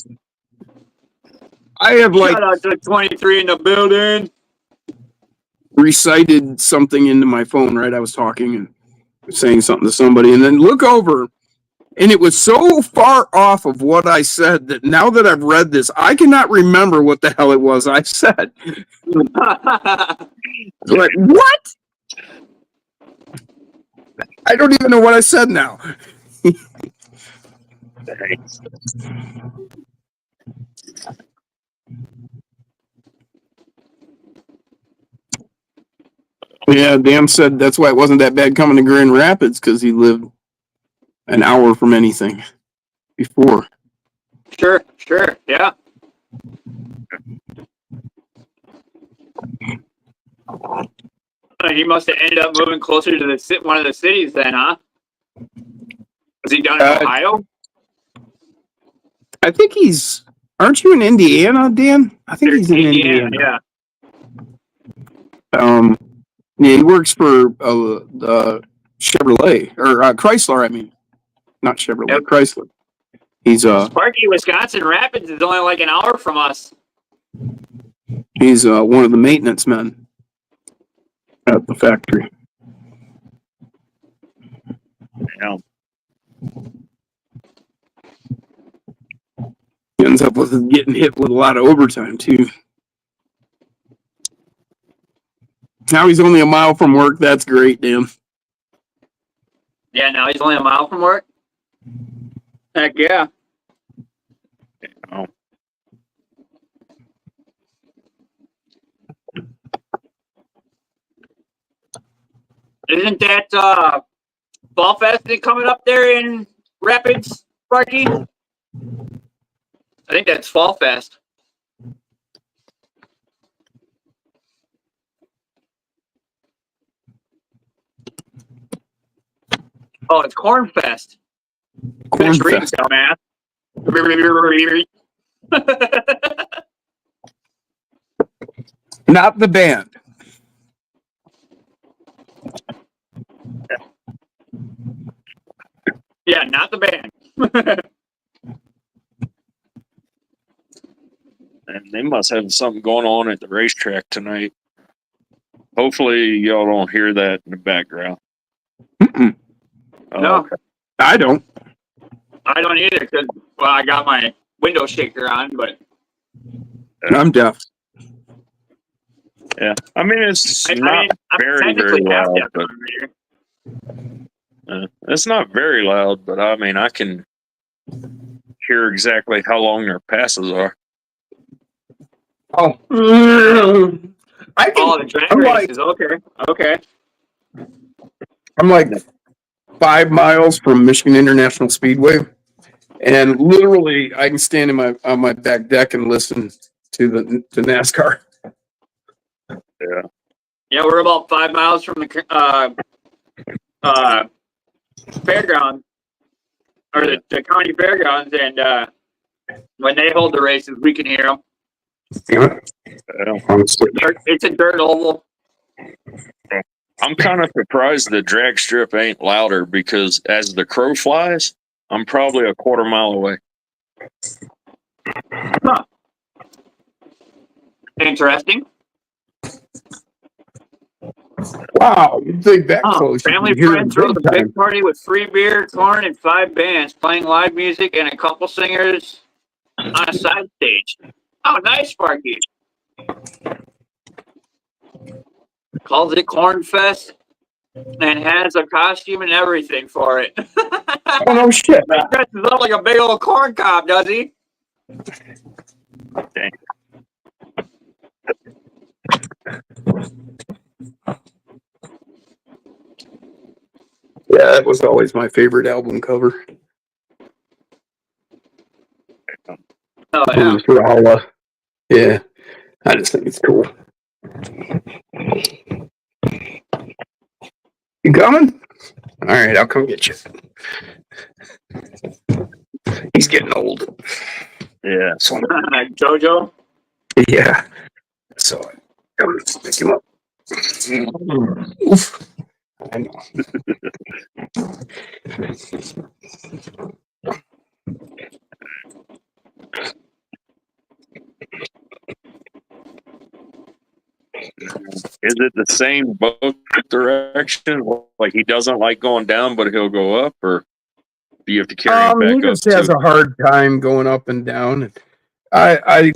I have like
Shout out to 23 in the building.
recited something into my phone, right? I was talking and saying something to somebody, and then look over, And it was so far off of what I said that now that I've read this, I cannot remember what the hell it was I said. Like, what? I don't even know what I said now. Yeah, Dan said that's why it wasn't that bad coming to Grand Rapids, because he lived an hour from anything before.
Sure, yeah. He must have ended up moving closer to one of the cities then, huh? Was he down in Ohio?
I think he's. Aren't you in Indiana, Dan? I think he's in Indiana.
Yeah.
Yeah, he works for Chevrolet or Chrysler. I mean, not Chevrolet,
Yep.
Chrysler. He's
Sparky, Wisconsin Rapids is only like an hour from us.
He's one of the maintenance men at the factory.
Yeah.
He ends up with getting hit with a lot of overtime too. Now he's only a mile from work. That's great, Dan.
Yeah, now he's only a mile from work. Heck yeah.
Oh.
Isn't that Fall Fest coming up there in Rapids, Sparky? I think that's Fall Fest. Oh, it's Corn Fest. Finish reading, dumbass.
Not the band.
Yeah, not the band.
And they must have something going on at the racetrack tonight. Hopefully, y'all don't hear that in the background.
Mm-mm.
Oh,
No.
okay.
I don't.
I don't either because, well, I got my window shaker on, but
I'm deaf.
Yeah. I mean, it's
I
not very, very
technically have
loud.
that
But,
on here.
it's not very loud, but I mean, I can hear exactly how long their passes are.
Oh. I can.
Oh, the drag
I'm like-
races. Okay.
I'm like 5 miles from Michigan International Speedway, and literally I can stand on my back deck and listen to NASCAR.
Yeah, we're about 5 miles from the fairground, or the county fairgrounds, and when they hold the races, we can hear them.
Yeah.
It's a dirt oval.
I'm kind of surprised the drag strip ain't louder because as the crow flies, I'm probably a quarter mile away.
Huh. Interesting.
Wow, you think that
Oh,
close? you
family
can hear
friend
it
throws a
big time.
big party with free beer, corn, and 5 bands playing live music and a couple singers on a side stage. Oh, nice, Sparky. Calls it Corn Fest and has a costume and everything for it.
Oh no shit!
He dresses up like a big old corn cob, does he?
Dang.
Yeah, that was always my favorite album cover.
Oh, yeah.
Rala. Yeah, I just think it's cool. You coming? All right, I'll come get you. He's getting old.
Yeah.
So,
Jojo?
yeah. So I gotta pick him up. Oof. I know.
Is it the same both direction? Like he doesn't like going down, but he'll go up, or Do you have to carry him back
He
up
just has
too?
a hard time going up and down. And I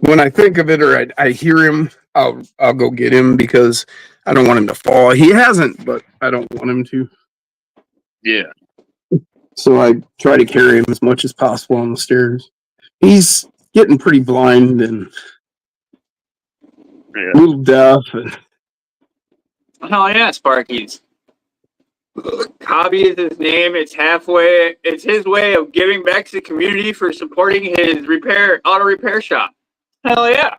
when I think of it or I hear him, I'll go get him because I don't want him to fall. He hasn't, but I don't want him to.
Yeah.
So I try to carry him as much as possible on the stairs. He's getting pretty blind and
Yeah.
a little deaf. And
Hell yeah, Sparky's. Hobby is his name. It's his way of giving back to the community for supporting his auto repair shop. Hell yeah.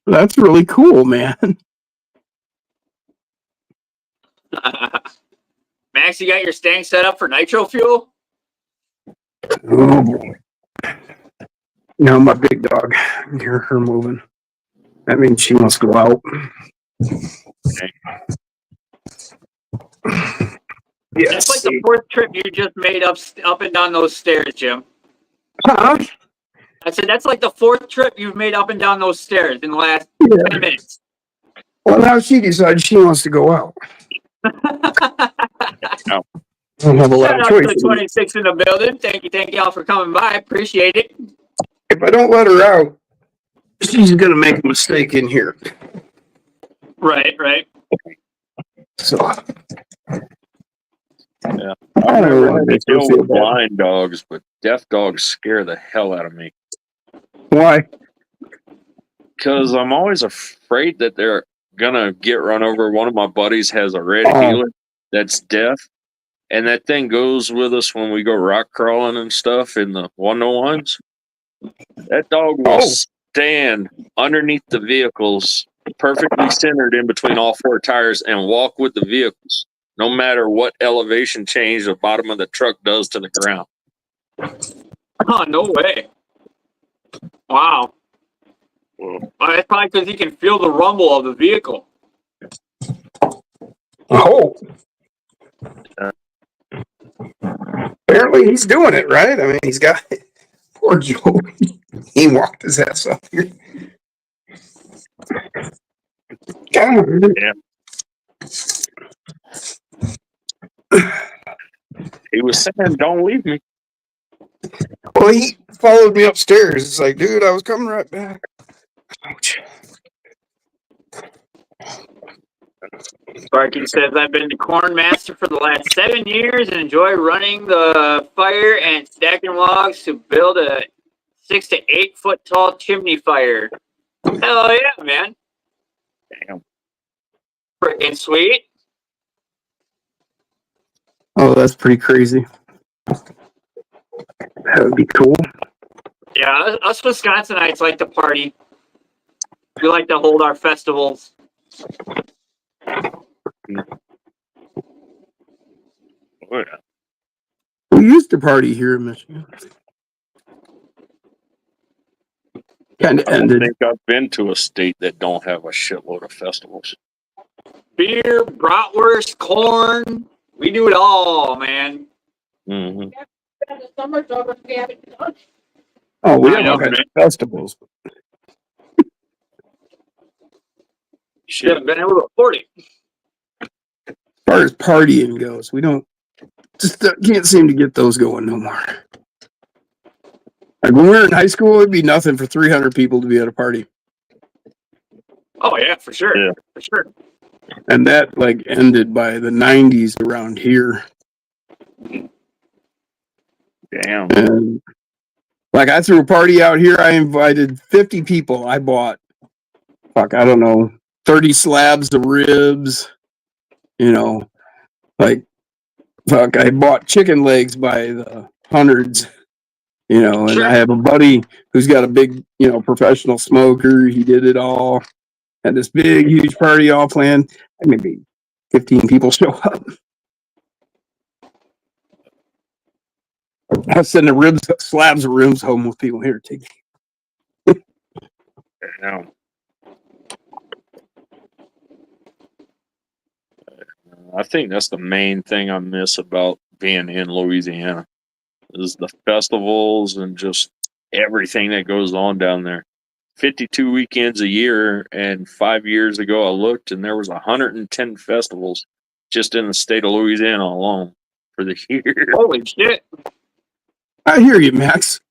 that's really cool, man.
Max, you got your Stang set up for nitro fuel?
Oh boy. Now my big dog. I can hear her moving. That means she must go out.
That's like the fourth trip you just made up and down those stairs, Jim.
Huh?
I said that's like the fourth trip you've made up and down those stairs in the last
Yeah.
10 minutes.
Well, now she decides she wants to go out. I don't have a lot
Shout
of
out to
choice.
the 26 in the building. Thank you all for coming by. Appreciate it.
If I don't let her out, she's gonna make a mistake in here.
Right.
So
Yeah.
I don't know
I
what
had
makes
to
her
deal
feel
with
bad.
blind dogs, but deaf dogs scare the hell out of me.
Why?
Because I'm always afraid that they're gonna get run over. One of my buddies has a red
Oh.
heeler that's deaf, and that thing goes with us when we go rock crawling and stuff in the 101s. That dog will
Oh.
stand underneath the vehicles, perfectly centered in between all four tires, and walk with the vehicles, no matter what elevation change the bottom of the truck does to the ground.
Oh, no way. Wow.
Well,
That's probably because he can feel the rumble of the vehicle.
Oh. Apparently he's doing it, right? I mean, he's got poor Joe. He walked his ass up here. God.
Yeah. He was saying, "Don't leave me."
Well, he followed me upstairs. It's like, dude, I was coming right back. Ouch.
Sparky says, I've been the corn master for the last 7 years and enjoy running the fire and stacking logs to build a 6 to 8 foot tall chimney fire. Hell yeah, man.
Damn.
Freaking sweet.
Oh, that's pretty crazy. That would be cool.
Yeah, us Wisconsinites like to party. We like to hold our festivals.
Oh, yeah.
We used to party here in Michigan. Kind of
I don't
ended.
think I've been to a state that don't have a shitload of festivals.
Beer, bratwurst, corn. We do it all, man.
Mm-hmm.
Oh, we
I
have
know,
all kinds
man.
of festivals.
Should have been able to afford it.
As far as partying goes, we don't just can't seem to get those going no more. Like when we were in high school, it'd be nothing for 300 people to be at a party,
Oh yeah, for sure.
Yeah.
For sure.
and that like ended by the 90s around here.
Damn.
And like I threw a party out here. I invited 50 people. I bought, I don't know, 30 slabs of ribs. You know, like, I bought chicken legs by the hundreds. You know, and
Sure.
I have a buddy who's got a big, professional smoker. He did it all. Had this big, huge party all planned. And maybe 15 people show up. I was sending slabs of ribs home with people here. Take
Damn. I think that's the main thing I miss about being in Louisiana is the festivals and just everything that goes on down there. 52 weekends a year, and 5 years ago I looked, and there was 110 festivals just in the state of Louisiana alone for the year.
Holy shit.
I hear you, Max.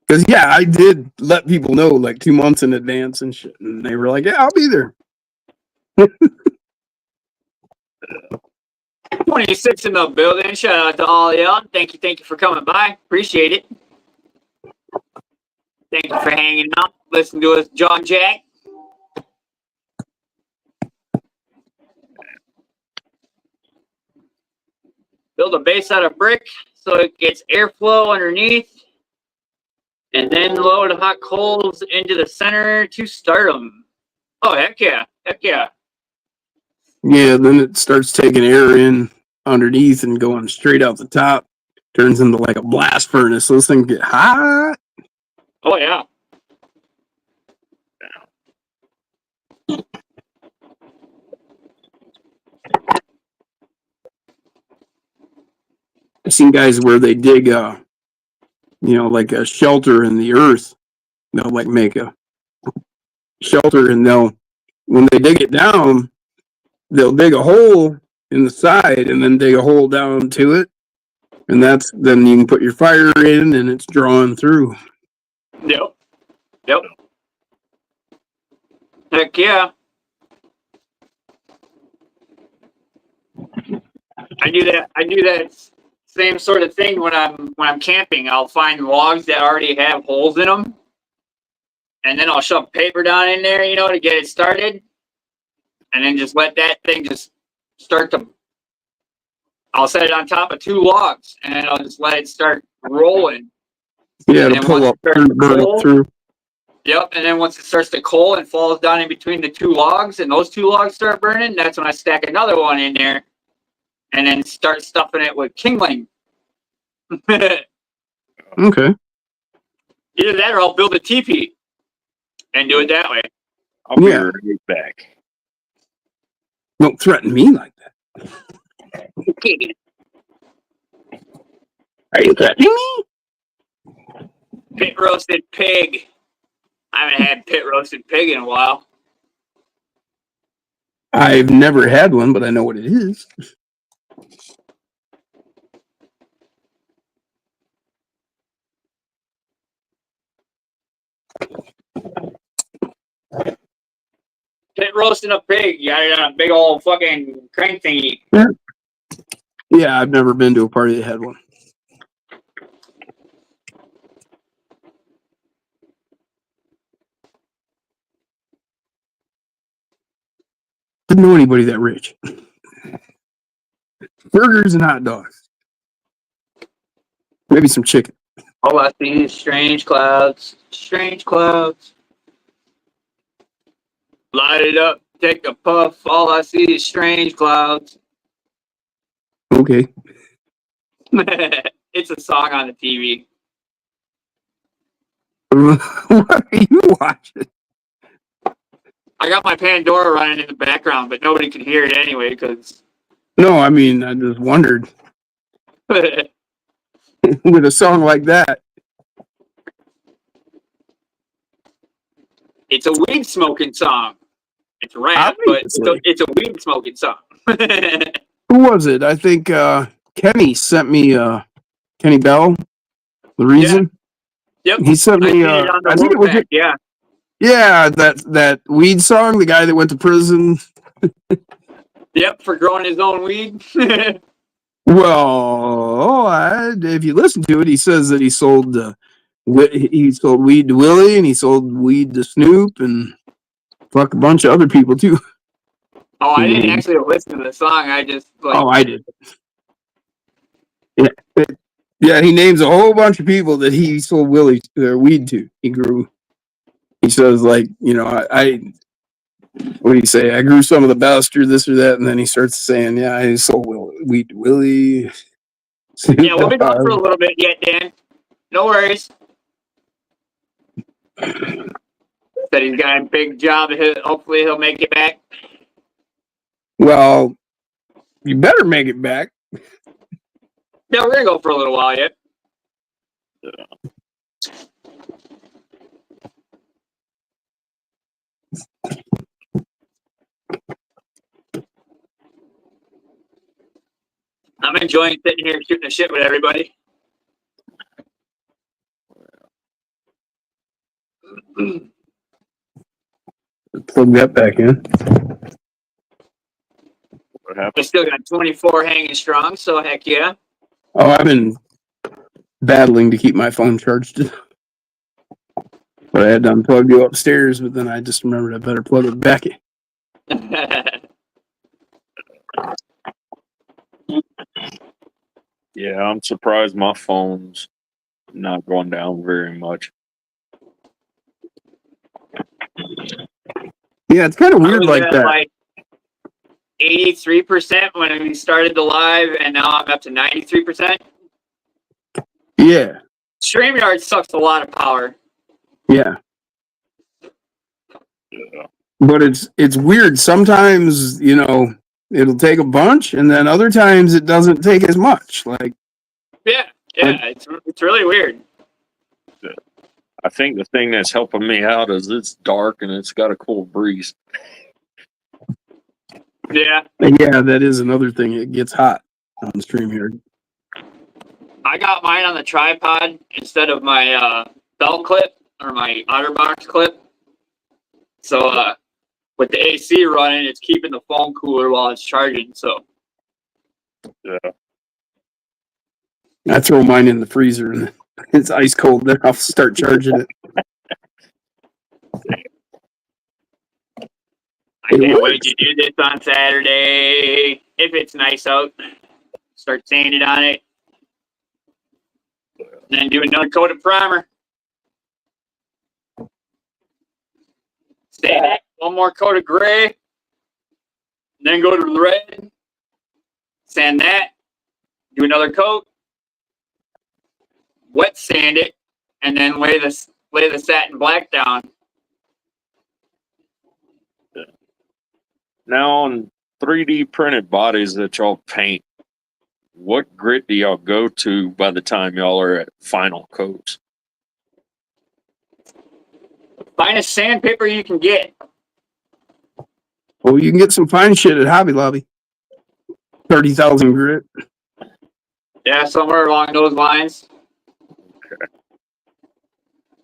Because, yeah, I did let people know like 2 months in advance and shit. And they were like, yeah, I'll be there.
26 in the building. Shout out to all y'all. Thank you for coming by. Appreciate it. Thank you for hanging out. Listen to us, John Jack. Build a base out of brick so it gets airflow underneath. And then load hot coals into the center to start them. Oh, heck yeah. Heck yeah.
Yeah, then it starts taking air in underneath and going straight out the top. Turns into like a blast furnace. Those things get hot.
Oh, yeah.
I've seen guys where they dig, like a shelter in the earth. They'll like make a shelter, and when they dig it down, they'll dig a hole in the side and then dig a hole down to it, and then you can put your fire in, and it's drawn through.
Yep. Heck yeah. I do that same sort of thing when I'm camping. I'll find logs that already have holes in them, and then I'll shove paper down in there, to get it started, and then just let that thing just start to. I'll set it on top of 2 logs, and then I'll just let it start rolling.
Yeah,
And
to
then
pull
once
up,
it starts to
burn
coal-
up through.
Yep, and then once it starts to coal and falls down in between the 2 logs, and those 2 logs start burning, that's when I stack another one in there, and then start stuffing it with kindling. Either
Okay.
that, or I'll build a teepee and do it that way.
I'll be
Yeah.
right back.
Don't threaten me like that. Are you threatening me?
Pit roasted pig. I haven't had pit roasted pig in a while.
I've never had one, but I know what it is.
Pit roasting a pig. You got it on a big old fucking crank thingy.
Yeah, I've never been to a party that had one. Didn't know anybody that rich. Burgers and hot dogs. Maybe some chicken.
All I see is strange clouds. Strange clouds. Light it up. Take a puff. All I see is strange clouds.
Okay.
It's a song on the TV.
What are you watching?
I got my Pandora running in the background, but nobody can hear it anyway because
No, I mean, I just wondered. With a song like that.
it's a weed smoking song. It's rap, but it's a weed smoking song.
Who was it? I think Kenny sent me Kenny Bell. The reason?
Yep.
He sent
I
me
seen it on the
I think it was
road back, yeah.
yeah, that weed song, the guy that went to prison.
Yep, for growing his own weed.
Well, if you listen to it, he says that he sold weed to Willie, and he sold weed to Snoop, and fuck a bunch of other people too.
Oh, I didn't actually listen to the song. I just like.
Oh, I did. Yeah, he names a whole bunch of people that he sold Willie weed to. He grew. He says like, I what do you say? I grew some of the best, or this or that, and then he starts saying, "Yeah, I sold weed to Willie."
Yeah, we'll be gone for a little bit yet, Dan. No worries. Said he's got a big job. Hopefully, he'll make it back.
Well, you better make it back.
Yeah, we're gonna go for a little while yet. I'm enjoying sitting here shooting the shit with everybody.
Plug that back in.
What happened?
I still got 24 hanging strong, so heck yeah.
Oh, I've been battling to keep my phone charged. But I had to unplug you upstairs, but then I just remembered I better plug it back in.
Yeah, I'm surprised my phone's not going down very much.
Yeah, it's kind of
I
weird
was
like
at
that.
like 83% when we started the live, and now I'm up to 93%.
Yeah,
StreamYard sucks a lot of power.
yeah.
Yeah.
But it's weird. Sometimes, it'll take a bunch, and then other times it doesn't take as much. Like,
Yeah, it's really weird.
I think the thing that's helping me out is it's dark and it's got a cool breeze.
Yeah,
yeah, that is another thing. It gets hot on StreamYard.
I got mine on the tripod instead of my belt clip or my OtterBox clip. So with the AC running, it's keeping the phone cooler while it's charging. So
Yeah.
I throw mine in the freezer and it's ice cold. Then I'll start charging it.
I can't wait to do this on Saturday if it's nice out. Start sanding on it, and then do another coat of primer. Sand it, one more coat of gray, and then go to the red. Sand that, do another coat, wet sand it, and then lay the satin black down.
Now on 3D printed bodies that y'all paint, what grit do y'all go to by the time y'all are at final coats?
Finest sandpaper you can get.
Well, you can get some fine shit at Hobby Lobby. 30,000 grit.
Yeah, somewhere along those lines.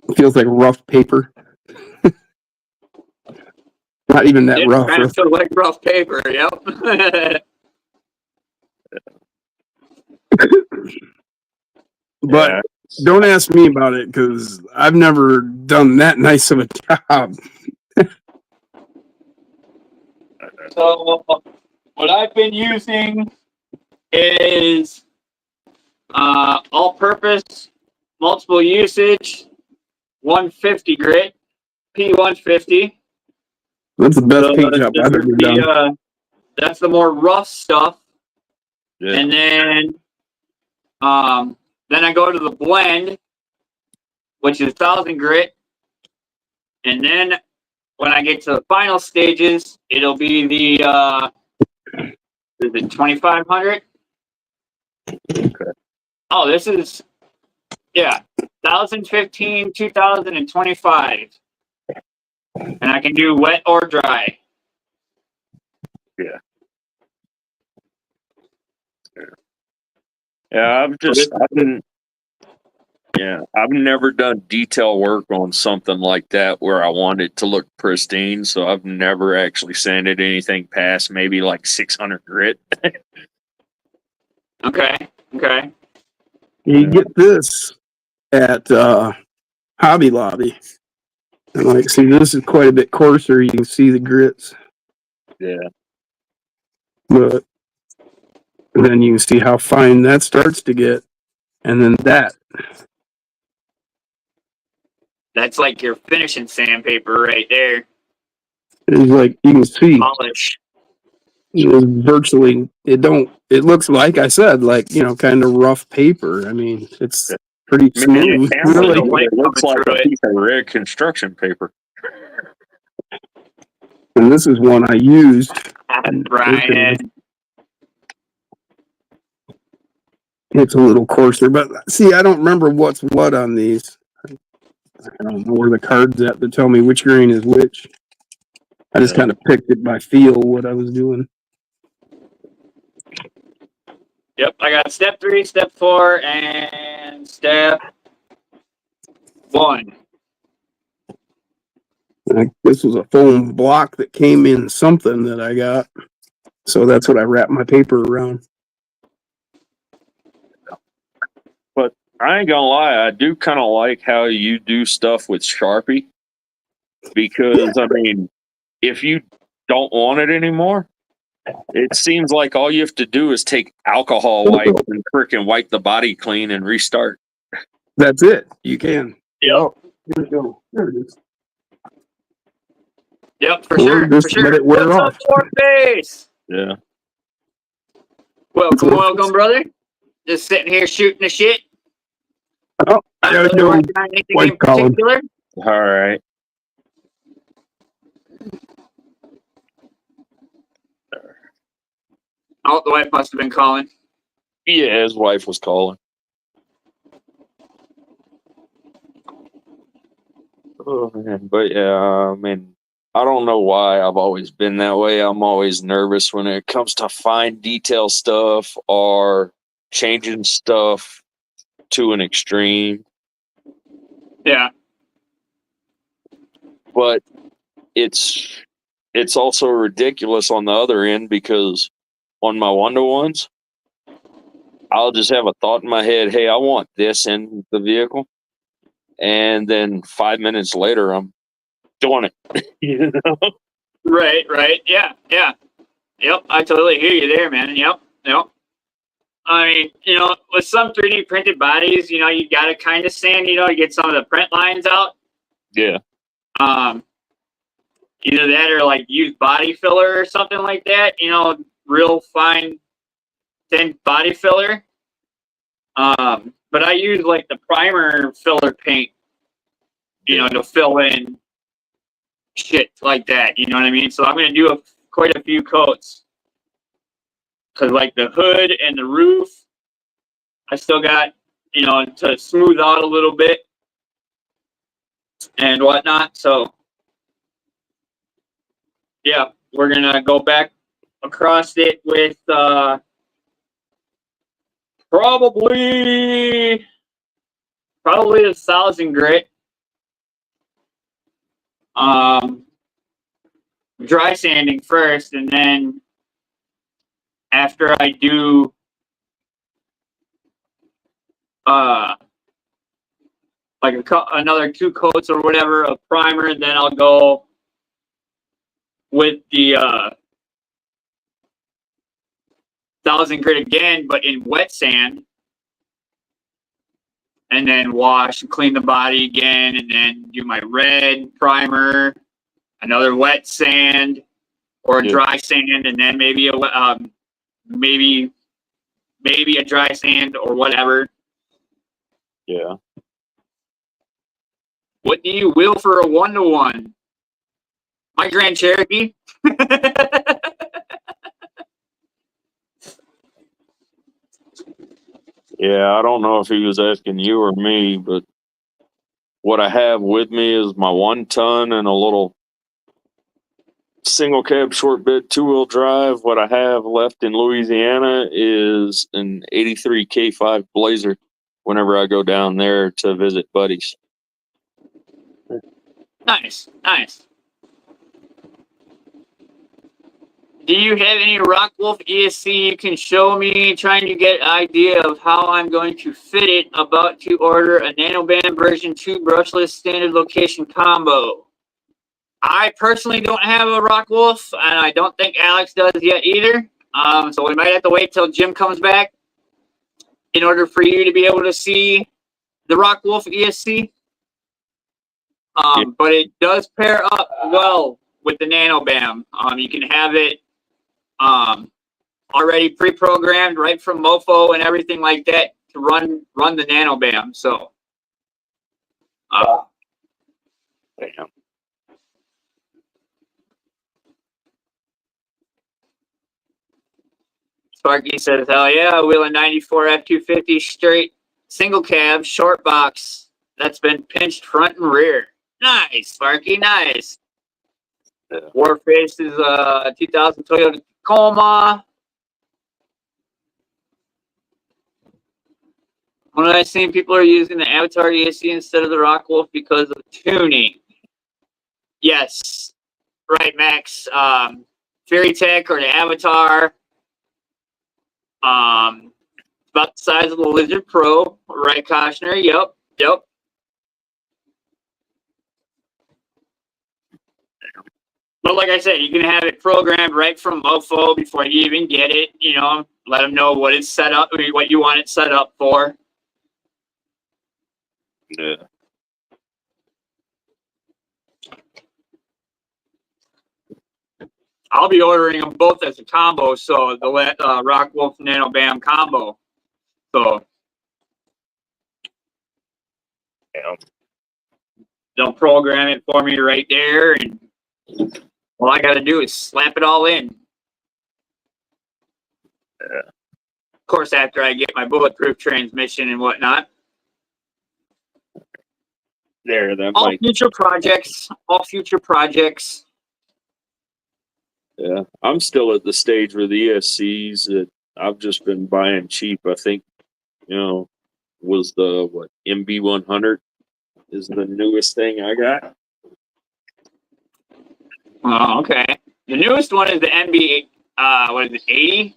It feels like rough paper. Not even that
It
rough.
kind of feels like rough paper. Yep.
But
Yeah.
don't ask me about it because I've never done that nice of a job.
So what I've been using is all-purpose, multiple usage, 150 grit, P150.
That's the best
So
paint job I've ever done.
that's the more rough stuff.
Yeah.
And then I go to the blend, which is 1,000 grit. And then when I get to the final stages, it'll be the is it 2,500?
Okay.
Oh, this is 1,015, 2,025. And I can do wet or dry.
Yeah, I've never done detail work on something like that where I want it to look pristine. So I've never actually sanded anything past maybe like 600 grit.
Okay.
You get this at Hobby Lobby. And like, see, this is quite a bit coarser. You can see the grits.
Yeah.
But then you can see how fine that starts to get. And then that.
That's like your finishing sandpaper right there.
It's like, you can see.
Polish.
It's virtually, it looks like I said, like, kind of rough paper. I mean, it's pretty smooth. Really.
It looks like a piece of red construction paper.
And this is one I used.
Brian.
It's a little coarser, but see, I don't remember what's what on these. I don't know where the card's at to tell me which grain is which. I just kind of picked it by feel what I was doing.
Yep, I got step 3, step 4, and step 1.
This was a foam block that came in something that I got. So that's what I wrapped my paper around.
But I ain't gonna lie, I do kind of like how you do stuff with Sharpie. Because, I mean, if you don't want it anymore, it seems like all you have to do is take alcohol wipes and frickin' wipe the body clean and restart.
That's it. You can.
Yep.
Here we go. There it is.
Yep, for
Or
sure.
just
For sure.
let it wear
What's
off.
up, Fourth Base?
Yeah.
Welcome, welcome, brother. Just sitting here shooting the shit.
Oh, I don't know.
Working on anything
White
in
collar.
particular?
All right.
Oh, the wife must have been calling.
Yeah, his wife was calling. Oh, man. But yeah, I mean, I don't know why I've always been that way. I'm always nervous when it comes to fine detail stuff or changing stuff to an extreme.
Yeah.
But it's also ridiculous on the other end because on my one-to-ones, I'll just have a thought in my head, hey, I want this in the vehicle. And then 5 minutes later, I'm doing it. You know?
Right, right. Yeah, yeah. Yep, I totally hear you there, man. Yep, yep. I mean, you know, with some 3D printed bodies, you know, you got to kind of sand, you know, to get some of the print lines out.
Yeah.
Either that or like use body filler or something like that, you know, real fine, thin body filler. But I use like the primer filler paint, you know, to fill in shit like that. You know what I mean? So I'm going to do quite a few coats. Because like the hood and the roof, I still got, you know, to smooth out a little bit and whatnot. So, yeah, we're going to go back across it with probably the 1000 grit. Dry sanding first, and then after I do like another 2 coats or whatever of primer, then I'll go with the 1000 grit again, but in wet sand, and then wash and clean the body again, and then do my red primer, another wet sand or a dry sand, and then maybe a maybe a dry sand or whatever.
Yeah.
What do you will for a 1-to-1? My Grand Cherokee.
Yeah, I don't know if he was asking you or me, but what I have with me is my 1 ton and a little single cab short bed 2-wheel drive. What I have left in Louisiana is an 83 K5 Blazer whenever I go down there to visit buddies.
Nice, nice. Do you have any Rockwolf ESC you can show me? Trying to get an idea of how I'm going to fit it. About to order a NanoBand version 2 brushless standard location combo. I personally don't have a Rockwolf, and I don't think Alex does yet either. So we might have to wait till Jim comes back in order for you to be able to see the Rockwolf ESC. But it does pair up well with the NanoBam. You can have it already pre-programmed right from Mofo and everything like that to run the NanoBam. So,
Damn.
Sparky says, hell yeah, wheel a 94 F250 straight single cab short box that's been pinched front and rear. Nice, Sparky, nice.
Yeah.
Warface is a 2000 Toyota Tacoma. When I've seen people are using the Avatar ESC instead of the Rockwolf because of tuning. Yes, right, Max. Fairy Tech or the Avatar. About the size of the Lizard Pro, right, Koshner? Yep. But like I said, you can have it programmed right from Mofo before you even get it. You know, let them know what it's set up, what you want it set up for.
Yeah.
I'll be ordering them both as a combo, so the Rockwolf Nano Bam combo. So
Yeah.
they'll program it for me right there, and all I got to do is slap it all in.
Yeah.
Of course, after I get my bulletproof transmission and whatnot.
There, that
All
might.
future projects.
Yeah, I'm still at the stage with ESCs that I've just been buying cheap. I think, was the MB100 is the newest thing I got.
Oh, okay. The newest one is the MB, 80?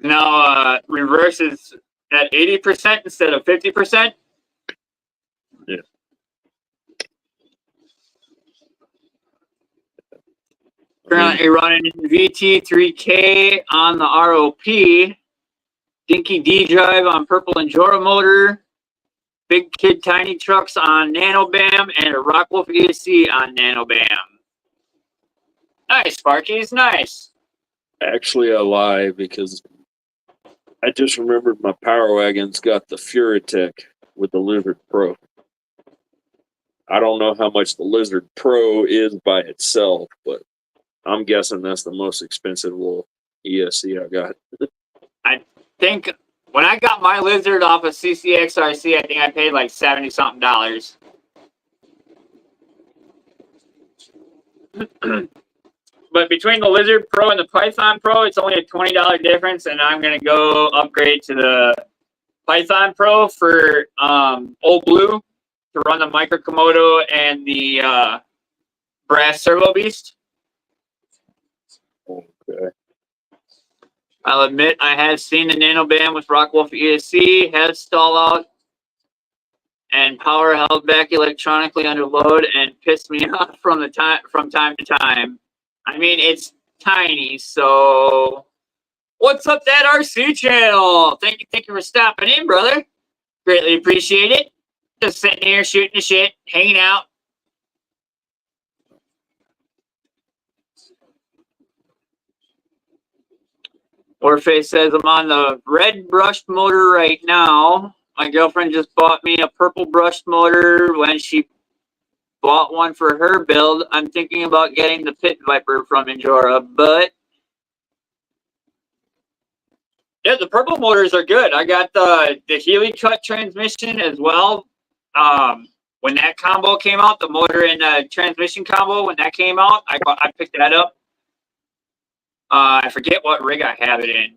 Now, reverses at 80% instead of 50%.
Yeah.
Currently running VT3K on the ROP, Dinky D drive on Purple Enduro motor, Big Kid Tiny Trucks on NanoBam, and a Rockwolf ESC on NanoBam. Nice, Sparkies, nice.
Actually, I lie because I just remembered my Power Wagon's got the Furitech with the Lizard Pro. I don't know how much the Lizard Pro is by itself, but I'm guessing that's the most expensive little ESC I got.
I think when I got my Lizard off of CCXRC, I think I paid like $70-something. But between the Lizard Pro and the Python Pro, it's only a $20 difference, and I'm going to go upgrade to the Python Pro for Old Blue to run the Micro Komodo and the Brass Servo Beast.
Okay.
I'll admit I have seen the NanoBam with Rockwolf ESC, has stall out and power held back electronically under load and pissed me off from time to time. I mean, it's tiny, so what's up, that RC channel? Thank you for stopping in, brother. Greatly appreciate it. Just sitting here shooting the shit, hanging out. Warface says I'm on the red brushed motor right now. My girlfriend just bought me a purple brushed motor when she bought one for her build. I'm thinking about getting the Pit Viper from Endura, but yeah, the purple motors are good. I got the Healy cut transmission as well. When that combo came out, the motor and the transmission combo, when that came out, I picked that up. I forget what rig I have it in.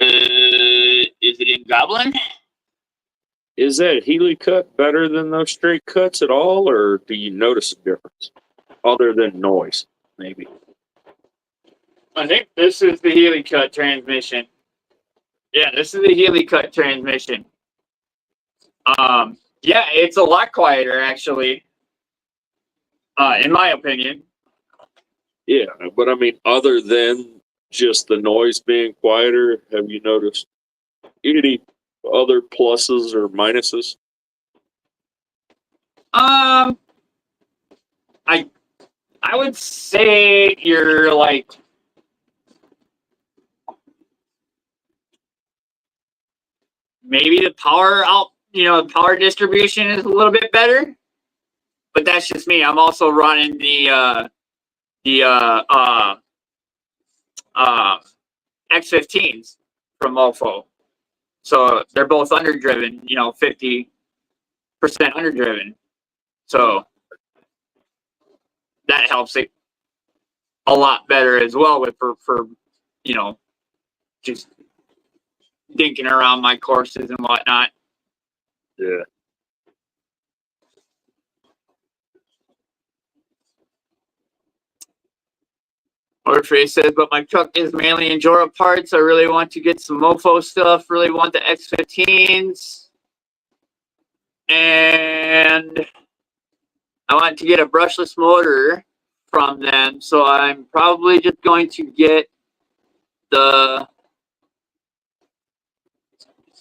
Is it in Goblin?
Is that Healy cut better than those straight cuts at all, or do you notice a difference? Other than noise, maybe.
I think this is the Healy cut transmission. Yeah, this is the Healy cut transmission. Yeah, it's a lot quieter, actually. In my opinion.
Yeah, but I mean, other than just the noise being quieter, have you noticed any other pluses or minuses?
I would say you're like maybe the power power distribution is a little bit better, but that's just me. I'm also running the X15s from Mofo, so they're both underdriven. 50% underdriven. So that helps it a lot better as well with for you know, just dinking around my courses and whatnot.
Yeah.
Orpheus says, but my truck is mainly Enduro parts. I really want to get some Mofo stuff. Really want the X15s. And I want to get a brushless motor from them. So I'm probably just going to get the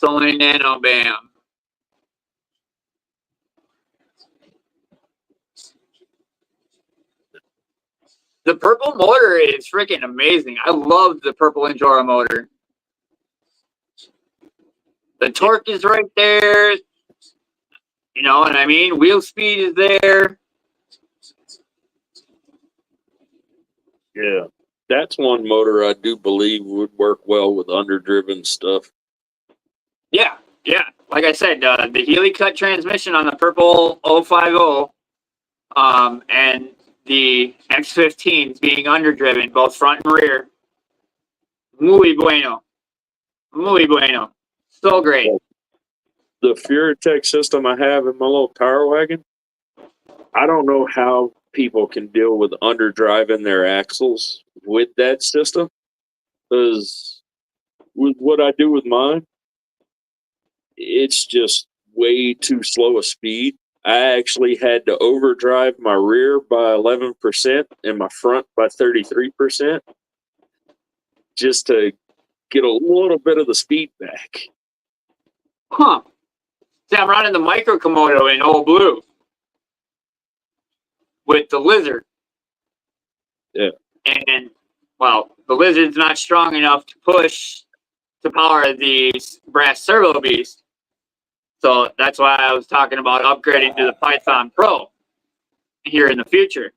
Sony Nano Bam. The purple motor is freaking amazing. I love the purple Enduro motor. The torque is right there. You know what I mean? Wheel speed is there.
Yeah. That's one motor I do believe would work well with underdriven stuff.
Yeah, yeah. Like I said, the Healy cut transmission on the purple 050, and the X15s being underdriven, both front and rear. Muy bueno. Muy bueno. So great.
The Furitech system I have in my little power wagon, I don't know how people can deal with underdriving their axles with that system. Because with what I do with mine, it's just way too slow a speed. I actually had to overdrive my rear by 11% and my front by 33% just to get a little bit of the speed back.
Huh. See, I'm running the Micro Komodo in Old Blue with the Lizard.
Yeah.
And, well, the Lizard's not strong enough to push to power the Brass Servo Beast. So that's why I was talking about upgrading to the Python Pro here in the future.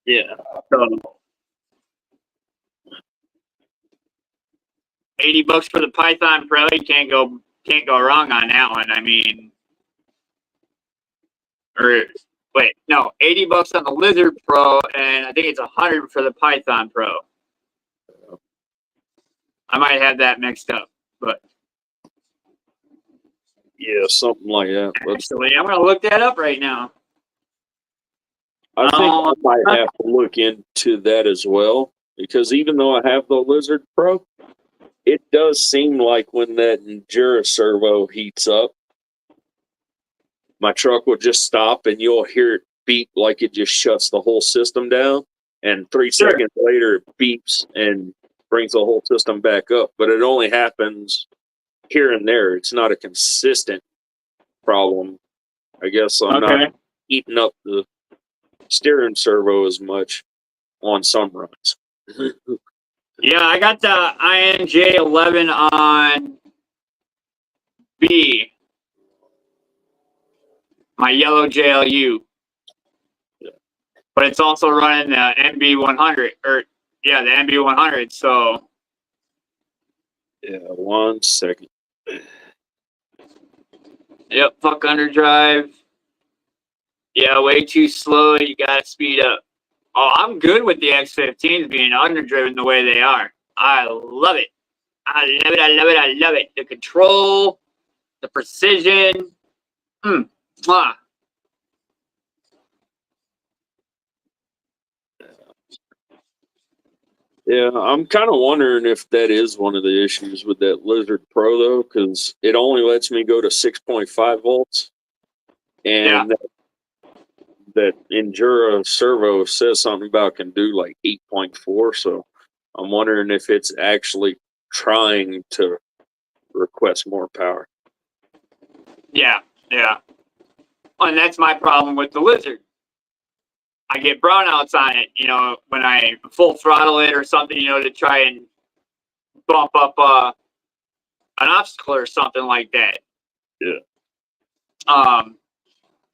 Yeah.
So $80 for the Python Pro, you can't go wrong on that one. I mean, or wait, no, $80 on the Lizard Pro, and I think it's $100 for the Python Pro. I might have that mixed up, but
Yeah, something like that. But
actually, I'm gonna look that up right now.
I think I might have to look into that as well, because even though I have the Lizard Pro, it does seem like when that Enduro servo heats up, my truck will just stop and you'll hear it beep like it just shuts the whole system down. And 3
Sure.
seconds later, it beeps and brings the whole system back up. But it only happens here and there. It's not a consistent problem. I guess I'm not eating up the steering servo as much on some runs.
Yeah, I got the INJ11 on B, my yellow JLU. But it's also running the MB100, or yeah, the MB100. So
Yeah, 1 second.
yep, fuck underdrive. Yeah, way too slow. You gotta speed up. Oh, I'm good with the X15s being underdriven the way they are. I love it. I love it. I love it. I love it. The control, the precision. Mwah.
Yeah, I'm kind of wondering if that is one of the issues with that Lizard Pro, though, because it only lets me go to 6.5 volts. And that Enduro servo says something about can do like 8.4. So I'm wondering if it's actually trying to request more power.
Yeah, yeah. And that's my problem with the Lizard. I get brownouts on it, you know, when I full throttle it or something, you know, to try and bump up an obstacle or something like that.
Yeah.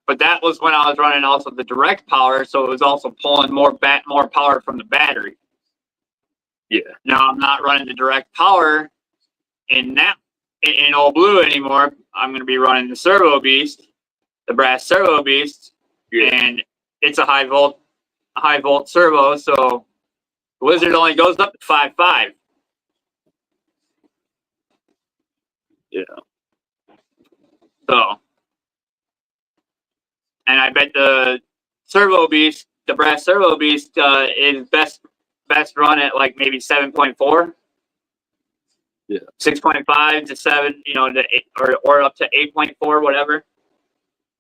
But that was when I was running also the direct power, so it was also pulling more power from the battery.
Yeah.
Now I'm not running the direct power in Old Blue anymore. I'm going to be running the Servo Beast, the Brass Servo Beast, and it's a high volt high volt servo, so the Wizard only goes up to 5.5.
Yeah.
So, and I bet the Servo Beast, the brass Servo Beast, is best run at like maybe 7.4.
Yeah.
6.5 to 7, to 8, or up to 8.4, whatever.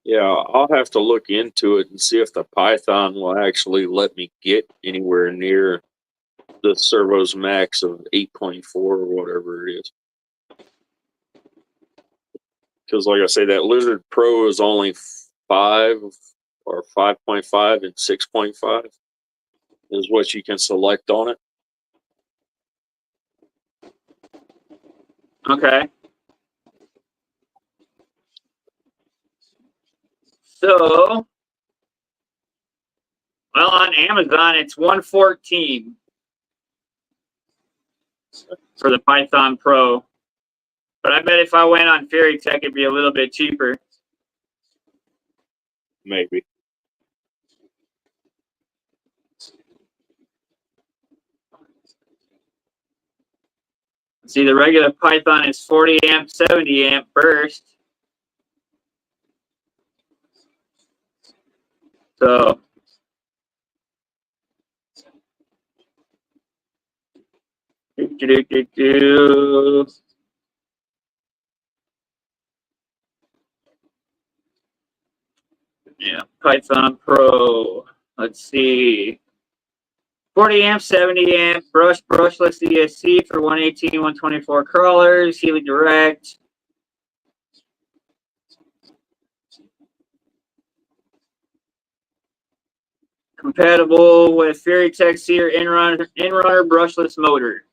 Yeah, I'll have to look into it and see if the Python will actually let me get anywhere near the servo's max of 8.4 or whatever it is. Because, like I say, that Lizard Pro is only 5 or 5.5 and 6.5 is what you can select on it.
Okay. So, well, on Amazon, it's $114 for the Python Pro. But I bet if I went on Fairy Tech, it'd be a little bit cheaper.
Maybe.
See, the regular Python is 40 amp, 70 amp burst. So, yeah, Python Pro. Let's see. 40 amp, 70 amp, brushless ESC for 118, 124 crawlers, Healy Direct. Compatible with Fairy Tech Seer Inrunner brushless motor.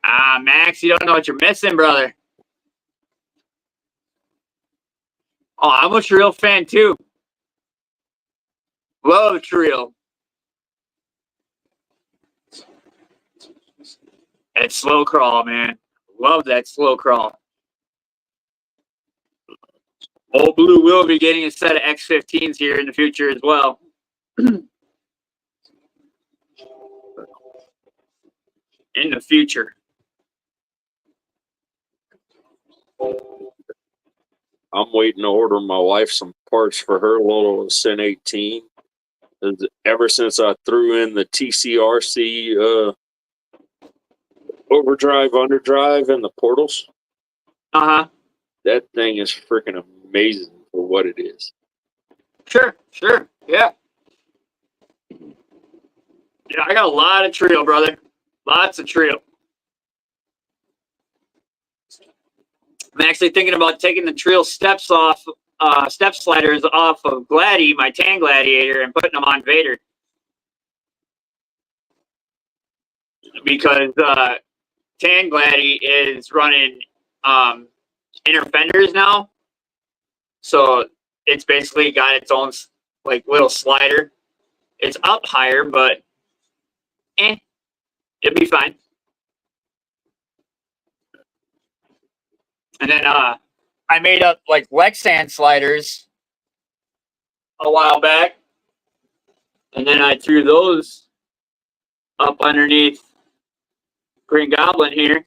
Ah, Max, you don't know what you're missing, brother. Oh, I'm a Trill fan too. Love Trill. That slow crawl, man. Love that slow crawl. Old Blue will be getting a set of X15s here in the future as well. In the future.
I'm waiting to order my wife some parts for her little Sin 18. Ever since I threw in the TCRC overdrive, underdrive, and the portals,
Uh-huh.
that thing is freaking amazing for what it is.
Sure. Yeah. Yeah, I got a lot of Trio, brother. Lots of Trio. I'm actually thinking about taking the Trio step sliders off of Gladi, my Tan Gladiator, and putting them on Vader. Because Tan Gladi is running inner fenders now. So it's basically got its own like little slider. It's up higher, but it'll be fine. And then I made up like Lexan sliders a while back. And then I threw those up underneath Green Goblin here.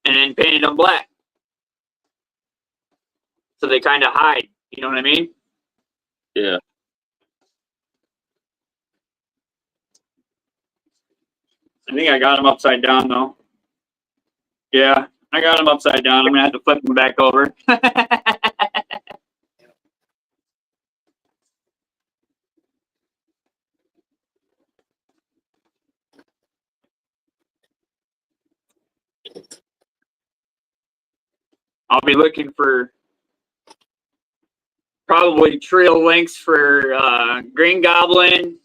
And then painted them black. So they kind of hide. You know what I mean?
Yeah.
I think I got them upside down, though. Yeah, I got them upside down. I'm going to have to flip them back over. I'll be looking for probably trail links for Green Goblin,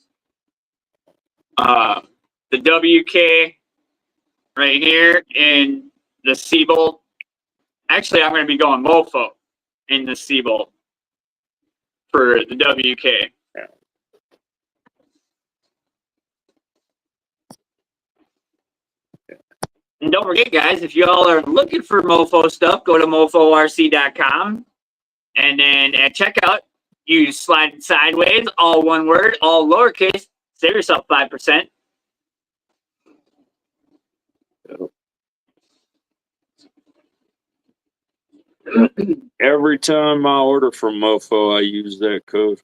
the WK right here, and the Seabolt. Actually, I'm going to be going Mofo in the Seabolt for the WK. And don't forget, guys, if y'all are looking for Mofo stuff, go to moforc.com. And then at checkout, use Slide Sideways, all one word, all lowercase. Save yourself 5%.
Every time I order from Mofo, I use that code.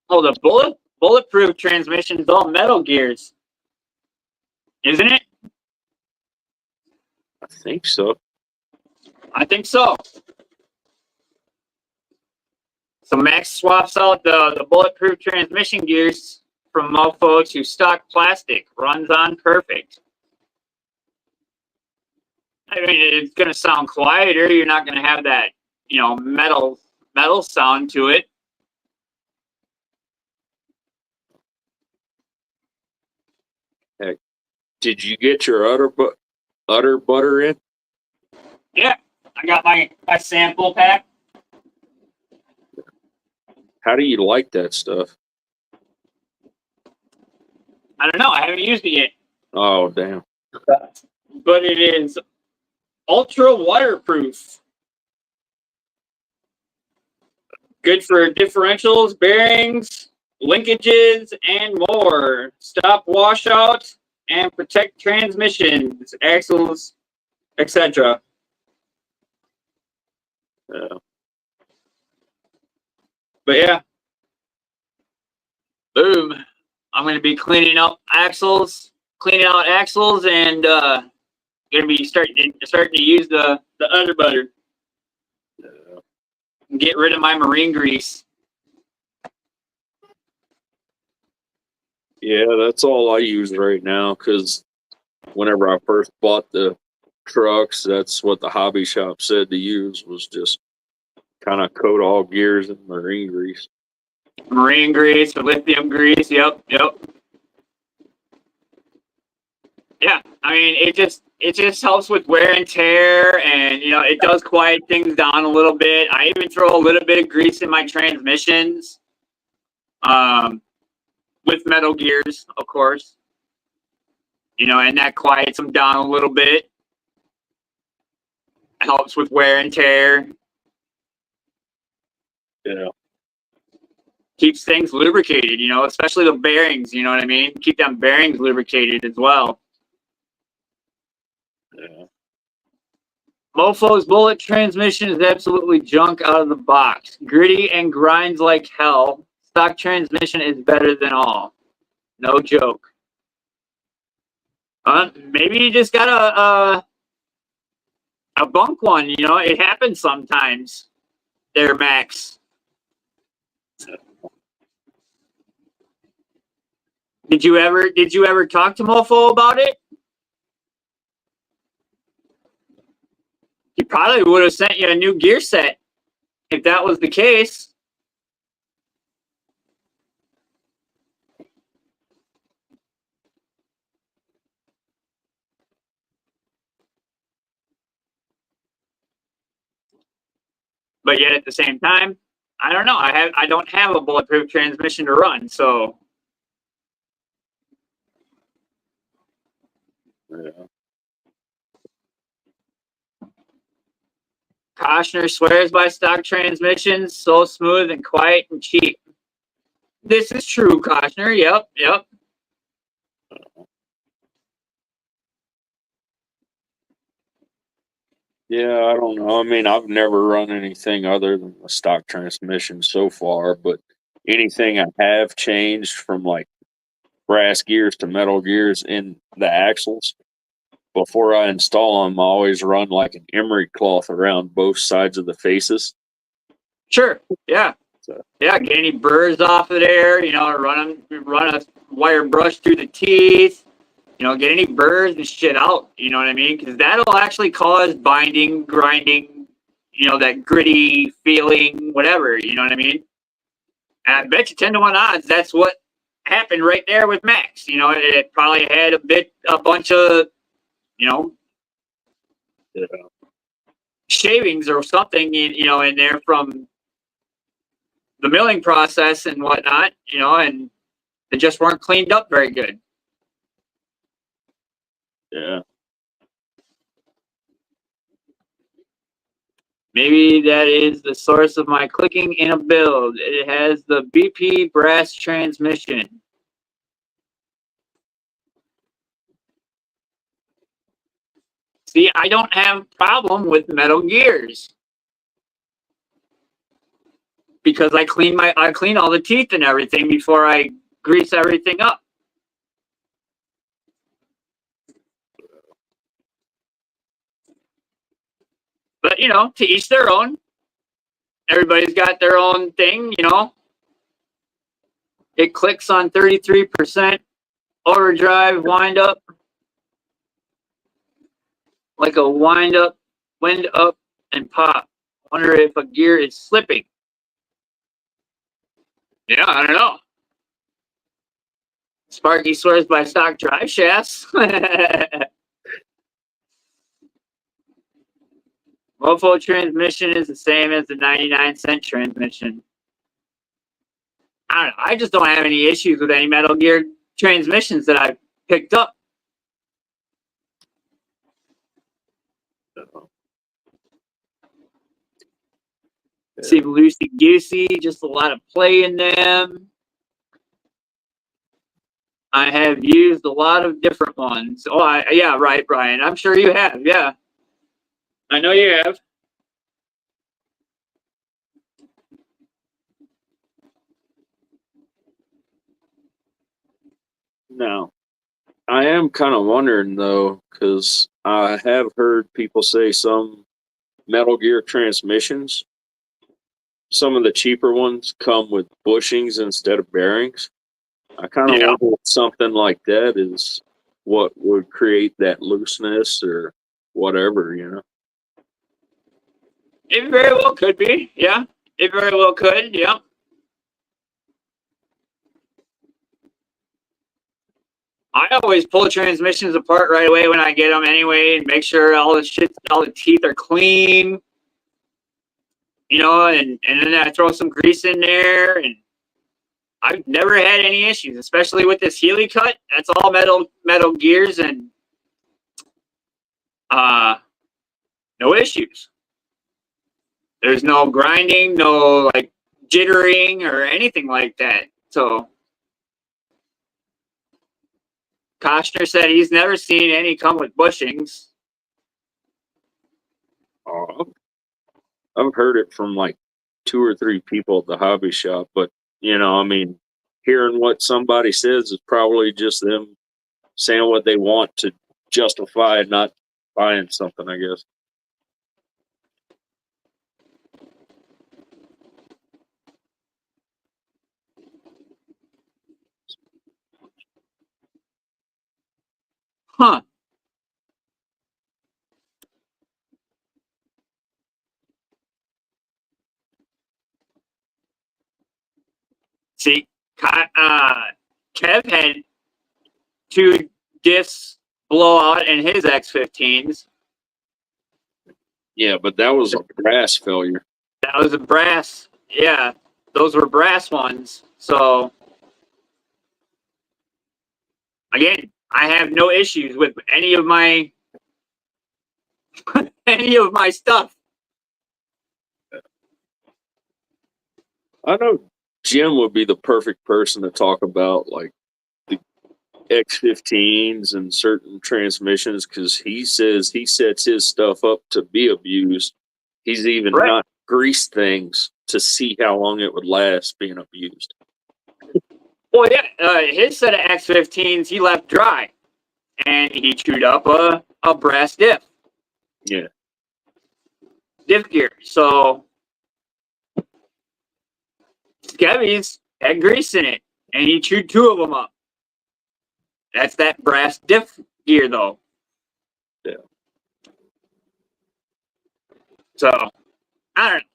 Oh, the bulletproof transmission is all metal gears, isn't it?
I think so.
I think so. So Max swaps out the bulletproof transmission gears from Mofo to stock plastic. Runs on perfect. I mean, it's going to sound quieter. You're not going to have that, metal sound to it.
Heck, did you get your udder butter in?
Yeah, I got my sample pack.
How do you like that stuff?
I don't know. I haven't used it yet.
Oh, damn.
But it is ultra waterproof. Good for differentials, bearings, linkages, and more. Stop washout and protect transmissions, axles, etc.
Yeah.
But yeah, boom. I'm going to be cleaning out axles, and going to be starting to use the udder butter. Get rid of my marine grease.
Yeah, that's all I use right now because whenever I first bought the trucks, that's what the hobby shop said to use was just kind of coat all gears in marine grease.
Marine grease, lithium grease. Yep. Yeah, I mean, it just helps with wear and tear, and it does quiet things down a little bit. I even throw a little bit of grease in my transmissions, with metal gears, of course. And that quiets them down a little bit. It helps with wear and tear.
Yeah.
Keeps things lubricated, especially the bearings. You know what I mean? Keep them bearings lubricated as well.
Yeah.
Mofo's bullet transmission is absolutely junk out of the box. Gritty and grinds like hell. Stock transmission is better than all. No joke. Maybe you just got a bunk one. It happens sometimes. There, Max. Did you ever talk to Mofo about it? He probably would have sent you a new gear set if that was the case. But yet at the same time, I don't know. I don't have a bulletproof transmission to run, so
Yeah.
Koshner swears by stock transmissions, so smooth and quiet and cheap. This is true, Koshner. Yep.
Yeah, I don't know. I mean, I've never run anything other than a stock transmission so far, but anything I have changed from like brass gears to metal gears in the axles, before I install them, I always run like an emery cloth around both sides of the faces.
Sure. Yeah.
So,
Yeah. Get any burrs off of there. Run a wire brush through the teeth. Get any burrs and shit out. You know what I mean? Because that'll actually cause binding, grinding. That gritty feeling, whatever. You know what I mean? And I bet you 10 to 1 odds that's what happened right there with Max. It probably had a bunch of,
yeah.
shavings or something, in there from the milling process and whatnot, and they just weren't cleaned up very good.
Yeah.
Maybe that is the source of my clicking in a build. It has the BP brass transmission. See, I don't have a problem with metal gears because I clean all the teeth and everything before I grease everything up. But to each their own. Everybody's got their own thing, It clicks on 33% overdrive wind up. Like a wind up, and pop. Wonder if a gear is slipping. Yeah, I don't know. Sparky swears by stock drive shafts. Mofo transmission is the same as the 99-cent transmission. I don't know. I just don't have any issues with any Metal Gear transmissions that I've picked up. Seem loosey goosey, just a lot of play in them. I have used a lot of different ones. Oh, yeah, right, Brian. I'm sure you have. Yeah, I know you have.
Now, I am kind of wondering though, because I have heard people say some Metal Gear transmissions, some of the cheaper ones come with bushings instead of bearings. I kind of wonder if something like that is what would create that looseness or whatever,
It very well could be. Yeah, it very well could. Yeah. I always pull transmissions apart right away when I get them anyway, and make sure all the teeth are clean. And then I throw some grease in there, and I've never had any issues, especially with this Healy cut. That's all metal gears, and no issues. There's no grinding, no like jittering or anything like that. So Koshner said he's never seen any come with bushings.
I've heard it from like 2 or 3 people at the hobby shop, but hearing what somebody says is probably just them saying what they want to justify not buying something, I guess.
Huh. See, Kev had 2 diffs blow out in his X15s.
Yeah, but that was a brass failure.
That was a brass. Yeah, those were brass ones. So, again, I have no issues with any of my stuff.
I know Jim would be the perfect person to talk about like the X15s and certain transmissions because he says he sets his stuff up to be abused. He's even not greased things to see how long it would last being abused.
Well, yeah, his set of X15s he left dry, and he chewed up a brass diff.
Yeah.
Diff gear. So Skevy's had grease in it, and he chewed 2 of them up. That's that brass diff gear, though.
Yeah.
So I don't know.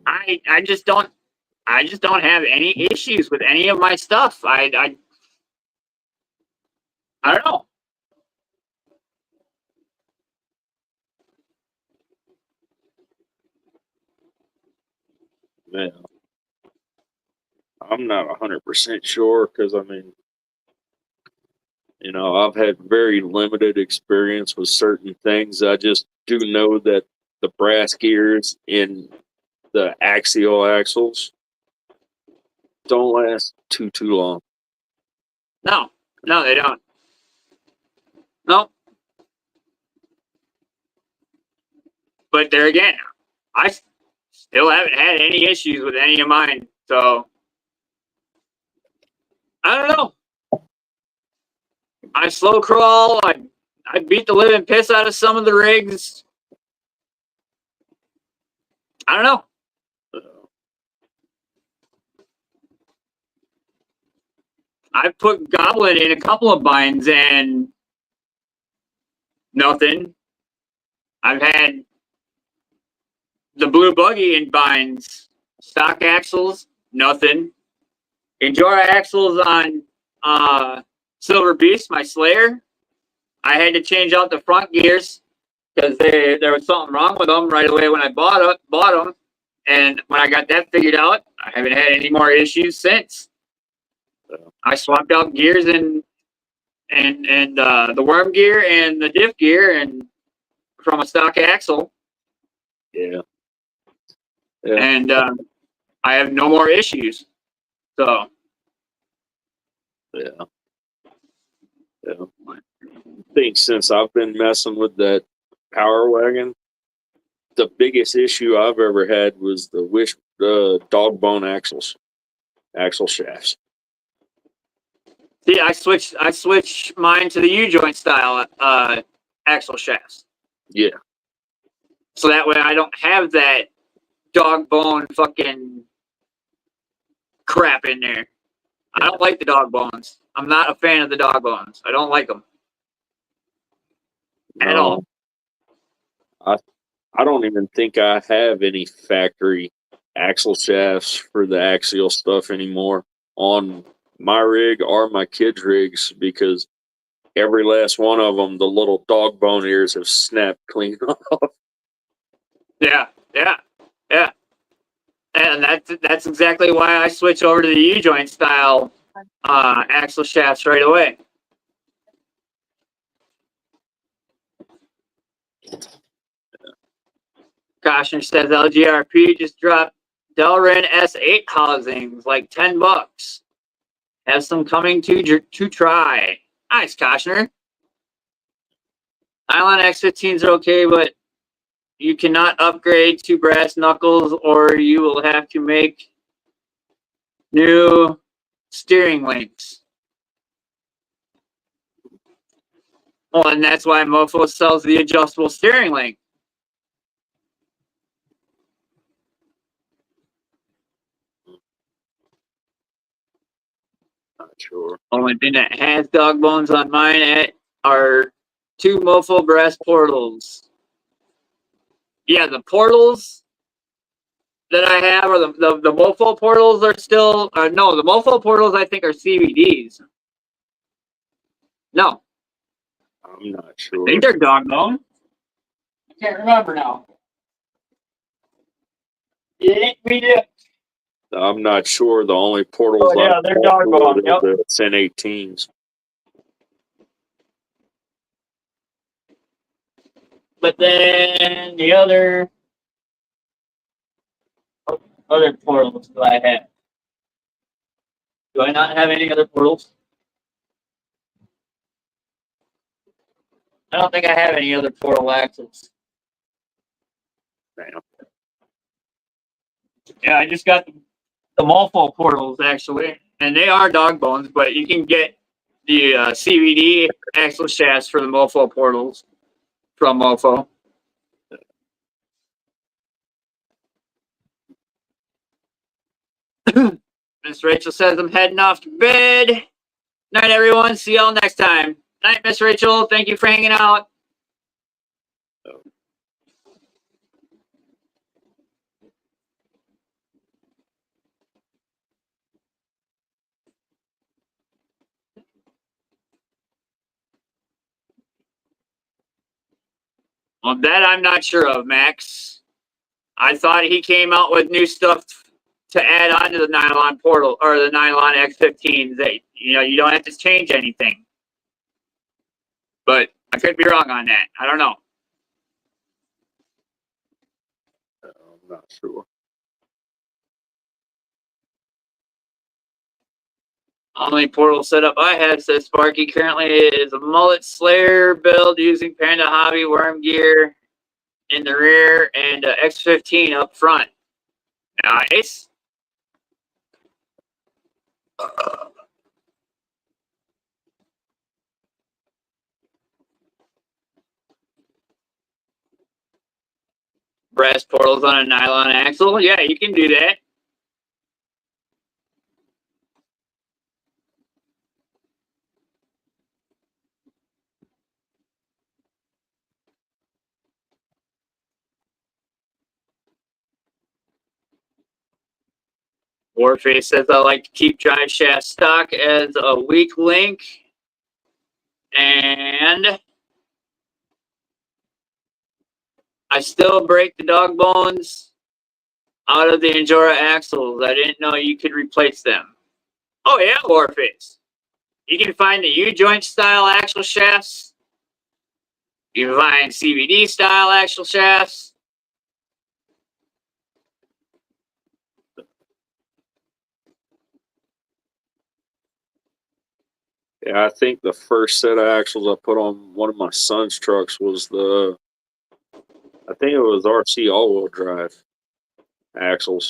I just don't have any issues with any of my stuff. I don't know.
Yeah. I'm not 100% sure because, I mean, I've had very limited experience with certain things. I just do know that the brass gears in the axial axles don't last too long.
No, they don't. No. But there again, I still haven't had any issues with any of mine. So I don't know. I slow crawl. I beat the living piss out of some of the rigs. I don't know. I've put Goblin in a couple of binds and nothing. I've had the Blue Buggy in binds, stock axles, nothing. Endura axles on Silver Beast, my Slayer. I had to change out the front gears because there was something wrong with them right away when I bought them. And when I got that figured out, I haven't had any more issues since. I swapped out gears and the worm gear and the diff gear and from a stock axle.
Yeah.
And I have no more issues. So
Yeah. I think since I've been messing with that Power Wagon, the biggest issue I've ever had was the dog bone axle shafts.
see, I switched mine to the U-joint style axle shafts.
Yeah.
So that way I don't have that dog bone fucking crap in there. I don't like the dog bones. I'm not a fan of the dog bones. I don't like them at all.
I don't even think I have any factory axle shafts for the axial stuff anymore on my rig or my kids' rigs because every last one of them, the little dog bone ears have snapped clean off.
Yeah. And that's exactly why I switch over to the U-joint style axle shafts right away. Koshner says LGRP just dropped Delrin S8 housings, like $10. Have some coming to try. Nice, Koshner. Nylon X15s are okay, but you cannot upgrade to brass knuckles or you will have to make new steering links. Well, and that's why Mofo sells the adjustable steering link.
Not sure.
Only thing that has dog bones on mine are 2 Mofo brass portals. Yeah, the portals that I have are the Mofo portals are still no, the Mofo portals I think are CVDs. No,
I'm not
I
sure.
think they're dog bone. I can't remember now.
I'm not sure. The only portals
Oh, yeah, they're dog bone. Yep.
the SN18s.
But then the other portals that I have. Do I not have any other portals? I don't think I have any other portal axles.
Damn.
Yeah, I just got the Mofo portals actually, and they are dog bones, but you can get the CVD axle shafts for the Mofo portals from Mofo. Miss Rachel says I'm heading off to bed. Night, everyone. See y'all next time. Night, Miss Rachel. Thank you for hanging out. Well, that I'm not sure of, Max. I thought he came out with new stuff to add on to the nylon portal or the nylon X15s. That you don't have to change anything. But I could be wrong on that. I don't know.
I'm not sure.
Only portal setup I have, says Sparky, currently is a mullet slayer build using Panda Hobby worm gear in the rear and X15 up front. Nice. Brass portals on a nylon axle. Yeah, you can do that. Warface says I like to keep drive shaft stock as a weak link. And I still break the dog bones out of the Injora axles. I didn't know you could replace them. Oh yeah, Warface. You can find the U-joint style axle shafts. You can find CVD style axle shafts.
Yeah, I think the first set of axles I put on one of my son's trucks was I think it was RC all-wheel drive axle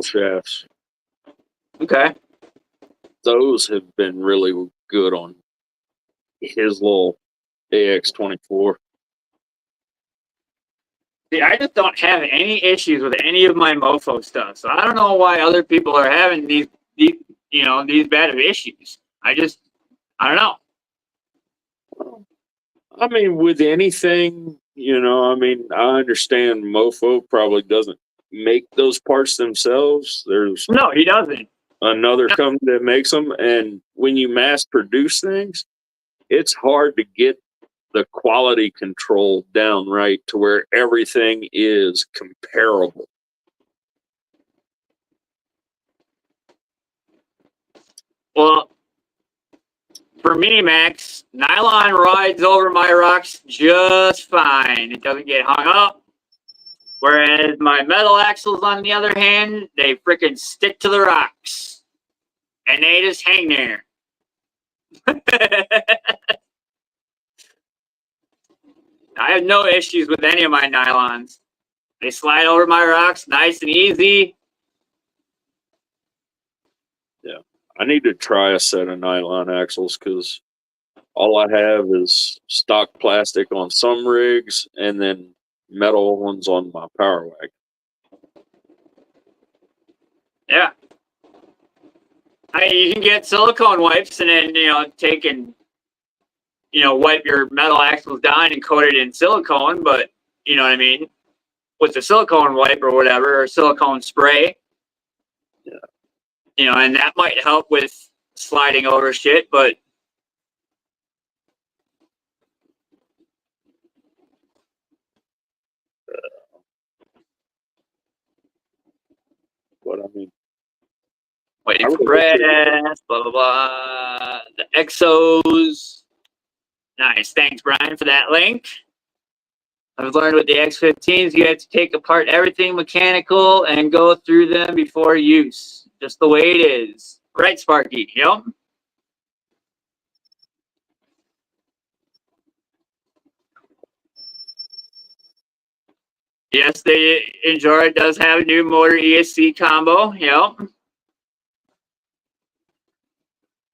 shafts.
Okay.
Those have been really good on his little AX24.
See, I just don't have any issues with any of my Mofo stuff. So I don't know why other people are having these bad of issues. I don't know.
I mean, with anything, I understand Mofo probably doesn't make those parts themselves. There's
No, he doesn't.
another company that makes them, and when you mass produce things, it's hard to get the quality control down right to where everything is comparable.
Well, for me, Max, nylon rides over my rocks just fine. It doesn't get hung up. Whereas my metal axles, on the other hand, they freaking stick to the rocks. And they just hang there. I have no issues with any of my nylons. They slide over my rocks nice and easy.
Yeah, I need to try a set of nylon axles because all I have is stock plastic on some rigs and then metal ones on my Power Wagon.
Yeah. You can get silicone wipes and then, take and, wipe your metal axles down and coat it in silicone, but, you know what I mean? With the silicone wipe or whatever, or silicone spray. Yeah. And that might help with sliding over shit, but
But I mean,
waiting for brass, blah, blah, blah. The Exos. Nice. Thanks, Brian, for that link. I've learned with the X15s, you have to take apart everything mechanical and go through them before use. Just the way it is. Right, Sparky? Yep. Yes, the Injora does have a new motor ESC combo. Yep.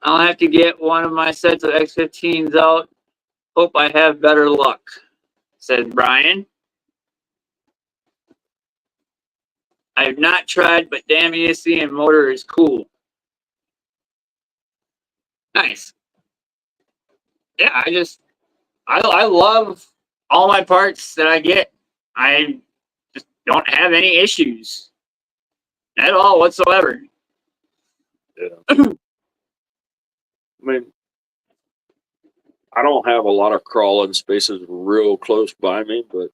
I'll have to get one of my sets of X15s out. Hope I have better luck, says Brian. I have not tried, but damn, ESC and motor is cool. Nice. Yeah, I love all my parts that I get. I just don't have any issues at all whatsoever.
yeah. I mean, I don't have a lot of crawling spaces real close by me, but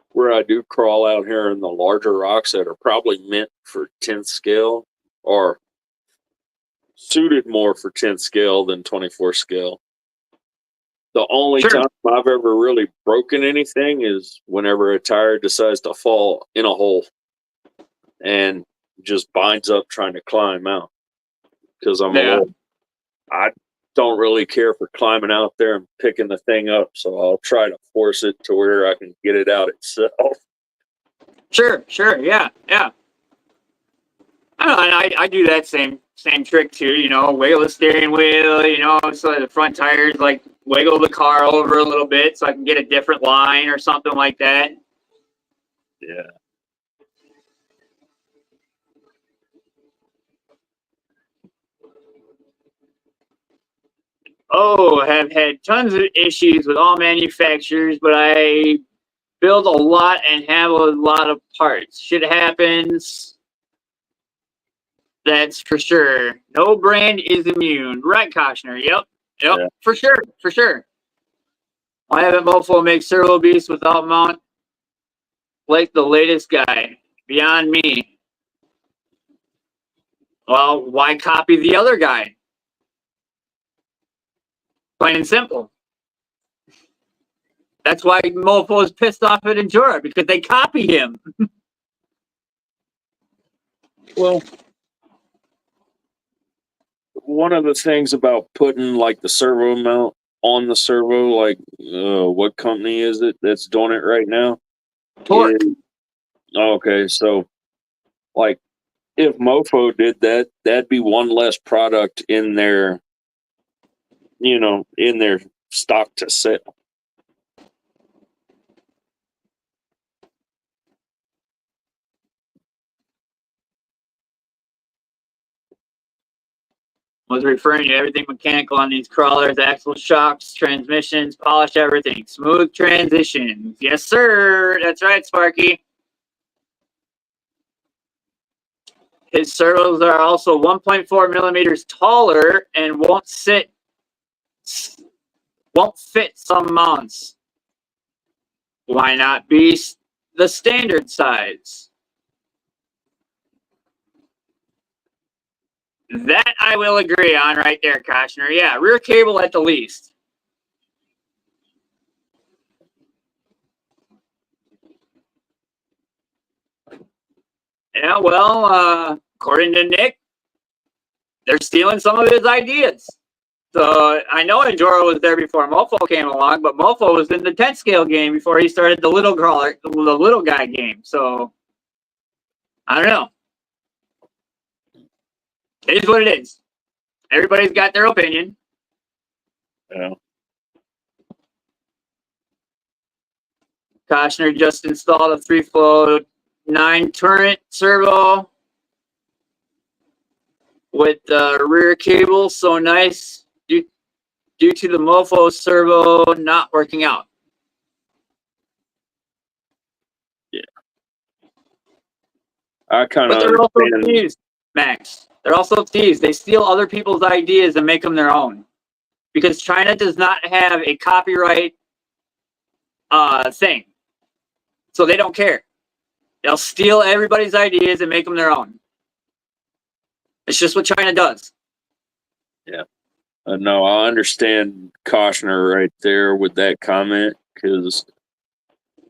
where I do crawl out here in the larger rocks that are probably meant for 10th scale, or suited more for 10th scale than 24 scale. The only
Sure.
time I've ever really broken anything is whenever a tire decides to fall in a hole and just binds up trying to climb out. Because I don't really care for climbing out there and picking the thing up, so I'll try to force it to where I can get it out itself.
Sure, yeah. I don't know, and I do that same trick too, wiggle the steering wheel, so the front tires like wiggle the car over a little bit so I can get a different line or something like that.
Yeah.
Oh, have had tons of issues with all manufacturers, but I build a lot and have a lot of parts. Shit happens. That's for sure. No brand is immune. Right, Koshner? Yep.
Yeah.
For sure. Why haven't Mofo make servo beast without mount like the latest guy? Beyond me. Well, why copy the other guy? Plain and simple. That's why Mofo is pissed off at Endura, because they copy him.
Well, one of the things about putting like the servo mount on the servo, like what company is it that's doing it right now?
Torque.
Okay, so like if Mofo did that, that'd be one less product in their, in their stock to sell.
Was referring to everything mechanical on these crawlers, axle shocks, transmissions, polish everything. Smooth transitions. Yes, sir. That's right, Sparky. His servos are also 1.4 millimeters taller and won't fit some mounts. Why not be the standard size? That I will agree on right there, Koshner. Yeah, rear cable at the least. Yeah, well, according to Nick, they're stealing some of his ideas. So I know Enduro was there before Mofo came along, but Mofo was in the 10 scale game before he started the little guy game. So I don't know. It is what it is. Everybody's got their opinion.
Yeah.
Koshner just installed a 3-flow 9 turret servo with the rear cable. So nice due to the Mofo servo not working out.
Yeah. I kind of
But they're also
understand.
thieves, Max. They're also thieves. They steal other people's ideas and make them their own. Because China does not have a copyright thing. So they don't care. They'll steal everybody's ideas and make them their own. It's just what China does.
Yeah. No, I understand Koshner right there with that comment, because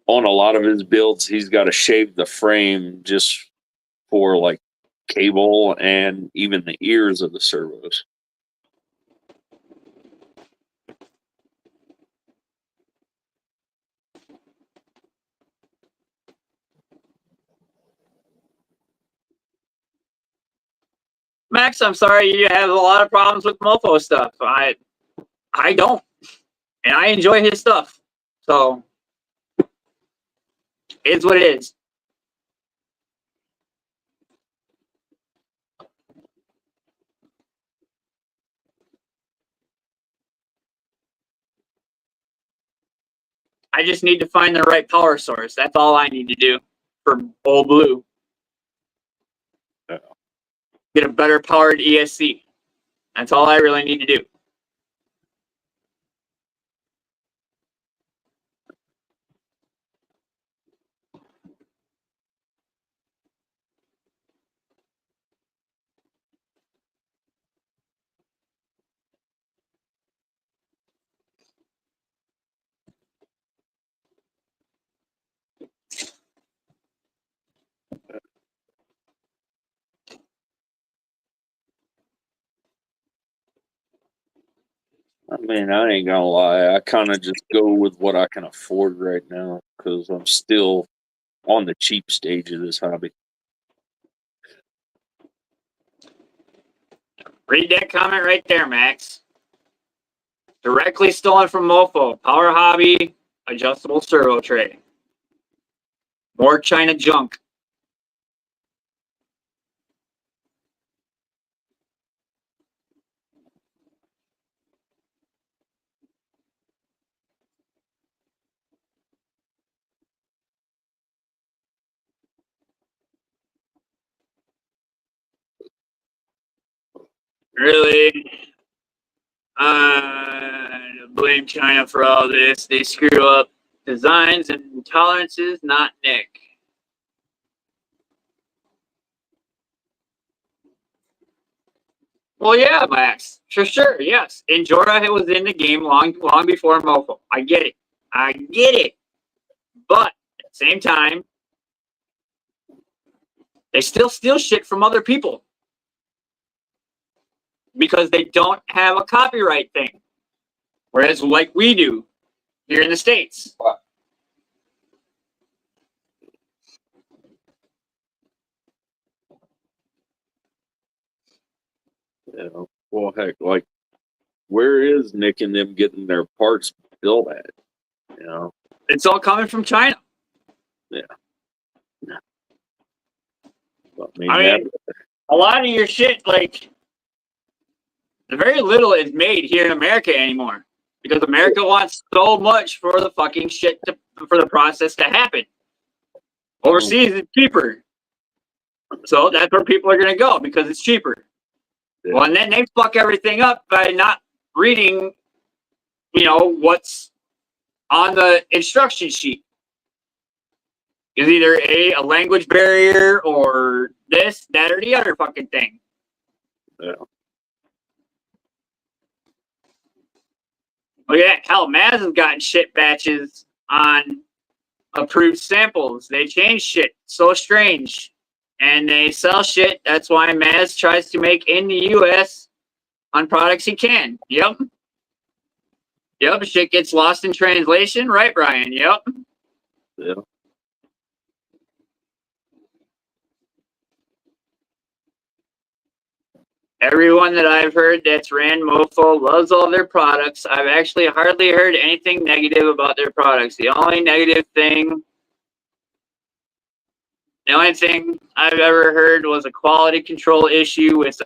on a lot of his builds, he's got to shave the frame just for like cable and even the ears of the servos.
Max, I'm sorry you have a lot of problems with Mofo stuff. I don't. And I enjoy his stuff. So it's what it is. I just need to find the right power source. That's all I need to do for Old Blue.
Yeah.
Get a better powered ESC. That's all I really need to do.
I mean, I ain't gonna lie. I kind of just go with what I can afford right now because I'm still on the cheap stage of this hobby.
Read that comment right there, Max. Directly stolen from Mofo. Power Hobby, adjustable servo tray. More China junk. Really? Blame China for all this. They screw up designs and tolerances, not Nick. Well, yeah, Max, for sure, yes. Enjora was in the game long before Mofo. I get it. But at the same time, they still steal shit from other people because they don't have a copyright thing, whereas like we do here in the States.
You know, well, heck, like, where is Nick and them getting their parts built at? You know,
It's all coming from China.
I mean,
I mean, a lot of your shit, like, very little is made here in America anymore because America wants so much for the fucking shit for the process to happen. Overseas, it's cheaper. So that's where people are going to go because it's cheaper.
Yeah.
Well, and then they fuck everything up by not reading, what's on the instruction sheet. Is either a language barrier or this, that, or the other fucking thing.
Yeah.
Oh yeah, hell, Maz has gotten shit batches on approved samples. They change shit. So strange. And they sell shit. That's why Maz tries to make in the US on products he can. Yep. Shit gets lost in translation. Right, Brian? Yep.
Yeah.
Everyone that I've heard that's ran Mofo loves all their products. I've actually hardly heard anything negative about their products. The only thing I've ever heard was a quality control issue with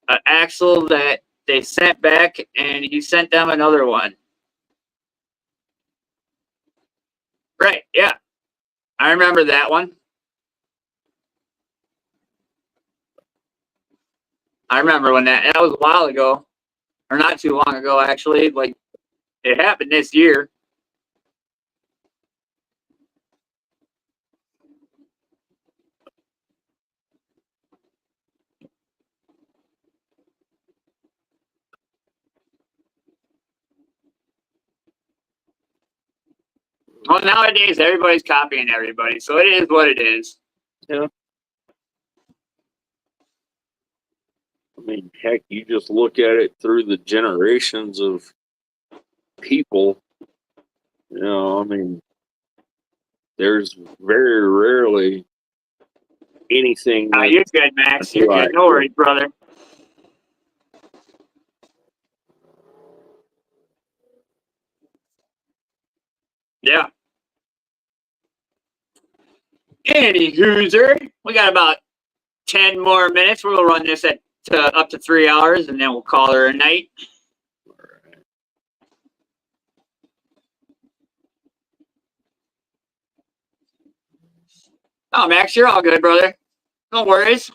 an axle that they sent back, and he sent them another one. Right, yeah. I remember that one. I remember when that was a while ago, or not too long ago, actually. Like, it happened this year. Well, nowadays, everybody's copying everybody, so it is what it is.
Yeah. I mean, heck, you just look at it through the generations of people. You know, I mean, there's very rarely anything.
You're good, Max. You're good. No worries, brother. Yeah. Any hooser. We got about 10 more minutes. We'll run this at up to 3 hours, and then we'll call her a night. Oh, Max, you're all good, brother. No worries.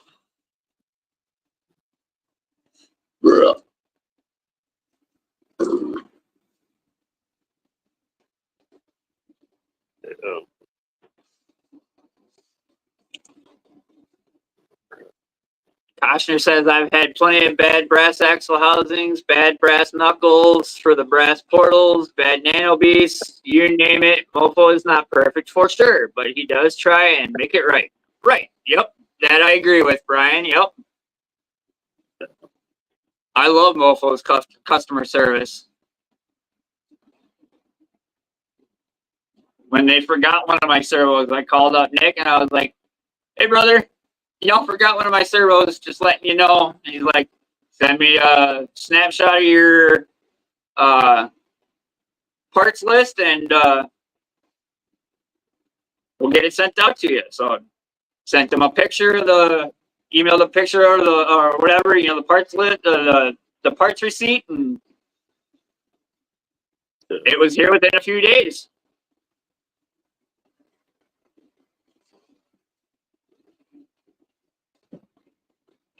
Koshner says, I've had plenty of bad brass axle housings, bad brass knuckles for the brass portals, bad nano beasts, you name it. Mofo is not perfect for sure, but he does try and make it right. Right. Yep. That I agree with, Brian. Yep. I love Mofo's customer service. when they forgot one of my servos, I called up Nick and I was like, "Hey, brother, y'all forgot one of my servos. Just letting you know." And he's like, "Send me a snapshot of your parts list and we'll get it sent out to you." So sent him a picture of emailed a picture of or whatever, the parts list, the parts receipt, and it was here within a few days.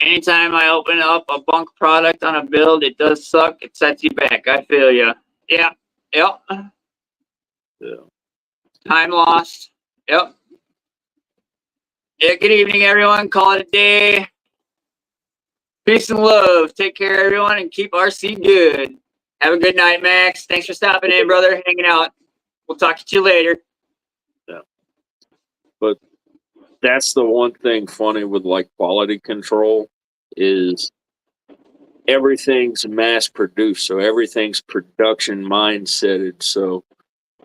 Anytime I open up a bunk product on a build, it does suck. It sets you back. I feel you. Yeah. Yep.
Yeah.
Time lost. Yep. Yeah, good evening, everyone. Call it a day. Peace and love. Take care, everyone, and keep RC good. Have a good night, Max. Thanks for stopping in, brother. Hanging out. We'll talk to you later.
Yeah. But that's the one thing funny with like quality control is everything's mass produced. So everything's production mindseted. So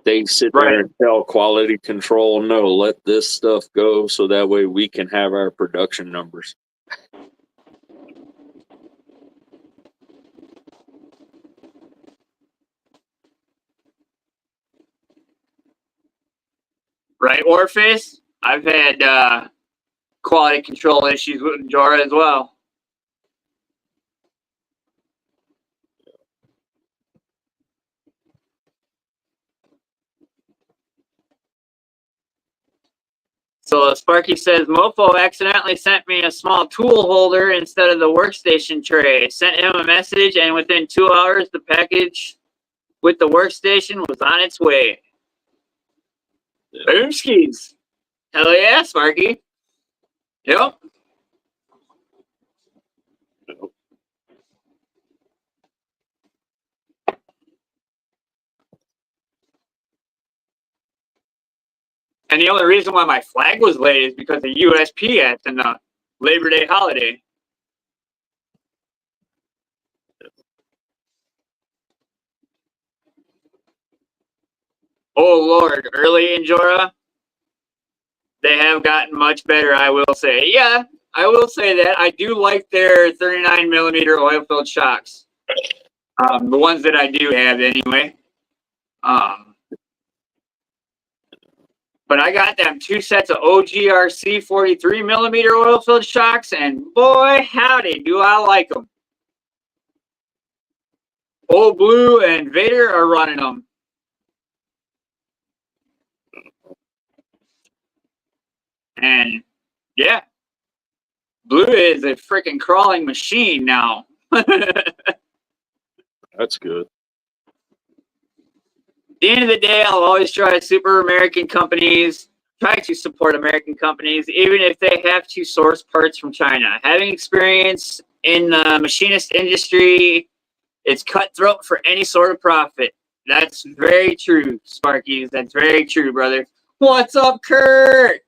they sit there and tell quality control, no, let this stuff go so that way we can have our production numbers.
Right, Orpheus? I've had quality control issues with Jora as well. So Sparky says, Mofo accidentally sent me a small tool holder instead of the workstation tray. Sent him a message, and within 2 hours, the package with the workstation was on its way. Boom skis. Hell yeah, Sparky. Yep. And the only reason why my flag was late is because of USPS and the Labor Day holiday. Oh, Lord. Early in Jora, they have gotten much better, I will say. Yeah, I will say that. I do like their 39 millimeter oil-filled shocks. The ones that I do have, anyway. But I got them 2 sets of OGRC 43 millimeter oil-filled shocks, and boy, howdy, do I like them. Old Blue and Vader are running them. And yeah, Blue is a freaking crawling machine now.
That's good.
At the end of the day, I'll always try to support American companies, even if they have to source parts from China. Having experience in the machinist industry, it's cutthroat for any sort of profit. That's very true, Sparkies. That's very true, brother. What's up, Kurt?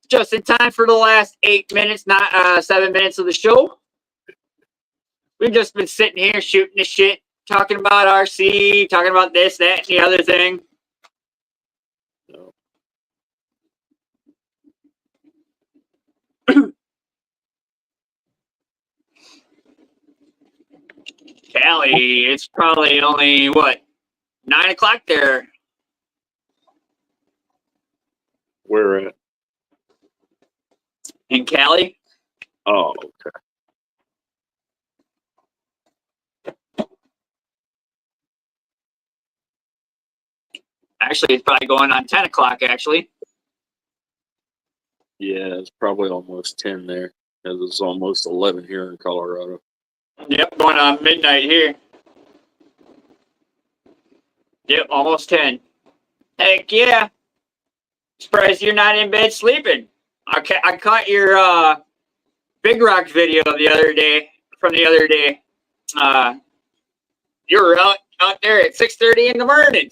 Just in time for the last 8 minutes, not 7 minutes of the show. We've just been sitting here shooting the shit, talking about RC, talking about this, that, and the other thing.
No.
Cali, it's probably only, 9 o'clock there.
Where at?
In Cali?
Oh, okay.
Actually, it's probably going on 10 o'clock, actually.
Yeah, it's probably almost 10 there. It's almost 11 here in Colorado.
Yep, going on midnight here. Yep, almost 10. Heck yeah. Surprised you're not in bed sleeping. I caught your Big Rock video from the other day. You were out there at 6:30 in the morning.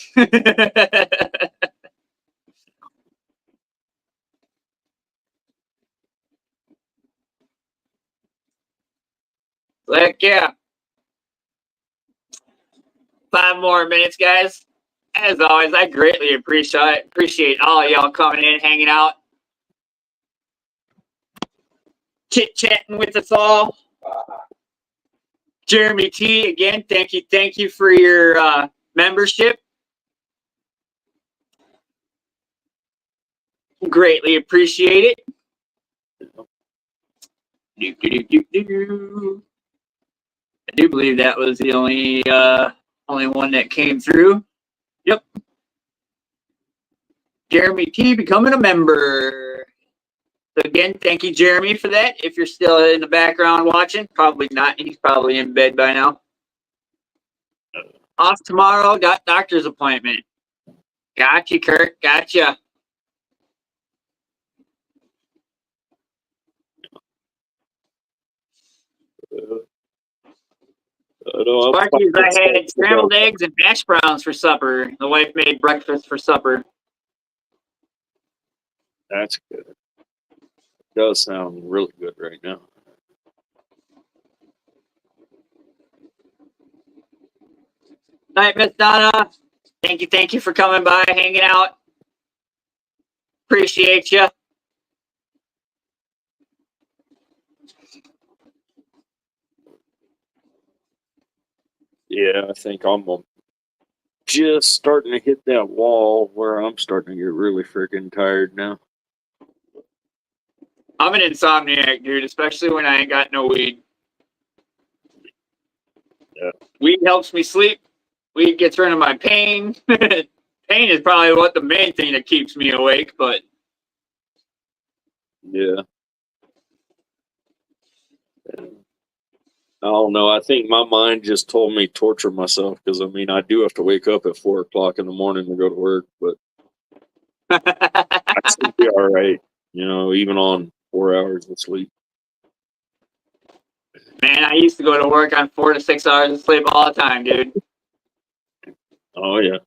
Heck yeah. 5 more minutes, guys. As always, I greatly appreciate all of y'all coming in, hanging out, chit-chatting with us all. Jeremy T, again, thank you for your membership. Greatly appreciate it. I do believe that was the only one that came through. Yep. Jeremy T becoming a member. So again, thank you, Jeremy, for that. If you're still in the background watching, probably not. He's probably in bed by now. Off tomorrow, got doctor's appointment. Gotcha, Kurt. Gotcha. Sparky's, I had scrambled eggs and hash browns for supper. The wife made breakfast for supper.
That's good. It does sound really good right now.
Night, Miss Donna. Thank you for coming by, hanging out. Appreciate you.
Yeah, I think I'm just starting to hit that wall where I'm starting to get really freaking tired now.
I'm an insomniac, dude, especially when I ain't got no weed.
Yeah.
Weed helps me sleep. Weed gets rid of my pain. Pain is probably what the main thing that keeps me awake, but
Yeah. I don't know. I think my mind just told me torture myself because I mean I do have to wake up at 4 o'clock in the morning to go to work, but I should be all right. You know, even on 4 hours of sleep.
man, I used to go to work on 4 to 6 hours of sleep all the time, dude.
Oh yeah.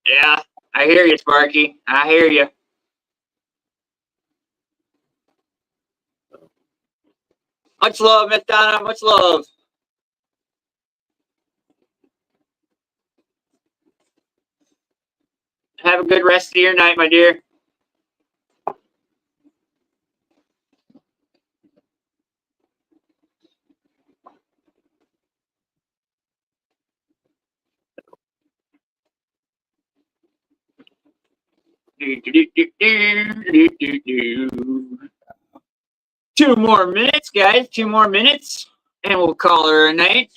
Yeah, I hear you, Sparky. I hear you. Much love, Miss Donna. Much love. Have a good rest of your night, my dear. Two more minutes, guys. 2 more minutes, and we'll call her a night.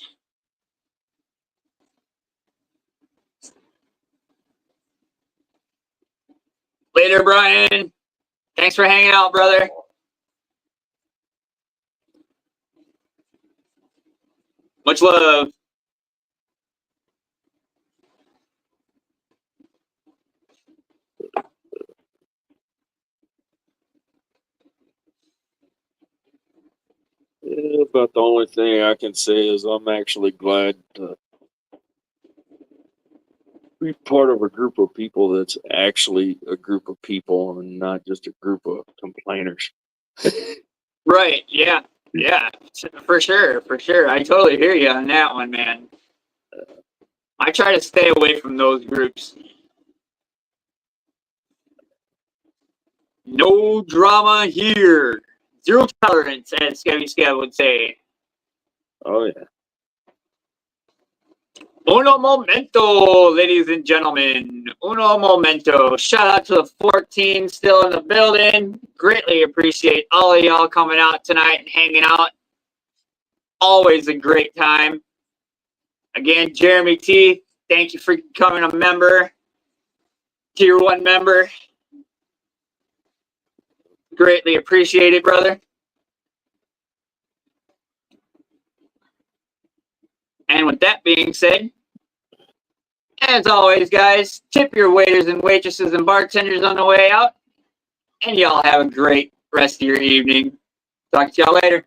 Later, Brian. Thanks for hanging out, brother. Much love.
Yeah, about the only thing I can say is I'm actually glad to be part of a group of people that's actually a group of people and not just a group of complainers.
Right. Yeah. Yeah. For sure. For sure. I totally hear you on that one, man. I try to stay away from those groups. No drama here. Zero tolerance, as Scabby Scab would say.
Oh yeah.
Uno momento, ladies and gentlemen. Uno momento. Shout out to the 14 still in the building. Greatly appreciate all of y'all coming out tonight and hanging out. Always a great time. Again, Jeremy T, thank you for becoming a member. Tier 1 member. Greatly appreciate it, brother. And with that being said, as always, guys, tip your waiters and waitresses and bartenders on the way out. And y'all have a great rest of your evening. Talk to y'all later.